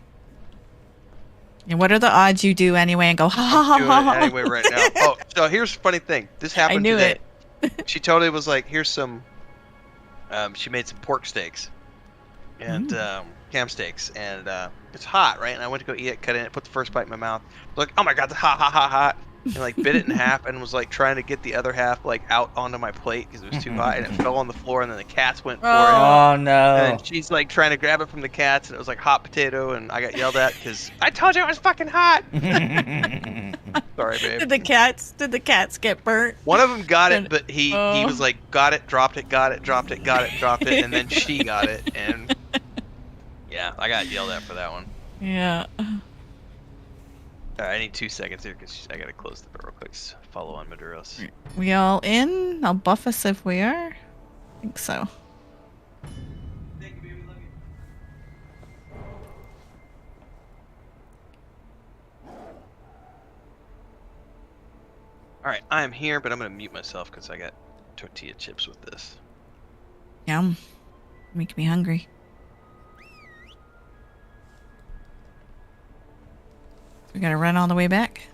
And what are the odds you do anyway and go ha ha ha I'm doing ha it ha? anyway right now. Oh, so here's the funny thing. This happened knew today. She totally was like, "Here's some." She made some pork steaks, and ham steaks, and it's hot, right? And I went to go eat it, cut it, put the first bite in my mouth. Like, oh my god, it's hot, hot, hot, hot. And like bit it in half, and was like trying to get the other half like out onto my plate because it was too hot, and it fell on the floor, and then the cats went for it. Oh no. And then she's like trying to grab it from the cats, and it was like hot potato, and I got yelled at because I told you it was fucking hot. Sorry, babe. Did the cats get burnt? One of them got it, but he was like, got it, dropped it, got it, dropped it, got it, dropped it, and then she got it, and yeah, I got yelled at for that one. Yeah. I need 2 seconds here because I gotta close the door real quick. Follow on Maduros. We all in? I'll buff us if we are. I think so. Thank you, baby. Love you. All right, I am here, but I'm gonna mute myself because I got tortilla chips with this. Yum. Make me hungry. We gotta run all the way back.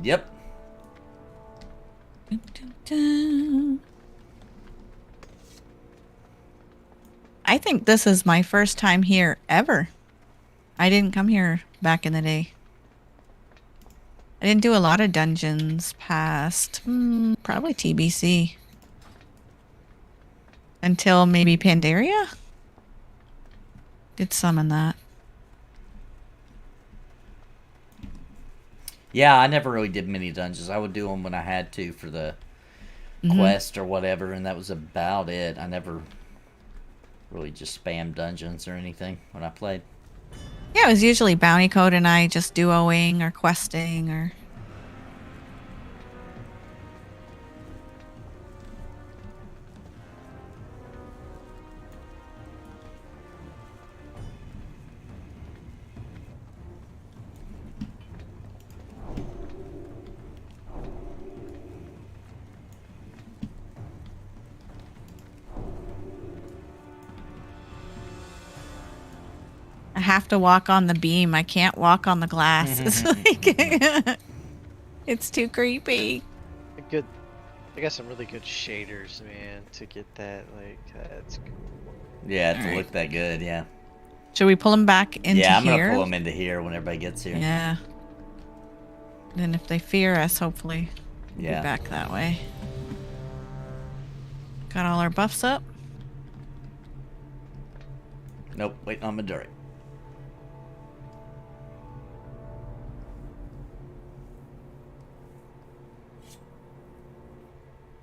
Yep. Dun, dun, dun. I think this is my first time here ever. I didn't come here back in the day. I didn't do a lot of dungeons past probably TBC. Until maybe Pandaria? Did some in that. Yeah, I never really did many dungeons. I would do them when I had to for the quest or whatever, and that was about it. I never really just spammed dungeons or anything when I played. Yeah, it was usually Bounty Code and I just duoing or questing or... I have to walk on the beam. I can't walk on the glass. It's like it's too creepy. Good. I got some really good shaders, man, to get that. Like that's cool. Yeah, to look that good, yeah. Should we pull them back into here? Yeah, I'm gonna pull them into here when everybody gets here. Yeah. Then if they fear us, hopefully we'll Yeah. be back that way. Got all our buffs up? Nope, waiting on Midori.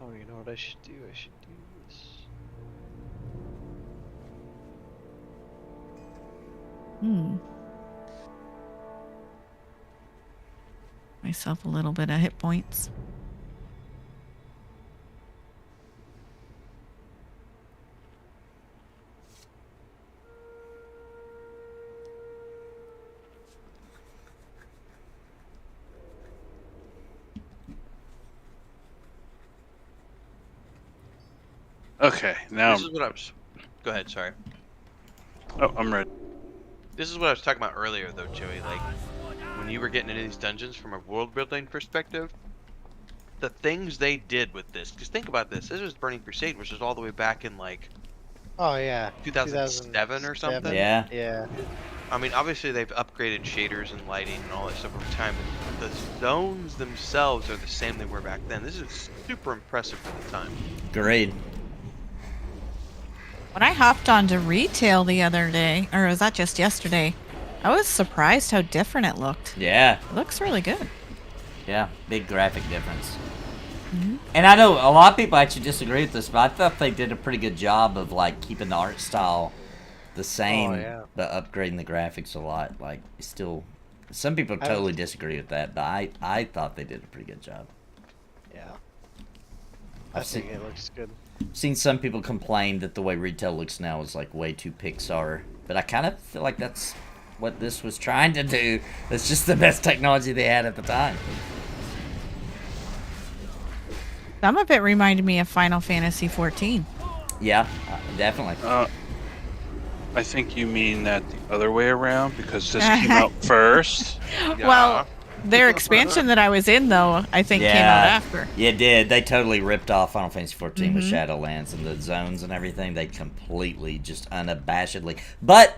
Oh, you know what I should do? I should do this. Myself a little bit of hit points. Okay, now This is what I was. Go ahead. Sorry. I'm ready. This is what I was talking about earlier, though, Joey. Like, when you were getting into these dungeons from a world building perspective, the things they did with this. Because think about this. This was Burning Crusade, which was all the way back in like Oh yeah. 2007 or something. Yeah. Yeah. I mean, obviously they've upgraded shaders and lighting and all that stuff over time, but the zones themselves are the same they were back then. This is super impressive for the time. Agreed. When I hopped onto retail the other day, or was that just yesterday, I was surprised how different it looked. Yeah. It looks really good. Yeah, big graphic difference. And I know a lot of people actually disagree with this, but I thought they did a pretty good job of like keeping the art style the same, but upgrading the graphics a lot. Like, still, some people totally disagree with that, but I thought they did a pretty good job. Yeah. I think it looks good. Seen some people complain that the way retail looks now is like way too Pixar, but I kind of feel like that's what this was trying to do. It's just the best technology they had at the time. Some of it reminded me of Final Fantasy 14. Yeah, definitely. I think you mean that the other way around because this came out first. Yeah. Well, their expansion that I was in, though, I think came out after. Yeah, it did. They totally ripped off Final Fantasy 14 with Shadowlands and the zones and everything. They completely, just unabashedly. But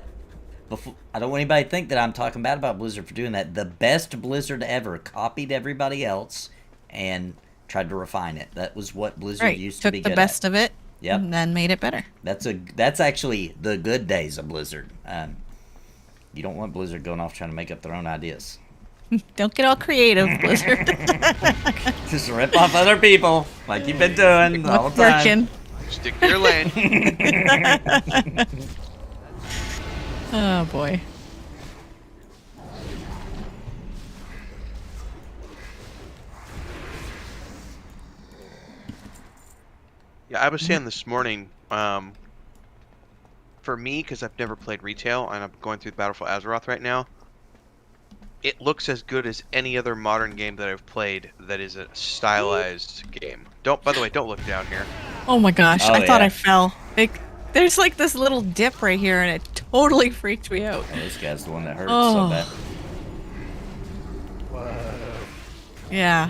before, I don't want anybody to think that I'm talking bad about Blizzard for doing that. The best Blizzard ever copied everybody else and tried to refine it. That was what Blizzard used to be good at. Took the best of it, yep, and then made it better. That's actually the good days of Blizzard. You don't want Blizzard going off trying to make up their own ideas. Don't get all creative, Blizzard. Just rip off other people like you've been doing all the time. Working. Stick to your lane. Oh boy. Yeah, I was saying this morning, for me, because I've never played retail, and I'm going through Battlefield Azeroth right now, it looks as good as any other modern game that I've played that is a stylized game. By the way, don't look down here. Oh my gosh, Oh, I thought yeah. I fell. There's like this little dip right here, and it totally freaked me out. Oh, this guy's the one that hurts Oh. so bad. Yeah.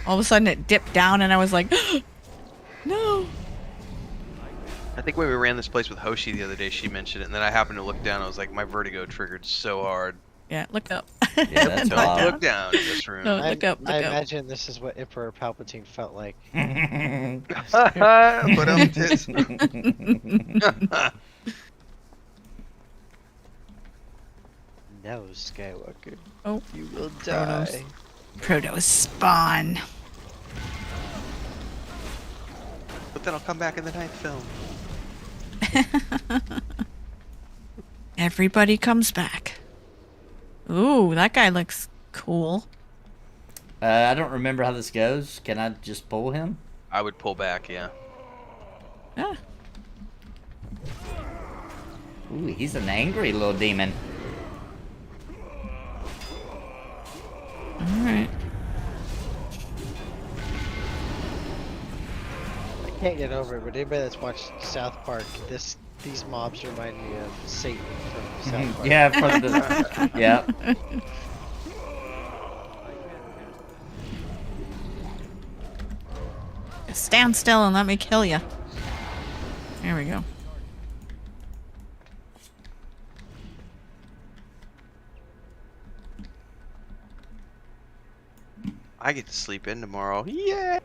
All of a sudden it dipped down, and I was like, no. I think when we ran this place with Hoshi the other day, she mentioned it, and then I happened to look down, and I was like, my vertigo triggered so hard. Yeah, look up. Yeah, that's Don't wild. look down in this room. No, look up, I look up. imagine this is what Emperor Palpatine felt like. But tits. No, Skywalker. Oh, You will Kronos. die. Proto spawn. But then I'll come back in the ninth film. Everybody comes back. Ooh, that guy looks cool. I don't remember how this goes. Can I just pull him? I would pull back, yeah. Ah, Ooh, he's an angry little demon. alright. I can't get over it, but anybody that's watched South Park, these mobs remind me of Satan from South Park. Yeah, from the, yeah. Stand still and let me kill you. There we go. I get to sleep in tomorrow. Yeah.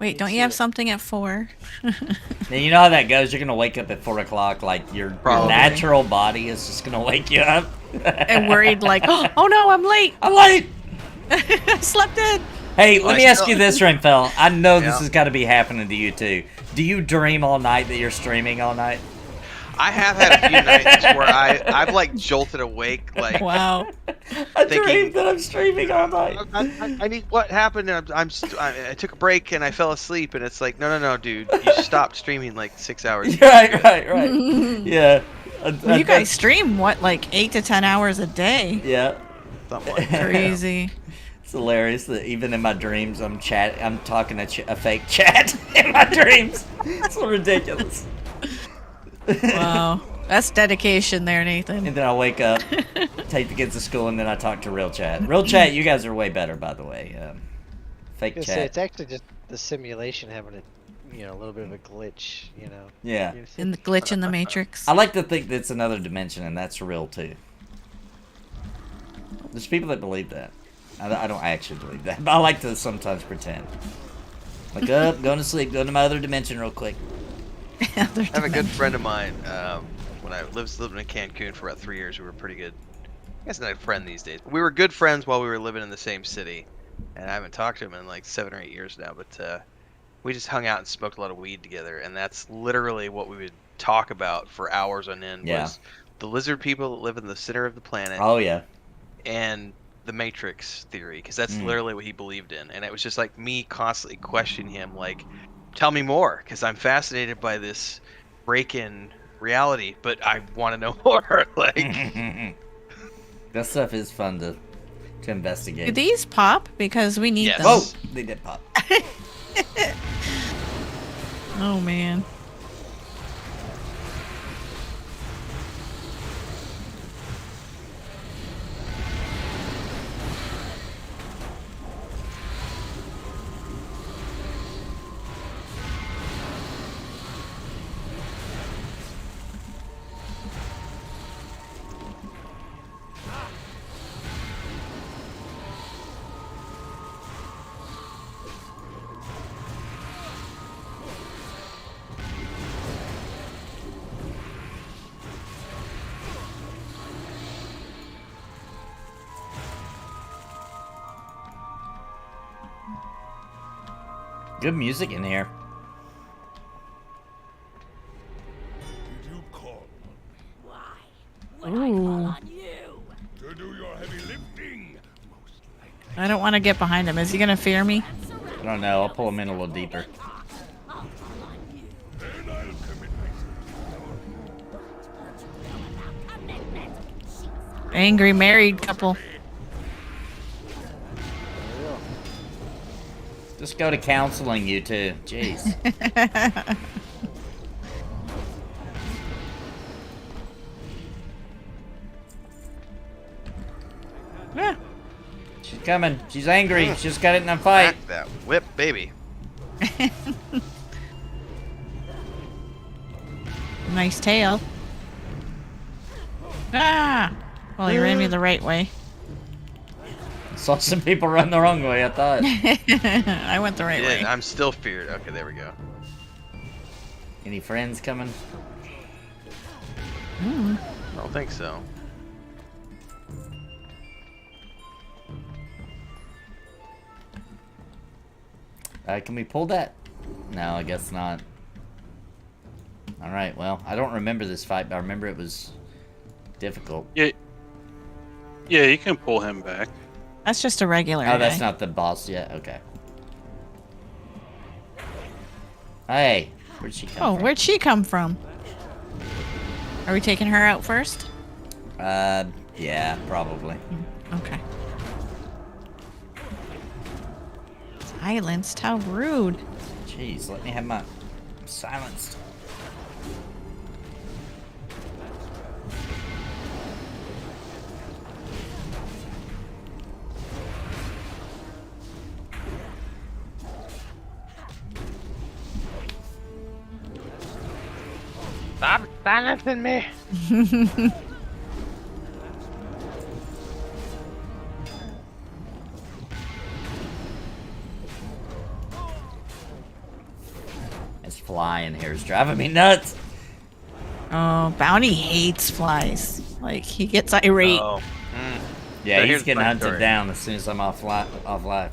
Wait, don't you have something at 4? Now, you know how that goes. You're gonna wake up at 4 o'clock. Like your Probably. natural body is just gonna wake you up. And worried like, oh no, I'm late. I'm late. I slept in. Hey, let I me ask still- you this, Renfell. I know this Yeah. has got to be happening to you too. Do you dream all night that you're streaming all night? I have had a few nights where I've like jolted awake, like Wow. I Thinking- dream that I'm streaming all night. I need what happened. And I took a break and I fell asleep, and it's like no, dude, you stopped streaming like 6 hours. ago. Right. Yeah. You guys stream what, like 8 to 10 hours a day? Yeah. Something like that. Crazy. It's hilarious that even in my dreams I'm talking a fake chat in my dreams. It's so ridiculous. Wow. That's dedication there, Nathan. And then I wake up, take the kids to school, and then I talk to real chat. Real chat, you guys are way better, by the way. Fake I was chat. gonna say, it's actually just the simulation having a a little bit of a glitch, Yeah. In the glitch in the matrix. I like to think that it's another dimension, and that's real too. There's people that believe that. I don't actually believe that, but I like to sometimes pretend. Like, up, going to sleep, going to my other dimension real quick. I have a good friend of mine. When I lived in Cancun for about 3 years, we were pretty good. I guess not a friend these days, but we were good friends while we were living in the same city. And I haven't talked to him in like 7 or 8 years now, but we just hung out and smoked a lot of weed together, and that's literally what we would talk about for hours on end. Yeah. Was the lizard people that live in the center of the planet. Oh yeah. And the Matrix theory, because that's literally what he believed in, and it was just like me constantly questioning him, like, tell me more, because I'm fascinated by this break-in reality, but I want to know more. Like, that stuff is fun to investigate. Do these pop? Because we need Yes. them. Oh, they did pop. Oh man. Good music in here. Did you call Ooh. to do your heavy lifting? Most likely. I don't want to get behind him. Is he gonna fear me? I don't know. I'll pull him in a little deeper. Then I'll commit myself. Angry married couple. Just go to counseling, you two. Jeez. Yeah. She's coming. She's angry. She just got it in a fight. Back that whip, baby. Nice tail. Ah! Well, he ran me the right way. Saw some people run the wrong way, I thought. I went the right way. Yeah, I'm still feared. Okay, there we go. Any friends coming? Mm. I don't think so. Can we pull that? No, I guess not. Alright, well, I don't remember this fight, but I remember it was difficult. Yeah, you can pull him back. That's just a regular Oh, that's guy. not the boss yet? Okay. Hey, where'd she come Oh, from? where'd she come from? Are we taking her out first? Yeah, probably. Okay. Silenced? How rude. Jeez, let me have my silenced. Stop silencing me! This fly in here is driving me nuts. Oh, Bounty hates flies. Like, he gets irate. Oh. Yeah, So he's here's getting my hunted story. down as soon as I'm off live.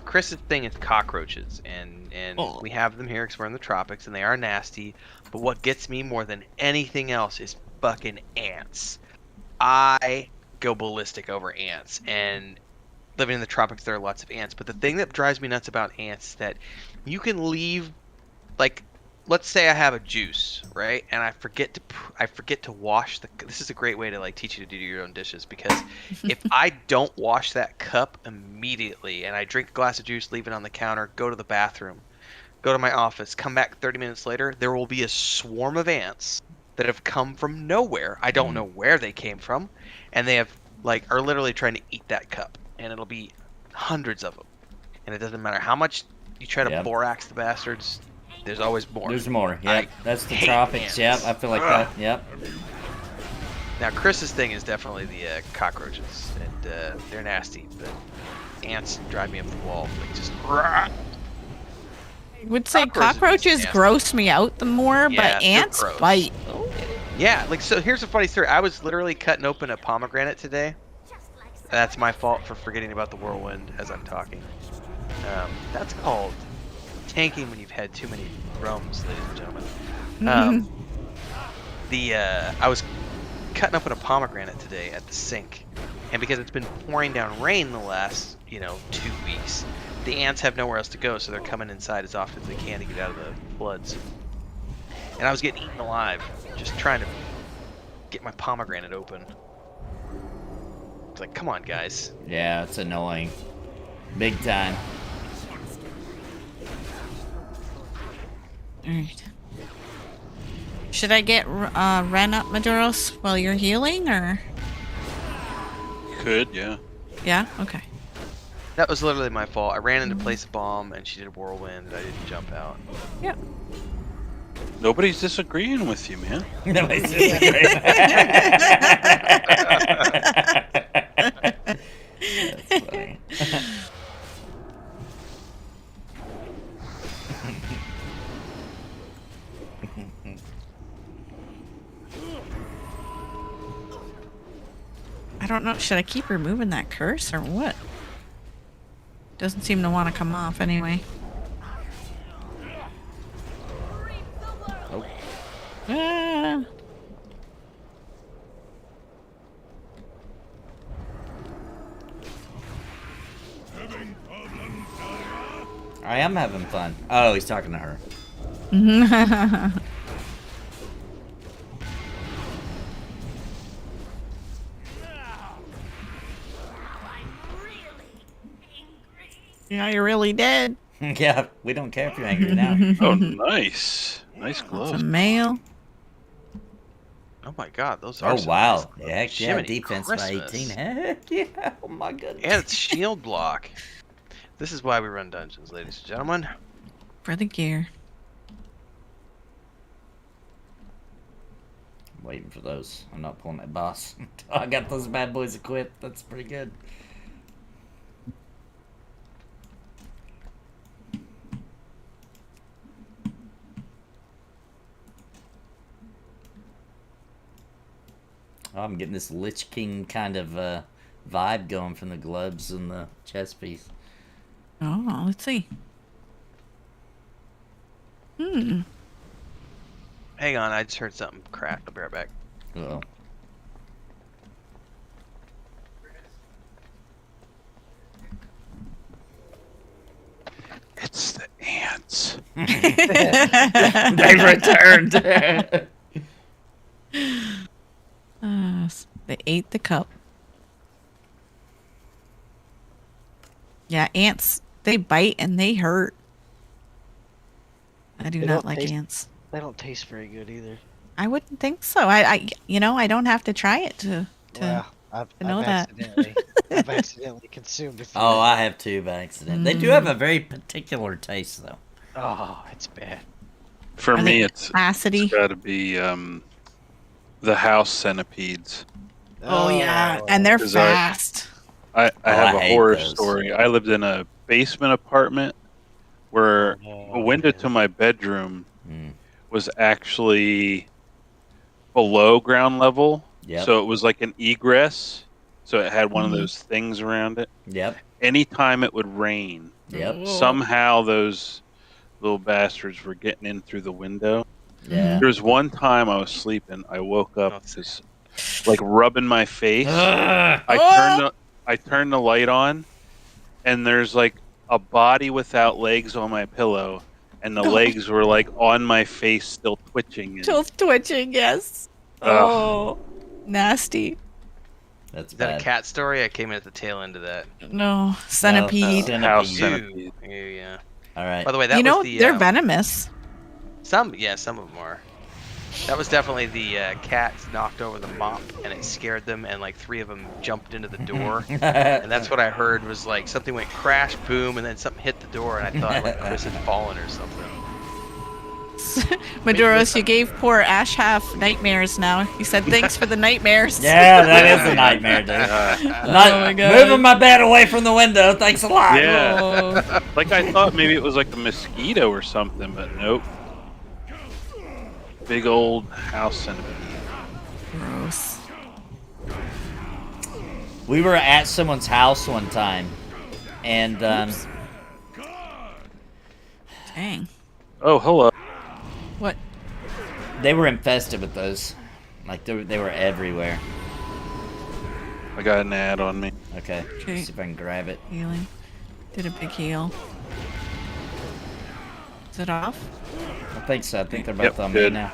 Chris's thing is cockroaches, and Oh. we have them here because we're in the tropics, and they are nasty. But what gets me more than anything else is fucking ants. I go ballistic over ants, and living in the tropics, there are lots of ants. But the thing that drives me nuts about ants is that you can leave, like, let's say I have a juice, right, and I forget to wash the. This is a great way to like teach you to do your own dishes, because if I don't wash that cup immediately and I drink a glass of juice, leave it on the counter, go to the bathroom, go to my office, come back 30 minutes later, there will be a swarm of ants that have come from nowhere. I don't know where they came from, and they are literally trying to eat that cup, and it'll be hundreds of them, and it doesn't matter how much you try to Yep. borax the bastards, there's always more. There's more. Yep. I That's the hate tropics. Yep. ants. I feel like that. Yep. Now, Chris's thing is definitely the cockroaches, and they're nasty, but ants drive me up the wall. Like, just... I would say Cockroaches cockroaches nasty. gross me out the more, Yeah, but they're ants gross. bite. Yeah, like, so here's a funny story. I was literally cutting open a pomegranate today. That's my fault for forgetting about the whirlwind as I'm talking. That's called tanking when you've had too many rums, ladies and gentlemen. I was cutting open a pomegranate today at the sink, and because it's been pouring down rain the last, 2 weeks, the ants have nowhere else to go, so they're coming inside as often as they can to get out of the floods. And I was getting eaten alive, just trying to get my pomegranate open. It's like, come on, guys. Yeah, it's annoying. Big time. Alright. Should I get Ren up, Maduros, while you're healing, or? Could, yeah. Yeah? Okay. That was literally my fault. I ran into place a bomb, and she did a whirlwind. I didn't jump out. Yep. Nobody's disagreeing with you, man. Nobody's disagreeing. That's funny. I don't know. Should I keep removing that curse or what? Doesn't seem to want to come off anyway. Oh. Ah. I am having fun. Oh, he's talking to her. Yeah, you're really dead. Yeah, we don't care if you're angry now. Oh, nice. Nice That's gloves. a male. Oh my god, those are Oh, some wow. nice gloves. Heck yeah, Jiminy defense by Christmas. 18. Heck yeah. Oh, my goodness. And it's shield block. This is why we run dungeons, ladies and gentlemen. For the gear. I'm waiting for those. I'm not pulling that boss. I got those bad boys equipped. That's pretty good. Oh, I'm getting this Lich King kind of vibe going from the gloves and the chest piece. Oh, let's see. Hmm. Hang on, I just heard something crack. I'll be right back. Uh-oh. It's the ants. They returned. They ate the cup. Yeah, ants, they bite and they hurt. I do They not don't like taste- ants. They don't taste very good either. I wouldn't think so. I don't have to try it to Well, I've know that. I've accidentally consumed a few. Oh, I have too by accident. They do have a very particular taste, though. Oh, it's bad. For Are me, they it's acid-y? got to be the house centipedes. Oh yeah, and they're 'Cause I- fast. I have I a hate horror those. story. I lived in a basement apartment where a window to my bedroom Mm. was actually below ground level. Yep. So it was like an egress. So it had one of Mhm. those things around it. Yep. Anytime it would rain, Yep. somehow those little bastards were getting in through the window. Yeah. There was one time I was sleeping. I woke up just like rubbing my face. I turned the light on, and there's like a body without legs on my pillow, and the legs were like on my face, still twitching. And, Still twitching, yes. Ugh. Oh, nasty. That's Is that bad. a cat story? I came in at the tail end of that. No, centipede. No. house Centipede. centipede. Yeah. All right. By the way, that You know, was the they're venomous. some of them are. That was definitely the cats knocked over the mop and it scared them, and like 3 of them jumped into the door. And that's what I heard was like something went crash, boom, and then something hit the door, and I thought like Chris had fallen or something. Maduros, you gave poor Ash Half nightmares now. He said thanks for the nightmares. Yeah, that is a nightmare, dude. Oh my God. Moving my bed away from the window. Thanks a lot. Yeah. Oh. Like I thought maybe it was like a mosquito or something, but nope. Big old house centipede. Gross. We were at someone's house one time, and Dang. Oh, hello. What? they were infested with those. Like they were everywhere. I got an ad on me. Okay. Okay. See if I can grab it. Healing. Did a big heal. Is it off? I think so. I think they're both Yep, on good. me now.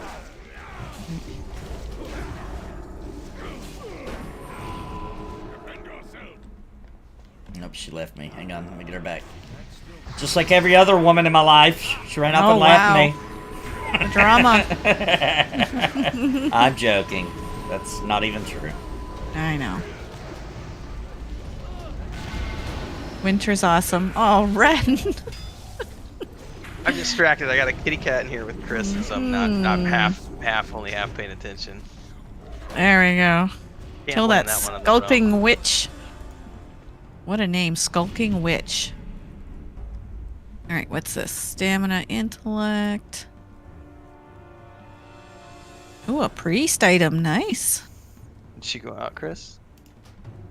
Nope, she left me. Hang on, let me get her back. Just like every other woman in my life, she ran up Oh, and left wow. me. The drama. I'm joking. That's not even true. I know. Winter's awesome. Oh, Ren. I'm distracted. I got a kitty cat in here with Chris, so I'm not only half paying attention. There we go. Can't Kill blame that one on the skulking witch. What a name, skulking witch. Alright, what's this? Stamina, intellect. Ooh, a priest item. Nice. Did she go out, Chris?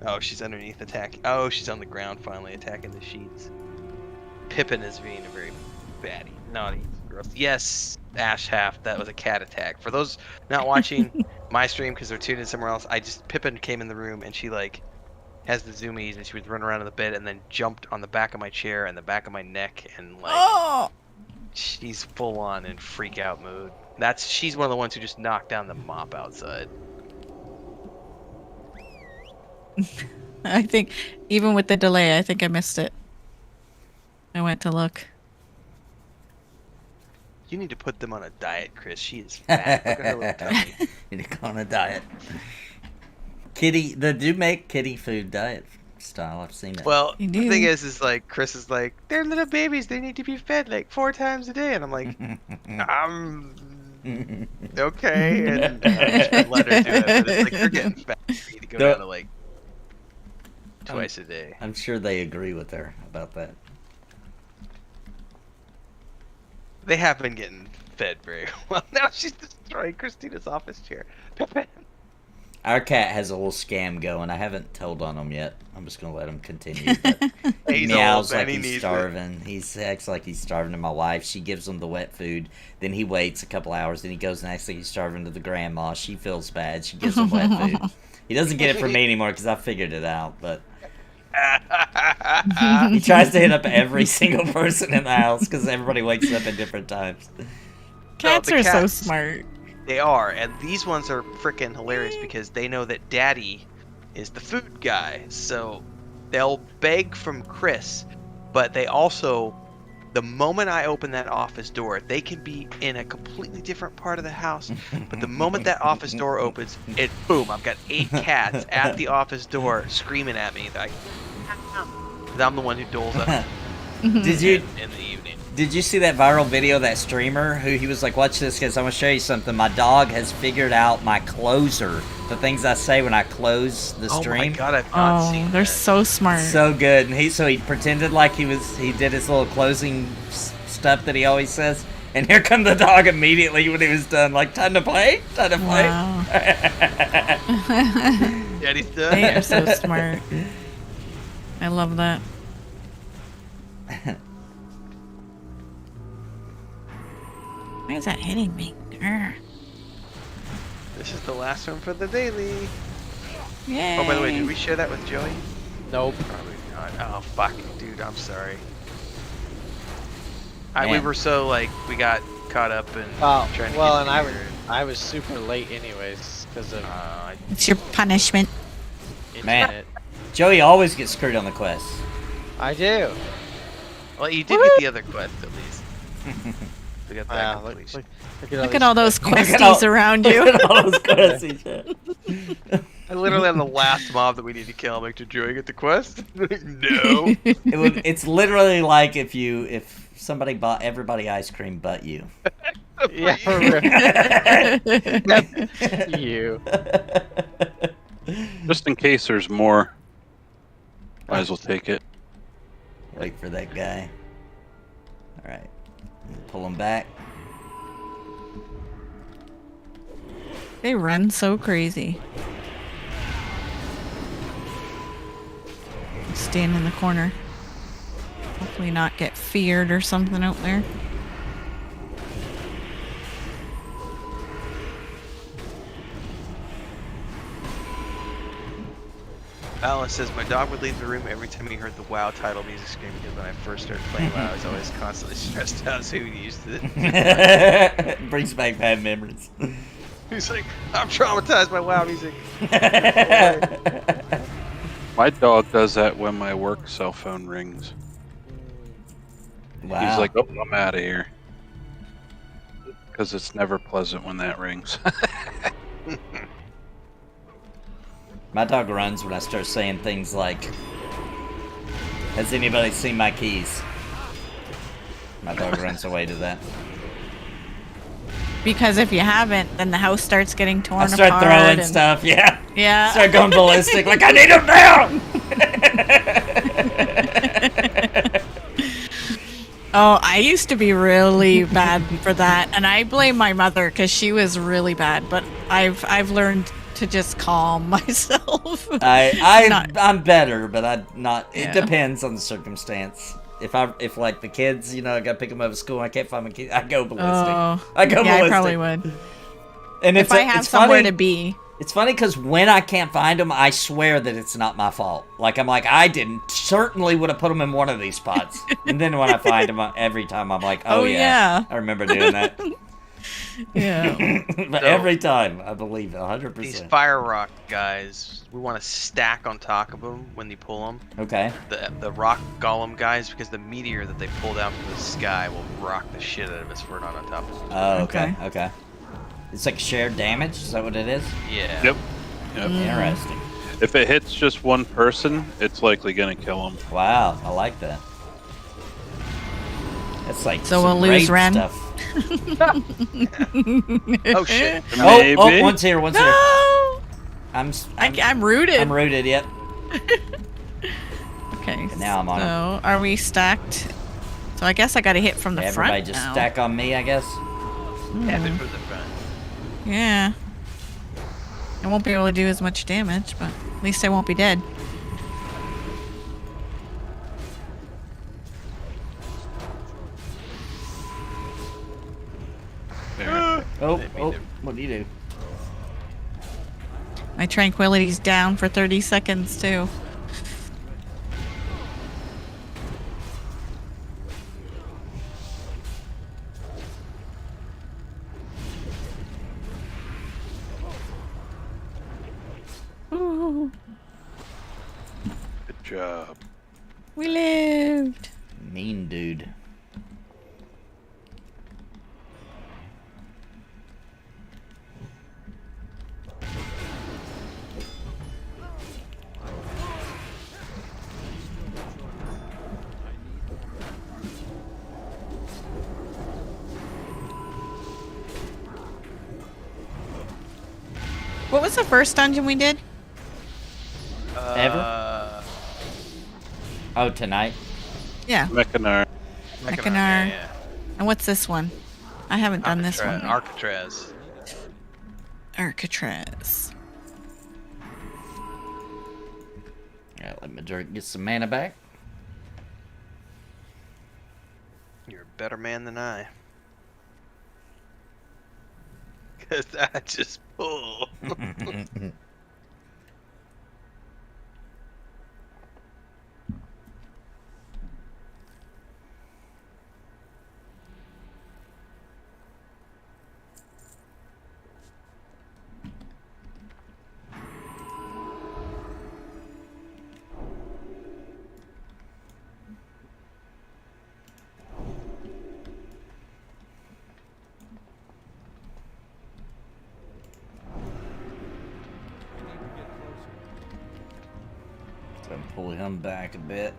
Oh, she's underneath attack. Oh, she's on the ground finally attacking the sheets. Pippin is being a very baddie. Naughty. Gross. Yes, Ash Half. That was a cat attack. For those not watching my stream because they're tuned in somewhere else, Pippin came in the room and she like has the zoomies and she was running around in the bed and then jumped on the back of my chair and the back of my neck and like Oh! she's full on in freak out mode. She's one of the ones who just knocked down the mop outside. I think, even with the delay, I think I missed it. I went to look. You need to put them on a diet, Chris. She is fat. Look at her little tummy. You need to go on a diet. Kitty, they do make kitty food diet style. I've seen it. Well, You the do. thing is like Chris is like, they're little babies. They need to be fed like 4 times a day, and I'm like, okay, and just let her do it. But it's like you're getting fat. You need to go down to like twice a day. I'm sure they agree with her about that. They have been getting fed very well. Now she's destroying Christina's office chair. Pippin. Our cat has a little scam going. I haven't told on him yet. I'm just gonna let him continue. But he He's meows old, like man. He he's needs it. starving. He acts like he's starving to my wife. She gives him the wet food. Then he waits a couple hours. Then he goes and acts like he's starving to the grandma. She feels bad. She gives him wet food. He doesn't get it from me anymore because I figured it out. But he tries to hit up every single person in the house because everybody wakes up at different times. Cats the are so cats. smart. They are, and these ones are freaking hilarious because they know that Daddy is the food guy. So they'll beg from Chris, but they also, the moment I open that office door, they can be in a completely different part of the house. But the moment that office door opens, it boom! I've got 8 cats at the office door screaming at me. Like, I'm the one who doles up Did you in the evening. Did you see that viral video of that streamer who he was like, watch this guys, I'm gonna show you something. My dog has figured out my closer, the things I say when I close the Oh stream. my god, I've not Oh, seen they're that. so smart. So good. And he pretended like he did his little closing stuff that he always says. And here come the dog immediately when he was done. Like, time to play? Time to play? Wow. Daddy's done. They are so smart. I love that. Why is that hitting me? Grr. This is the last one for the daily. Yay. Oh, by the way, did we share that with Joey? Nope. Probably not. Oh, fuck, dude, I'm sorry. We Man. were so, like, we got caught up in trying to Well, get and here. I was super late anyways because of It's your punishment. Man. internet. Joey always gets screwed on the quest. I do. Well, you did get the other quest, at least. We got that Wow, look, completion. Look at all those Look at questies around you. Look at all those quests. I literally am the last mob that we need to kill. I'm like, did Joey get the quest? No. It's literally like if somebody bought everybody ice cream but you. Yeah, for real. You. Just in case there's more, might as well take it. Wait for that guy. All right, pull him back. They run so crazy. Stand in the corner. Hopefully not get feared or something out there. Alice says, my dog would leave the room every time he heard the WoW title music screen because when I first started playing WoW, I was always constantly stressed out, so he used it. Brings back bad memories. He's like, I'm traumatized by WoW music. My dog does that when my work cell phone rings. Wow. He's like, oh, I'm out of here. Because it's never pleasant when that rings. My dog runs when I start saying things like, has anybody seen my keys? My dog runs away to that. Because if you haven't, then the house starts getting torn I apart. start throwing and- stuff, yeah. Yeah. Start going ballistic, like, I need him down! Oh, I used to be really bad for that, and I blame my mother because she was really bad. But I've learned to just calm myself. I'm better, but I'm not. Yeah. It depends on the circumstance. If like the kids, you know, I gotta pick them up at school, and I can't find my kids, I go ballistic. Oh, I go yeah, ballistic. I probably would. And If I have it's somewhere funny, to be. It's funny because when I can't find them, I swear that it's not my fault. Like, I'm like, I didn't. Certainly would have put them in one of these spots. And then when I find them, every time I'm like, oh yeah. I remember doing that. Yeah. But So- every time, I believe it, 100%. These fire rock guys, we want to stack on top of them when you pull them. Okay. The rock golem guys, because the meteor that they pull down from the sky will rock the shit out of us if we're not on top of them. Oh, okay. It's like shared damage? Is that what it is? Yeah. Yep. Interesting. If it hits just one person, it's likely going to kill them. Wow, I like that. That's like So some we'll lose great Ren? stuff. Oh shit. Maybe. Oh, one's here, one's here. No! I'm I'm rooted. I'm rooted, yep. Okay. Now I'm on So are we stacked? So I guess I got to hit from the Everybody front just now. stack on me, I guess. Tap it from the front. Yeah. I won't be able to do as much damage, but at least I won't be dead. There. Oh, Maybe oh, they're- what do you do? My tranquility's down for 30 seconds too. Ooh, Good job. we lived. Mean dude. What was the first dungeon we did? Ever? Oh, tonight? Yeah, Mechanar. Mechanar. Yeah. and what's this one? I haven't done this one. Alcatraz. Alcatraz. Yeah, let me get some mana back. You're a better man than I. Cause I just pull. Gonna pull him back a bit.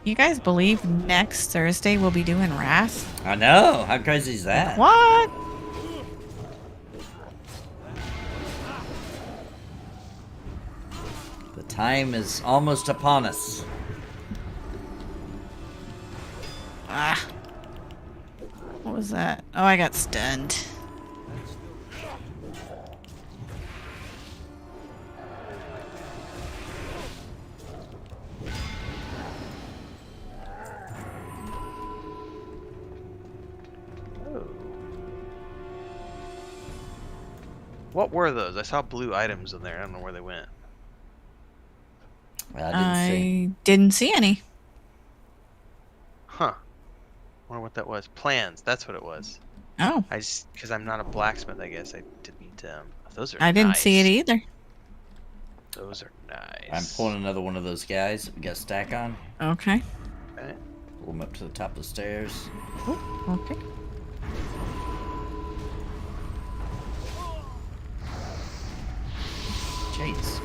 You guys believe next Thursday we'll be doing Wrath? I know. How crazy is that? What? The time is almost upon us. Ah. What was that? Oh, I got stunned. What were those? I saw blue items in there. I don't know where they went. I Didn't see any. Huh. Wonder what that was. Plans. That's what it was. Oh, I just because I'm not a blacksmith. I guess I didn't. Those are. I didn't see it nice. either. Those are nice. I'm pulling another one of those guys. We got a stack on. Okay. Okay. Pull him up to the top of the stairs. Okay. Jeez.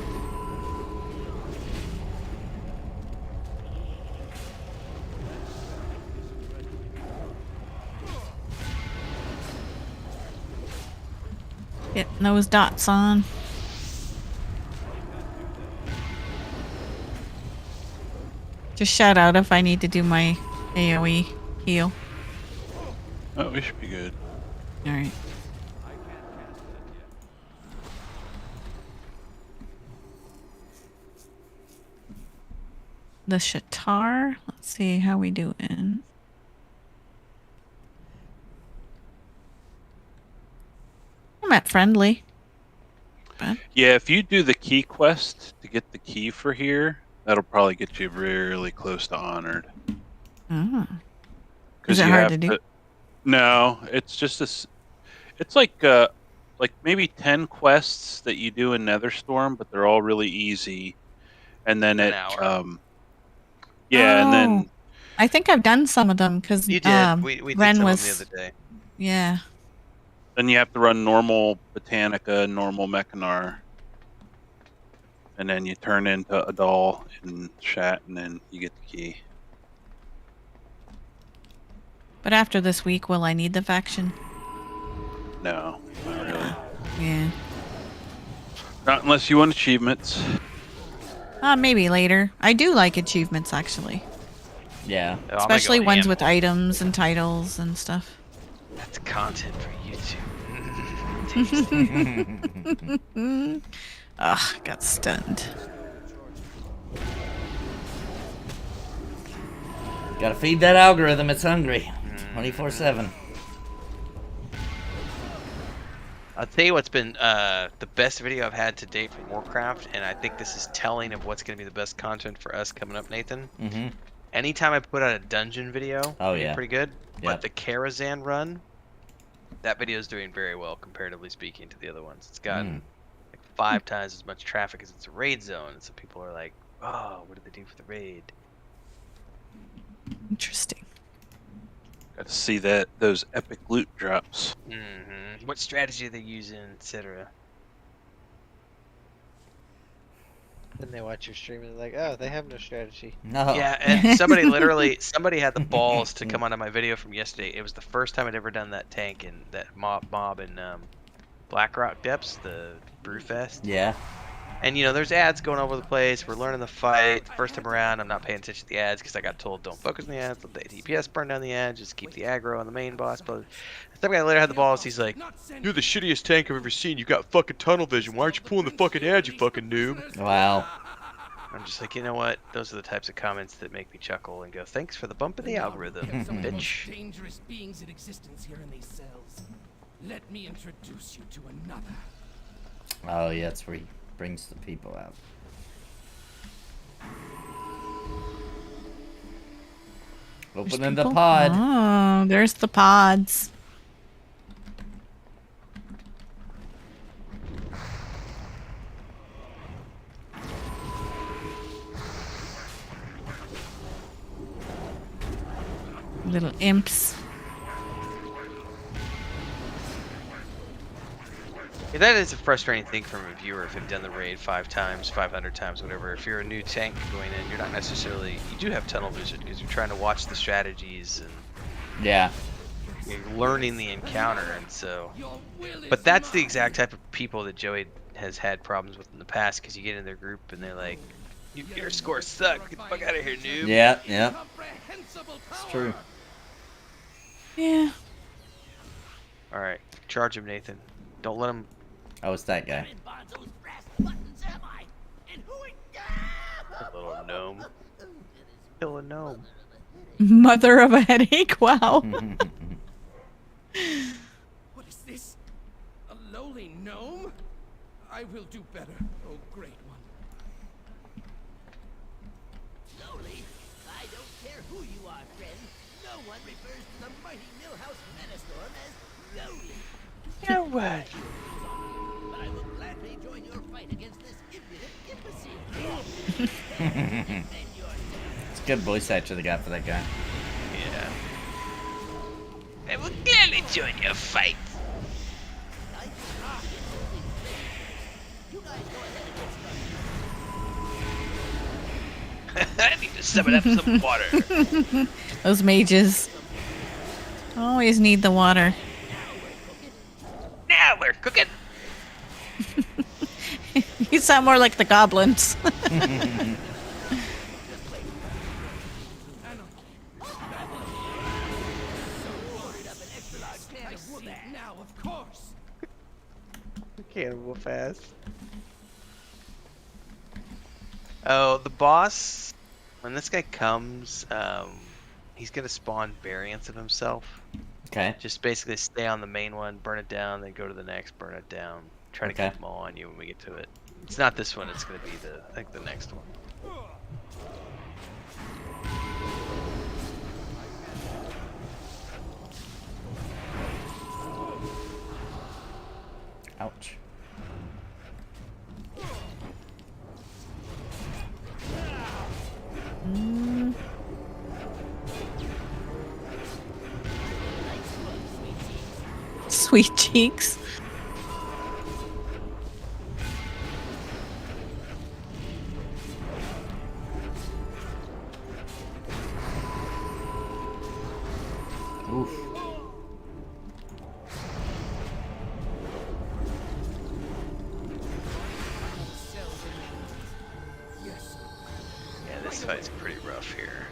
Getting those dots on. Just shout out if I need to do my AoE heal. Oh, we should be good. Alright. The Shatar. Let's see how we doing. I'm at friendly. But Yeah, if you do the key quest to get the key for here, that'll probably get you really close to honored. Is it you hard have to do? No, it's just this. It's like maybe 10 quests that you do in Netherstorm, but they're all really easy. And then An it, hour. yeah, and Oh, then I think I've done some of them because You did. We did Ren some was of them the other day. yeah. then you have to run normal Botanica, normal Mechanar, and then you turn into a doll in chat, and then you get the key. But after this week, will I need the faction? No, not really. Yeah. Not unless you want achievements. Maybe later. I do like achievements actually, Yeah. Oh, I'm gonna especially go ones ham. with items and titles and stuff. That's content for YouTube. Ugh, got stunned. Gotta feed that algorithm. It's hungry. 24/7. I'll tell you what's been the best video I've had to date for Warcraft, and I think this is telling of what's going to be the best content for us coming up, Nathan. Mm-hmm. Anytime I put out a dungeon video, Oh, we get yeah. pretty good. Yep. But the Karazhan run, that video is doing very well, comparatively speaking, to the other ones. It's gotten like 5 times as much traffic as it's a raid zone, and so people are like, "Oh, what did they do for the raid?" Interesting. Got to see those epic loot drops. What strategy are they using, etc. Then they watch your stream and they're like, oh, they have no strategy. No. Yeah, and somebody had the balls to come onto my video from yesterday. It was the first time I'd ever done that tank in that mob in Blackrock Depths, the Brewfest. Yeah. And you know, there's ads going all over the place. We're learning the fight. First time around, I'm not paying attention to the ads because I got told don't focus on the ads. Let the DPS burn down the ads. Just keep the aggro on the main boss. But some guy later had the balls. He's like, "You're the shittiest tank I've ever seen. You got fucking tunnel vision. Why aren't you pulling the fucking ads, you fucking noob?" Wow. I'm just like, you know what? Those are the types of comments that make me chuckle and go, "Thanks for the bump in the algorithm, Some of the most bitch." dangerous beings in existence here in these cells. Let me introduce you to another. Oh, yeah, that's where he brings the people out. Opening the People? pod. Oh, there's the pods. Little imps. You that is a frustrating thing from a viewer if they've done the raid 5 times, 500 times, whatever. If you're a new tank going in, you're not necessarily. You do have tunnel vision because you're trying to watch the strategies and Yeah. you're learning the encounter, and so. But that's the exact type of people that Joey has had problems with in the past because you get in their group and they're like, "Your scores suck. Get the fuck out of here, noob." Yeah, yeah. It's true. Yeah. All right, charge him, Nathan. Don't let him. Oh, it's that guy. A little gnome. Kill a gnome. Mother of a headache. Wow. What is this? A lowly gnome? I will do better, oh great one. Lowly? I don't care who you are, friend. No one refers to the mighty Millhouse Metastorm as lowly. No way. But I will gladly join your fight against this impudent imbecile. It's a good voice actor they got for that guy. Yeah. I will gladly join your fight. I need to summon up some water. Those mages always need the water. Now we're cooking. You sound more like the goblins. Now, of course. Cannibal fast. Oh, the boss. When this guy comes, he's gonna spawn variants of himself. Okay. Just basically stay on the main one, burn it down, then go to the next, burn it down. Try to Okay. keep them all on you when we get to it. It's not this one. It's gonna be I think the next one. Ouch. Sweet cheeks. Oof. Yeah, this fight's pretty rough here.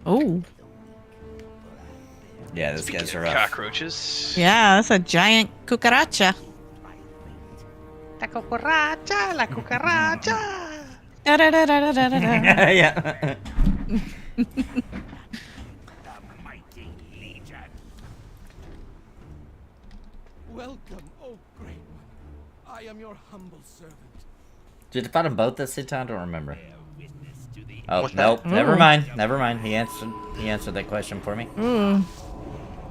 Oh. Yeah, this guy's Speaking of rough. cockroaches. Yeah, that's a giant cucaracha. La cucaracha, la cucaracha. Da-da-da-da-da-da-da. Yeah. Mighty Legion. Welcome, oh great one. I am your humble servant. Did you fight them both this time? I don't remember. Witness to the Oh, What's nope. that? Never Oh. mind. Never mind. He answered that question for me. Ooh.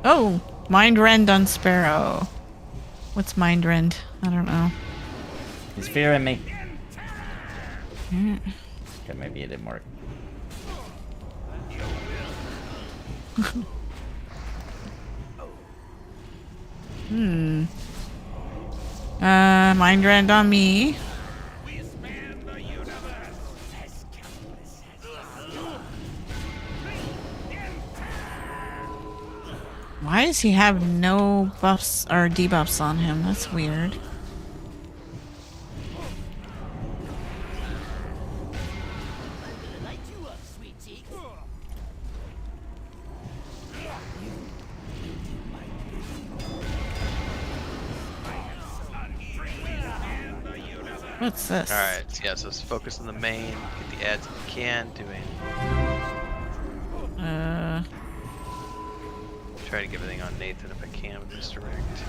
Oh, Mind Rend on Sparrow. What's Mind Rend? I don't know. He's fearing me. Mm. Okay, maybe it didn't work. Mind Rend on me. Why does he have no buffs or debuffs on him? That's weird. Light you up, sweet cheeks. What's this? Alright, yeah, so let's focus on the main, get the ads if we can, try to get everything on Nathan if I can with misdirect.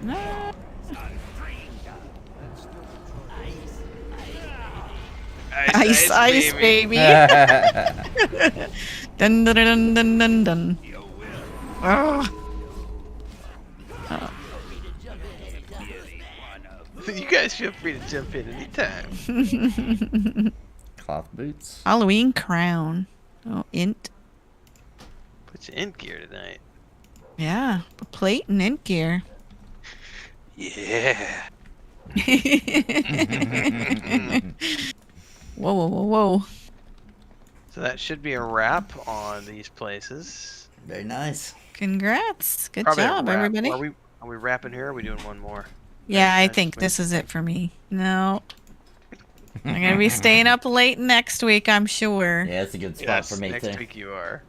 No. Ice, baby. Dun dun dun dun dun dun. Oh. You guys feel free to jump in anytime. Cloth boots. Halloween crown. Oh, int. Put you in gear tonight. Yeah, a plate and int gear. Yeah. Whoa, whoa, whoa, whoa. So that should be a wrap on these places. Very nice. Congrats. Good Probably a job, wrap. everybody. Are we wrapping here, or are we doing one more? Yeah, I Next think week? this is it for me. No. I'm going to be staying up late next week, I'm sure. Yeah, it's a good spot Yes, for me, next too. week you are.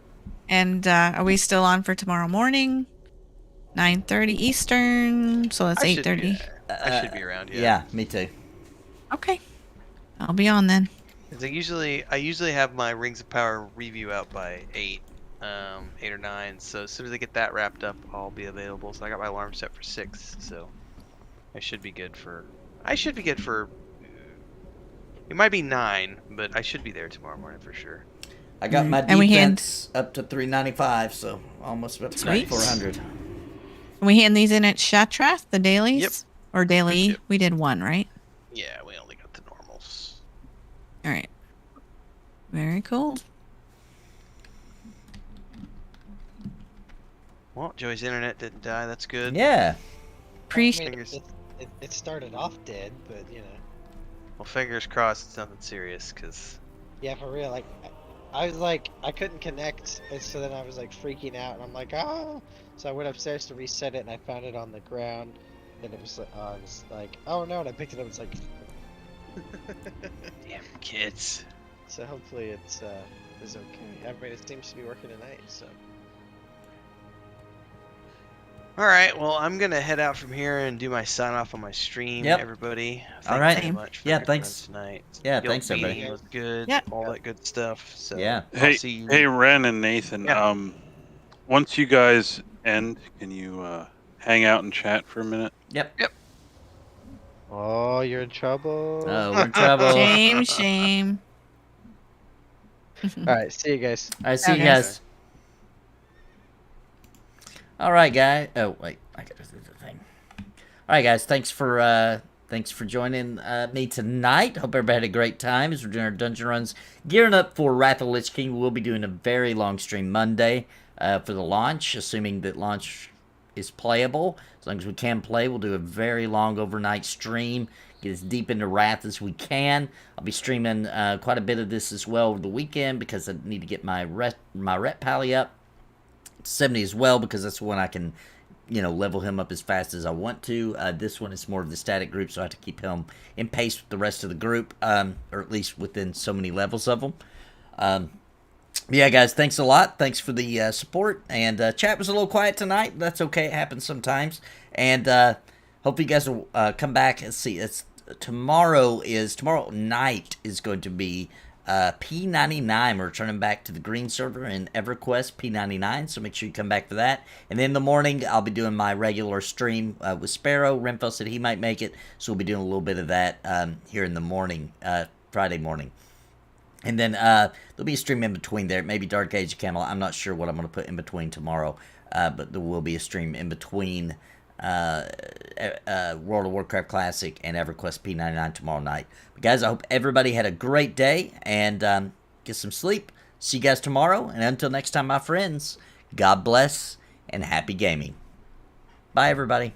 And are we still on for tomorrow morning? 9:30 Eastern, so that's I should be 8:30. there. I should be around. Yeah, me too. Okay. I'll be on then. 'Cause I usually have my Rings of Power review out by 8 or 9. So as soon as I get that wrapped up, I'll be available. So I got my alarm set for 6. So I should be good for. It might be 9, but I should be there tomorrow morning for sure. I got my And we defense up to 395, so almost up to Sweet. 400. Can we hand these in at Shatrath, the dailies? Yep. Or daily? Yep. We did one, right? Yeah, we only got the normals. All right. Very cool. Well, Joey's internet didn't die. That's good. Yeah. Appreciate Fingers- It started off dead, but you know. Well, fingers crossed it's nothing serious, cause Yeah, for real. Like, I was like, I couldn't connect, and so then I was like freaking out, and I'm like, oh. So I went upstairs to reset it, and I found it on the ground, and it was like, oh no, and I picked it up. It's like, damn kids. so hopefully it's okay. I mean, it seems to be working tonight, so. All right, well, I'm gonna head out from here and do my sign off on my stream. Yep. Everybody. All right. Thanks so much for Yeah, your thanks. friends tonight. Yeah, Guild thanks, everybody. meeting was good. Yeah. All that good stuff. So Yeah. I'll see you. Hey, Ren and Nathan. Yeah. Once you guys end, can you hang out and chat for a minute? Yep. Oh, you're in trouble. Oh, we're in trouble. Shame. All right, see you guys. All right, see you Okay. guys. All right, guys. Oh, wait. I gotta do the thing. All right, guys. Thanks for joining me tonight. Hope everybody had a great time as we're doing our dungeon runs. Gearing up for Wrath of Lich King. We'll be doing a very long stream Monday for the launch, assuming that launch is playable. As long as we can play, we'll do a very long overnight stream. Get as deep into Wrath as we can. I'll be streaming quite a bit of this as well over the weekend because I need to get my rep pally up to 70 as well, because that's when I can, level him up as fast as I want to. This one is more of the static group, so I have to keep him in pace with the rest of the group, or at least within so many levels of them. Yeah, guys, thanks a lot. Thanks for the support. And chat was a little quiet tonight. That's okay. It happens sometimes. And hope you guys will come back and see. Tomorrow night is going to be P99. We're returning back to the green server in EverQuest P99, so make sure you come back for that. And then in the morning, I'll be doing my regular stream with Sparrow. Renfell said he might make it, so we'll be doing a little bit of that here in the morning, Friday morning. And then there'll be a stream in between there. Maybe Dark Age of Camelot. I'm not sure what I'm going to put in between tomorrow, but there will be a stream in between World of Warcraft Classic and EverQuest P99 tomorrow night. But guys, I hope everybody had a great day and get some sleep. See you guys tomorrow. And until next time, my friends, God bless and happy gaming. Bye, everybody.